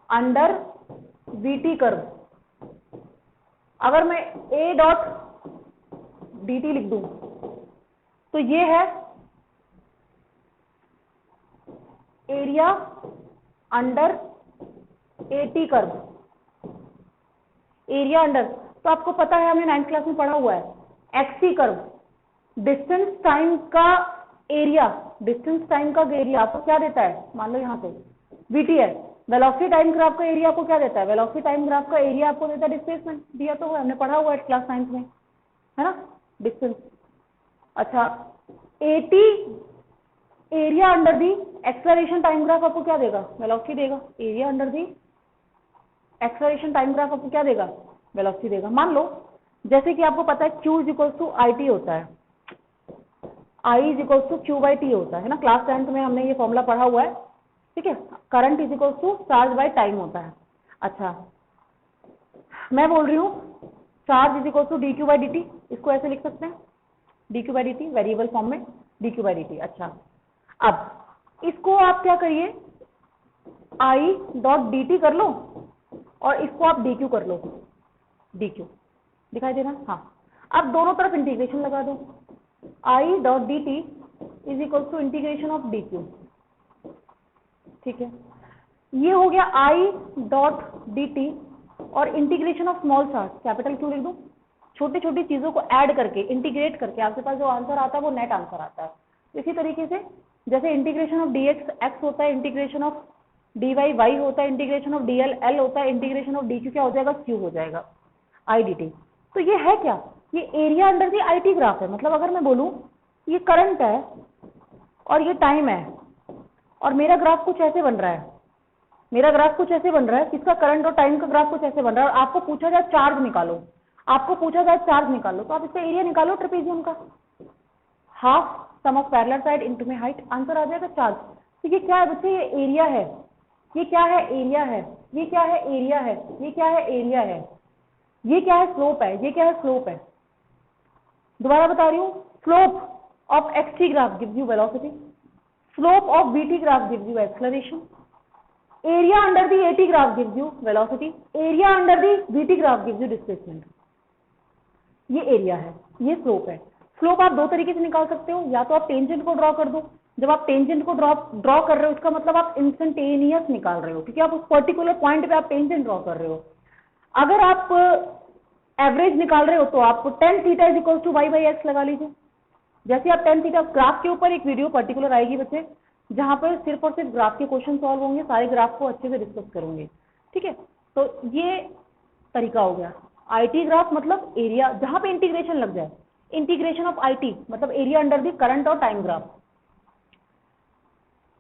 under we T curve. अगर मैं a डॉट डी टी लिख दूं, तो ये है area under A T curve, area under. तो आपको पता है, हमने 9th क्लास में पढ़ा हुआ है, एक्सी कर्व, डिस्टेंस टाइम का एरिया, डिस्टेंस टाइम का एरिया आपको क्या देता है, मान लो यहां पे वीटी है, वेलोसिटी टाइम ग्राफ का एरिया आपको क्या देता है, वेलोसिटी टाइम ग्राफ का एरिया आपको देता है डिस्प्लेसमेंट, दिया तो है, हमने पढ़ा हुआ है क्लास 9th में, है ना, डिस्टेंस। अच्छा, eighty area under the acceleration time graph आपको क्या देगा, वेलोसिटी देगा, area under the acceleration time graph आपको क्या देगा, वेलोसिटी देगा। मान लो जैसे कि आपको पता है Q is equal to I t होता है, I is equal to Q by t होता है ना, क्लास 10th में हमने ये फॉर्मूला पढ़ा हुआ है। ठीक है, current is equal to charge by time होता है। अच्छा, मैं बोल रही हूँ charge is equal to D Q by D T, इसको ऐसे लिख सकते हैं, D Q by D T variable form में, D Q by D T. अच्छा, अब इसको आप क्या करिए, आई डॉट डी टी कर लो और इसको आप डी क्यू कर लो, डी क्यू दिखाई दे रहा है, हाँ। अब दोनों तरफ इंटीग्रेशन लगा दो, I dot d t is equal to integration of d Q. ठीक है, ये हो गया आई डॉट डी टी और integration of small charge, capital Q लिख दूं, छोटी छोटी चीजों को ऐड करके इंटीग्रेट करके आपके पास जो आंसर आता है वो नेट आंसर आता है। इसी तरीके से जैसे integration of d x x होता है, integration of d y y होता है, integration of d l l होता है, इंटीग्रेशन ऑफ डी क्यू क्या हो जाएगा, क्यू हो जाएगा, आई डी टी। तो ये है क्या, ये area under the I T graph है। मतलब अगर मैं बोलूं ये करंट है और ये टाइम है और मेरा ग्राफ कुछ ऐसे बन रहा है, मेरा ग्राफ कुछ ऐसे बन रहा है, किसका, करंट और टाइम का ग्राफ कुछ ऐसे बन रहा है, और आपको पूछा जाए चार्ज निकालो, आपको पूछा जाए चार्ज निकालो, तो आप इसका एरिया निकालो ट्रेपेजियम का, half sum of parallel side into में हाइट, आंसर आ जाएगा चार्ज। तो ये क्या है बच्चे, ये एरिया है, ये क्या है, एरिया है, ये क्या है, एरिया है, ये क्या है, एरिया है, ये क्या है, स्लोप है, ये क्या है, स्लोप है। दोबारा बता रही हूँ, slope of x T graph gives you velocity, slope of we T graph gives you acceleration, area under the eighty graph gives you velocity, area under the VT graph gives you displacement. ये एरिया है, ये स्लोप है। स्लोप आप दो तरीके से निकाल सकते हो, या तो आप टेंजेंट को ड्रॉ कर दो, जब आप टेंजेंट को ड्रॉ कर रहे हो उसका मतलब आप इंस्टेंटेनियस निकाल रहे हो, क्योंकि आप उस पर्टिकुलर पॉइंट पे आप टेंजेंट ड्रॉ कर रहे हो। अगर आप एवरेज निकाल रहे हो तो आप tan theta is equal to y by x लगा लीजिए। जैसे आप टेन थीटा, ग्राफ के ऊपर एक वीडियो पर्टिकुलर आएगी बच्चे, जहां पर सिर्फ और सिर्फ ग्राफ के क्वेश्चन सॉल्व होंगे, सारे ग्राफ को अच्छे से डिस्कस करेंगे। ठीक है, तो ये तरीका हो गया। आईटी ग्राफ मतलब एरिया जहां पे इंटीग्रेशन लग जाए, इंटीग्रेशन ऑफ आईटी मतलब एरिया अंडर दी करंट और time graph,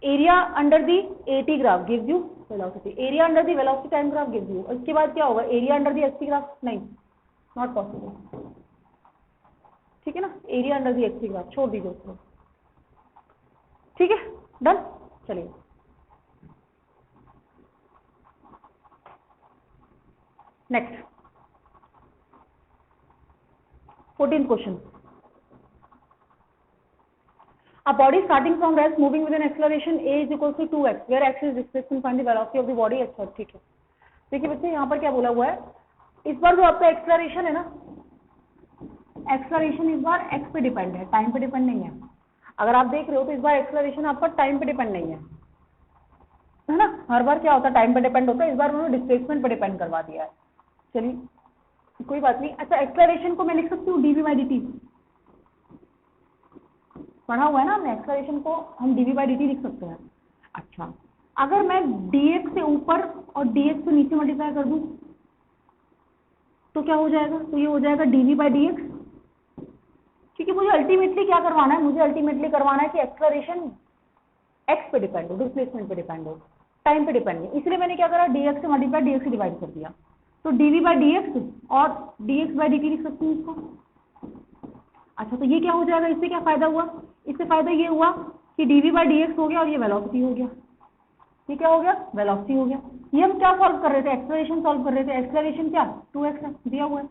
area under the eighty graph gives you velocity, area under the velocity time graph gives you. इसके बाद क्या होगा, area under the ST graph, नहीं, नॉट पॉसिबल। ठीक है ना, area under the ST graph छोड़ दीजिए उसको। ठीक है, डन। चलिए next 14th question. A body starting from rest moving with an acceleration a is equals to 2x where x is displacement find the velocity of the body। अच्छा ठीक है, देखिए बच्चे यहाँ पर क्या बोला हुआ है, इस बार जो आपका एक्सलरेशन है ना, एक्सलरेशन इस बार x पे डिपेंड है, टाइम पे डिपेंड नहीं है। अगर आप देख रहे हो तो इस बार एक्सलरेशन आपका टाइम पे डिपेंड नहीं है ना, हर बार क्या होता है टाइम पे डिपेंड होता है, इस बार उन्होंने डिस्प्लेसमेंट पे डिपेंड करवा दिया है। चलिए कोई बात नहीं। अच्छा एक्सलरेशन को मैं लिख सकती हूँ dv by dt, पढ़ा हुआ है ना हमने, एक्सलरेशन को हम dv by dt लिख सकते हैं। अच्छा अगर मैं dx से ऊपर और dx से नीचे मल्टीप्लाई कर दूं तो क्या हो जाएगा, तो ये हो जाएगा dv by dx, क्योंकि मुझे अल्टीमेटली क्या करवाना है, मुझे अल्टीमेटली करवाना है कि एक्सलरेशन x पे डिपेंड हो, डिस्प्लेसमेंट पे डिपेंड हो, टाइम पे डिपेंड नहीं। इसलिए मैंने क्या करा, dx से मल्टीप्लाई dx से डिवाइड कर दिया, तो dv by dx और dx by dt लिख सकती हूँ इसको। अच्छा तो ये क्या हो जाएगा, इससे क्या फायदा हुआ, इससे फायदा ये हुआ कि dv by dx हो गया और ये वेलोसिटी हो गया, ये क्या हो गया, वेलोसिटी हो गया। ये हम क्या सॉल्व कर रहे थे, एक्सलरेशन सॉल्व कर रहे थे, एक्सलरेशन क्या 2x है, दिया हुआ है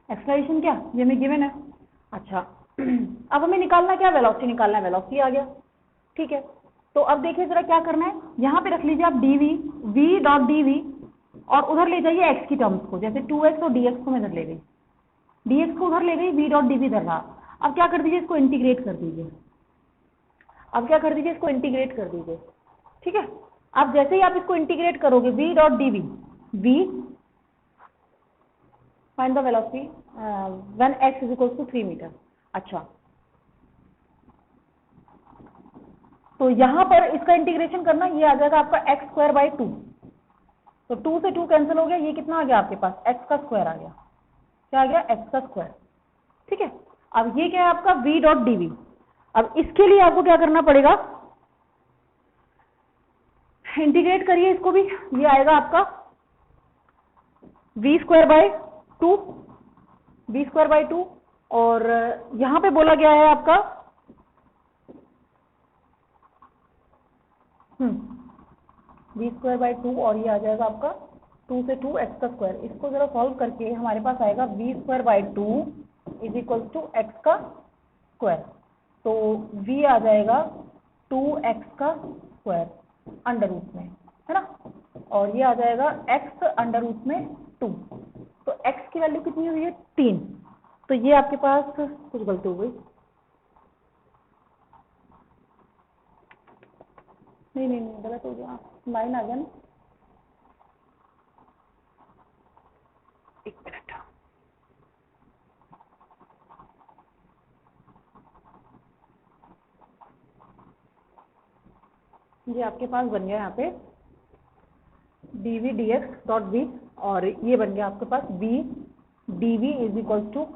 एक्सलरेशन क्या, ये हमें गिवन है। अच्छा अब हमें निकालना क्या, वेलोसिटी निकालना है, वेलोसिटी आ गया, ठीक है। तो अब देखिए जरा क्या करना है, यहाँ पे रख लीजिए आप dv, v डॉट dv और उधर ले जाइए x की टर्म्स को, जैसे 2x और dx को मैं इधर ले गई, dx को उधर ले गई, v डॉट dv इधर रहा। अब क्या कर दीजिए, इसको इंटीग्रेट कर दीजिए, अब क्या कर दीजिए, इसको इंटीग्रेट कर दीजिए, ठीक है। अब जैसे ही आप इसको इंटीग्रेट करोगे v dot dv, v find the velocity when x is equal to 3 metre. अच्छा तो यहां पर इसका इंटीग्रेशन करना, ये आ जाएगा आपका एक्स स्क्वायर बाई 2, तो 2 से 2 कैंसिल हो गया, ये कितना आ गया आपके पास, x का स्क्वायर आ गया, क्या आ गया, x का स्क्वायर, ठीक है। अब ये क्या है आपका v डॉट dv। अब इसके लिए आपको क्या करना पड़ेगा, इंटीग्रेट करिए इसको भी, ये आएगा आपका v square by 2, v square by 2 और यहां पे बोला गया है आपका v स्क्वायर बाय 2 और ये आ जाएगा आपका 2 से 2 x का स्क्वायर। इसको जरा सॉल्व करके हमारे पास आएगा v square by 2 is equal to x का स्क्वायर, तो v आ जाएगा 2x का स्क्वायर अंडर रूट में, है ना, और ये आ जाएगा x अंडर रूट में 2, तो x की वैल्यू कितनी हुई है 3, तो ये आपके पास कुछ गलती हो गई, नहीं गलत हो गया, 9 आ गया ना, एक मिनट, ये आपके पास बन गया यहाँ पे dv dx डॉट v और ये बन गया आपके पास v dv is equal to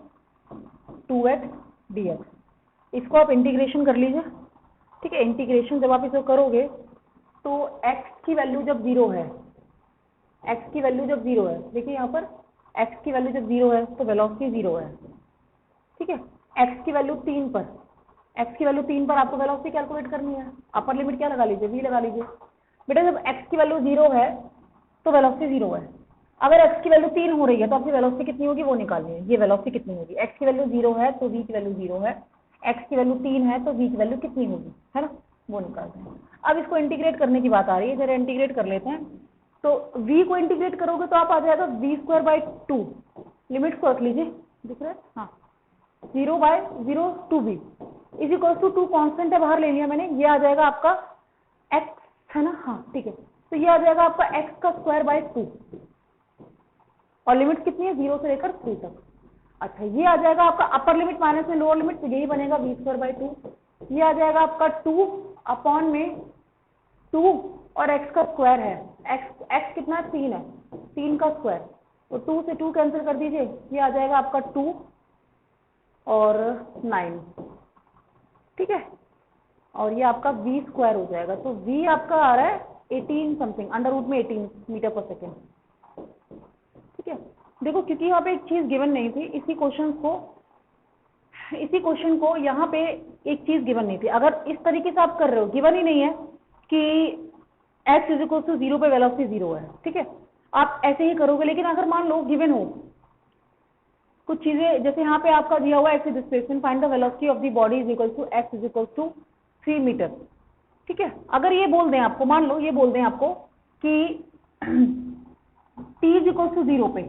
2x dx। इसको आप इंटीग्रेशन कर लीजिए, ठीक है। इंटीग्रेशन जब आप इसे करोगे तो x की वैल्यू जब 0 है, x की वैल्यू जब 0 है, देखिए यहाँ पर x की वैल्यू जब 0 है तो वेलोसिटी 0 है, ठीक है। x की वैल्यू 3 पर, x की वैल्यू 3 पर आपको वेलोसिटी कैलकुलेट करनी है, अपर लिमिट क्या लगा लीजिए, v लगा लीजिए। बेटा जब x की वैल्यू 0 है तो वेलोसिटी 0 है, अगर x की वैल्यू 3 हो रही है तो आपकी वेलोसिटी कितनी होगी वो निकालनी है, ये वेलोसिटी कितनी होगी, x की वैल्यू 0 है तो v की वैल्यू 0 है, x की वैल्यू 3 है तो v की वैल्यू कितनी होगी, है ना, वो निकालते हैं। अब इसको इंटीग्रेट करने की बात आ रही है, जरा इंटीग्रेट कर लेते हैं। तो v को इंटीग्रेट करोगे तो आप आ जाएगा v स्क्वायर बाई 2, लिमिट को रख लीजिए, दिख रहा है, हाँ 0 by 0 2v is equal to 2 constant है, बाहर ले लिया मैंने, ये आ जाएगा आपका x, है ना, हाँ ठीक है, तो ये आ जाएगा आपका x का स्क्वायर बाय 2 और लिमिट कितनी है 0 से लेकर 3 तक। अच्छा ये आ जाएगा आपका अपर लिमिट माइनस में लोअर लिमिट, तो यही बनेगा v स्क्वायर बाय 2, ये आ जाएगा आपका 2 अपॉन में 2 और x का स्क्वायर है, x कितना है 3 है, 3 का स्क्वायर, तो 2 से 2 कैंसिल कर दीजिए, ये आ जाएगा आपका 2 और 9, ठीक है, और ये आपका v स्क्वायर हो जाएगा, तो v आपका आ रहा है 18 समथिंग अंडर रूट में 18 मीटर पर सेकेंड, ठीक है। देखो क्योंकि यहाँ पे एक चीज गिवन नहीं थी, इसी क्वेश्चन को यहाँ पे एक चीज गिवन नहीं थी, अगर इस तरीके से आप कर रहे हो, गिवन ही नहीं है कि x इज इक्वल टू 0 पे वेलोसिटी 0 है, ठीक है, आप ऐसे ही करोगे। लेकिन अगर मान लो गिवन हो कुछ चीजें जैसे यहाँ पे आपका दिया हुआ x displacement, find the velocity of the body is equal to x is equal to 3 metre. ठीक है, अगर ये बोल दें आपको, मान लो ये बोल दें आपको कि t इज इक्वल टू 0 पे,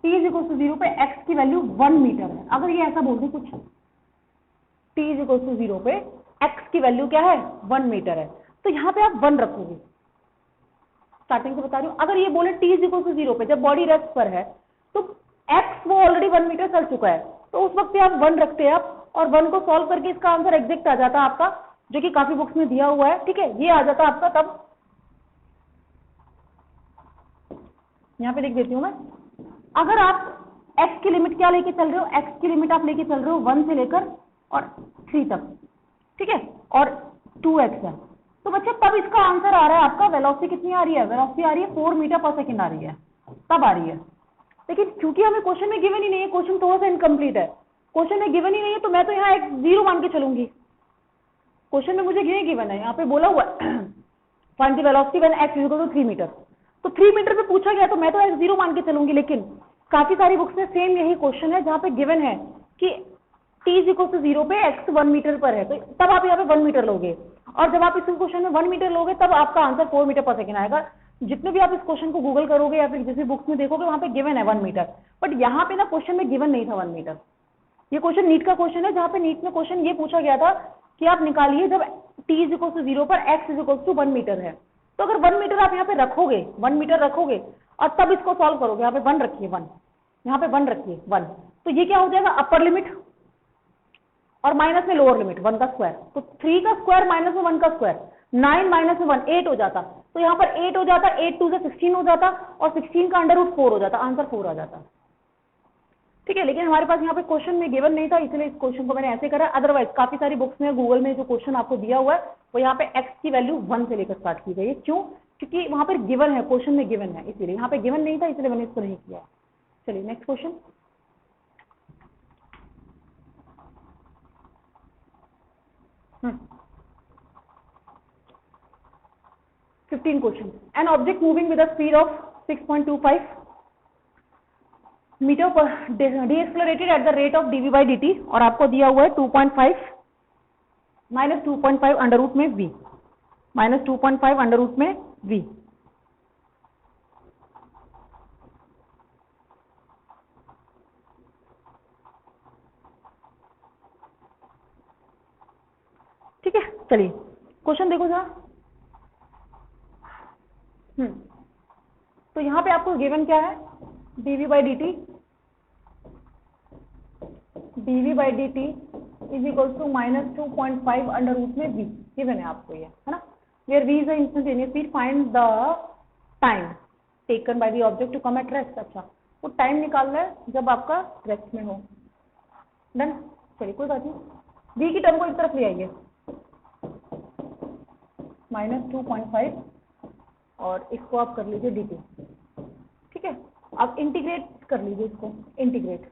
t इज इक्वल टू 0 पे x की वैल्यू 1 मीटर है, अगर ये ऐसा बोल दें कुछ, t इज इक्वल टू 0 पे x की वैल्यू क्या है 1 मीटर है, तो यहाँ पे आप 1 रखोगे। स्टार्टिंग से बता रही हूँ, अगर ये बोले t इज इक्वल टू 0 पे जब बॉडी रेस्ट पर है तो x वो ऑलरेडी 1 मीटर चल चुका है, तो उस वक्त आप 1 रखते हैं आप, और 1 को सॉल्व करके इसका आंसर एग्जैक्ट आ जाता आपका, जो कि काफी बुक्स में दिया हुआ है। ठीक है, ये आ जाता आपका। तब यहाँ पे लिख देती हूँ मैं, अगर आप x की लिमिट क्या लेके चल रहे हो, x की लिमिट आप लेके चल रहे हो 1 से लेकर और 3 तक, ठीक है, और 2x है, तो बच्चे तब इसका आंसर आ रहा है आपका, वेलोसिटी कितनी आ रही है, वेलोसिटी आ रही है 4 मीटर पर सेकेंड आ रही है, तब आ रही है। लेकिन क्योंकि हमें क्वेश्चन में गिवन ही नहीं है, क्वेश्चन थोड़ा सा इनकम्प्लीट है, क्वेश्चन में गिवन ही नहीं है, तो मैं तो यहाँ एक 0 मान के चलूंगी। क्वेश्चन में मुझे ये गिवन है, यहाँ पे बोला हुआ find the velocity when x is equal to 3 metre, तो 3 मीटर पे पूछा गया तो मैं तो एक 0 मान के चलूंगी। लेकिन काफी सारी बुक्स में सेम यही क्वेश्चन है जहाँ पे गिवन है कि t इज इक्वल टू 0 पे x 1 मीटर पर है, तो तब आप यहाँ पे 1 मीटर लोगे, और जब आप इस क्वेश्चन में 1 मीटर लोगे तब आपका आंसर 4 मीटर पर सेकेंड आएगा। जितने भी आप इस क्वेश्चन को गूगल करोगे या फिर जिस भी बुक्स में देखोगे वहां पे गिवन है 1 मीटर, बट यहाँ पे ना क्वेश्चन में गिवन नहीं था 1 मीटर। ये क्वेश्चन नीट का क्वेश्चन है, जहाँ पे नीट में क्वेश्चन ये पूछा गया था कि आप निकालिए जब t इज इक्वल टू 0 पर x is equal to 1 metre है, तो अगर 1 मीटर आप यहाँ पे रखोगे, 1 मीटर रखोगे और तब इसको सॉल्व करोगे, यहाँ पे 1 रखिए, 1 यहाँ पे 1 रखिए 1, तो ये क्या हो जाएगा अपर लिमिट और माइनस में लोअर लिमिट 1 का स्क्वायर, तो 3 का स्क्वायर माइनस में 1 का स्क्वायर, 9 माइनस में 1 8 हो जाता, तो यहाँ पर 8 हो जाता, 8 2 से 16 हो जाता, और 16 का अंडर रूट 4 हो जाता, आंसर 4 आ जाता। ठीक है, लेकिन हमारे पास यहाँ पे क्वेश्चन में गिवन नहीं था, इसलिए इस क्वेश्चन को मैंने ऐसे करा। अदरवाइज काफी सारी बुक्स में गूगल में जो क्वेश्चन आपको दिया हुआ है वो यहाँ पे x की वैल्यू 1 से लेकर स्टार्ट की गई है। क्यों? क्योंकि वहां पर गिवन है, क्वेश्चन में गिवन है, इसीलिए यहाँ पे गिवन नहीं था, इसलिए मैंने इसको नहीं किया। चलिए next question. Fifteen question. An object moving with a speed of 6.25 metre पर decelerated at the rate of dv by dt, और आपको दिया हुआ है 2.5 माइनस 2.5 अंडर रूट में v, माइनस 2.5 अंडर रूट में v। ठीक है, चलिए क्वेश्चन देखो जरा। तो यहाँ पे आपको गिवन क्या है, dv by dt is equal to minus 2.5 under root में v गिवन है आपको, ये है ना, where v is the instantaneous speed, find the time taken by the object to come at rest. अच्छा, वो टाइम निकालना है जब आपका रेस्ट में हो। डन, चलिए कोई बात नहीं, v की टर्म को एक तरफ ले आइए, माइनस 2.5 और इसको आप कर लीजिए dt। ठीक है, आप इंटीग्रेट कर लीजिए इसको, इंटीग्रेट।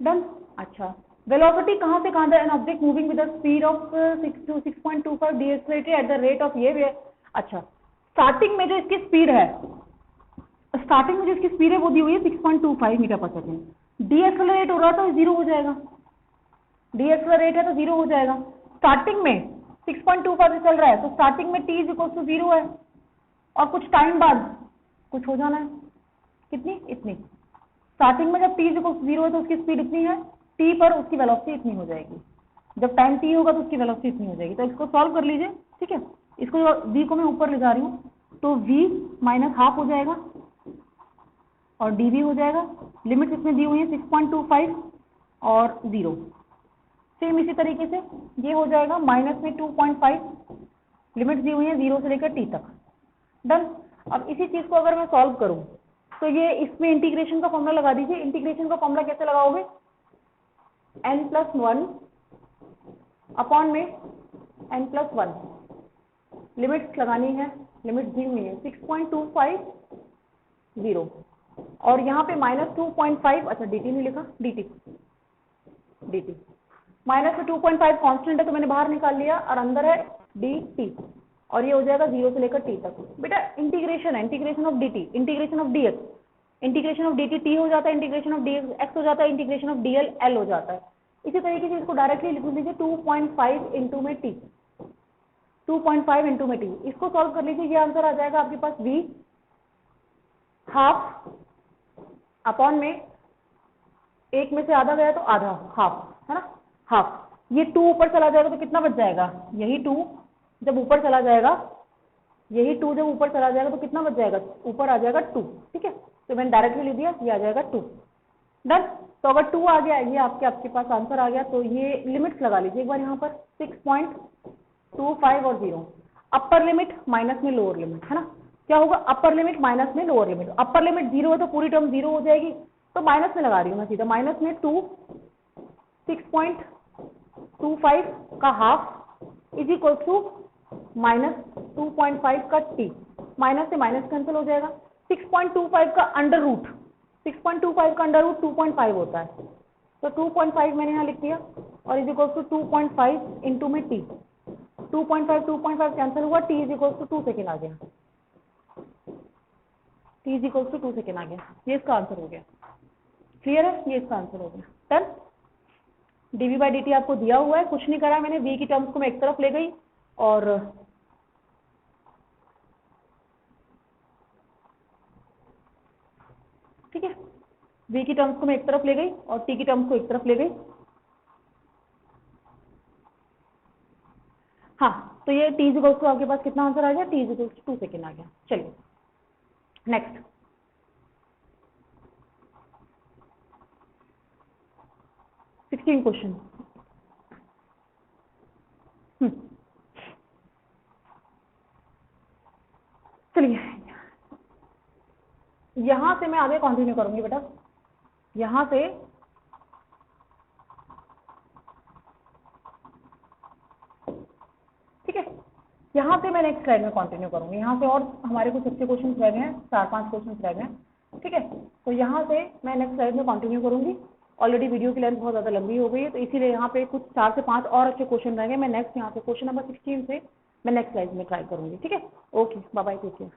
डन। अच्छा, वेलोसिटी कहां से कहां तक, an object moving with the speed of 6.25 decelerated at the rate of ये। अच्छा, स्टार्टिंग में जो इसकी स्पीड है, स्टार्टिंग में जो इसकी स्पीड है वो दी हुई है 6.25 मीटर पर सेकेंड। डीएक्सलरेट हो रहा तो 0 हो जाएगा, डीएक्सलरेट है तो 0 हो जाएगा। स्टार्टिंग में 6.25 से चल रहा है, तो स्टार्टिंग में t इज इक्वल टू 0 है, और कुछ टाइम बाद कुछ हो जाना है, कितनी, इतनी। स्टार्टिंग में जब t इज इक्वल टू 0 है तो उसकी स्पीड इतनी है, t पर उसकी वेलोसिटी इतनी हो जाएगी, जब टाइम t होगा तो उसकी वेलोसिटी इतनी हो जाएगी। तो इसको सॉल्व कर लीजिए। ठीक है, इसको v को मैं ऊपर ले जा रही हूँ, तो v माइनस हाफ हो जाएगा और dv हो जाएगा। लिमिट इसमें दी हुई है 6.25 और 0। सेम इसी तरीके से ये हो जाएगा माइनस में 2.5, लिमिट दी हुई है 0 से लेकर t तक। डन। अब इसी चीज को अगर मैं सॉल्व करूं तो ये इसमें इंटीग्रेशन का फॉर्मूला लगा दीजिए। इंटीग्रेशन का फॉर्मूला कैसे लगाओगे, n+1 अपॉन में n+1, लिमिट्स लगानी है, लिमिट दी हुई है 6.25 0, और यहाँ पे माइनस 2.5, अच्छा dt नहीं लिखा, dt माइनस में 2.5 कांस्टेंट है तो मैंने बाहर निकाल लिया, और अंदर है dt, और ये हो जाएगा 0 से लेकर t तक। बेटा इंटीग्रेशन है, integration of dt, integration of dx, integration of D T T हो जाता है, इंटीग्रेशन ऑफ डी एक्स हो जाता है, integration of d l L हो जाता है। इसी तरीके से इसको डायरेक्टली लिख लीजिए 2.5 इंटू में टी, 2.5 इंटू में टी। इसको सॉल्व कर लीजिए, ये आंसर आ जाएगा आपके पास v हाफ अपॉन में एक में से आधा गया तो आधा, हाफ है ना, हाफ। ये 2 ऊपर चला जाएगा तो कितना बच जाएगा, यही 2 जब ऊपर चला जाएगा, यही 2 जब ऊपर चला जाएगा तो कितना बच जाएगा, ऊपर आ जाएगा 2। ठीक है, तो मैंने डायरेक्टली लिख दिया, ये आ जाएगा 2। डन। तो अगर 2 आ गया, ये आपके पास आंसर आ गया, तो ये लिमिट्स लगा लीजिए एक बार यहाँ पर 6.25 और 0। अपर लिमिट माइनस में लोअर लिमिट है ना, क्या होगा, अपर लिमिट माइनस में लोअर लिमिट। अपर लिमिट 0 है तो पूरी टर्म 0 हो जाएगी, तो माइनस में लगा रही हूँ मैं सीधा, माइनस में 2 6.25 का half is equal to minus 2.5 का टी, माइनस से माइनस कैंसिल हो जाएगा। 6.25 का अंडर रूट, 6.25 का अंडर रूट 2.5 होता है, तो 2.5 मैंने यहाँ लिख दिया, और इज इक्वल टू 2.5 इंटू में टी, 2.5 कैंसिल हुआ, T is equal to 2 second आ गया, T is equal to 2 second आ गया। ये इसका आंसर हो गया, क्लियर है, ये इसका आंसर हो गया। Done. D v by D t आपको दिया हुआ है, कुछ नहीं करा मैंने, v की टर्म्स को मैं एक तरफ ले गई और ठीक है, v की टर्म्स को मैं एक तरफ ले गई और t की टर्म्स को एक तरफ ले गई। हाँ, तो ये t इज इक्वल टू आपके पास कितना आंसर आ गया, t is equal to 2 second आ गया। चलिए नेक्स्ट, क्वेश्चन। चलिए यहां से मैं आगे कंटिन्यू करूंगी बेटा, यहां से ठीक है, यहां से मैं नेक्स्ट स्लाइड में कंटिन्यू करूंगी। यहां से और हमारे कुछ अच्छे क्वेश्चन रह गए हैं, 4-5 क्वेश्चन रह गए हैं। ठीक है, तो यहां से मैं नेक्स्ट स्लाइड में कंटिन्यू करूंगी। ऑलरेडी वीडियो की लेंथ बहुत ज्यादा लंबी हो गई है, तो इसीलिए यहाँ पे कुछ 4 से 5 और अच्छे क्वेश्चन रह गए। मैं नेक्स्ट यहाँ पे क्वेश्चन नंबर 16 से मैं नेक्स्ट स्लाइड में ट्राई करूंगी। ठीक है, okay, bye bye, take care.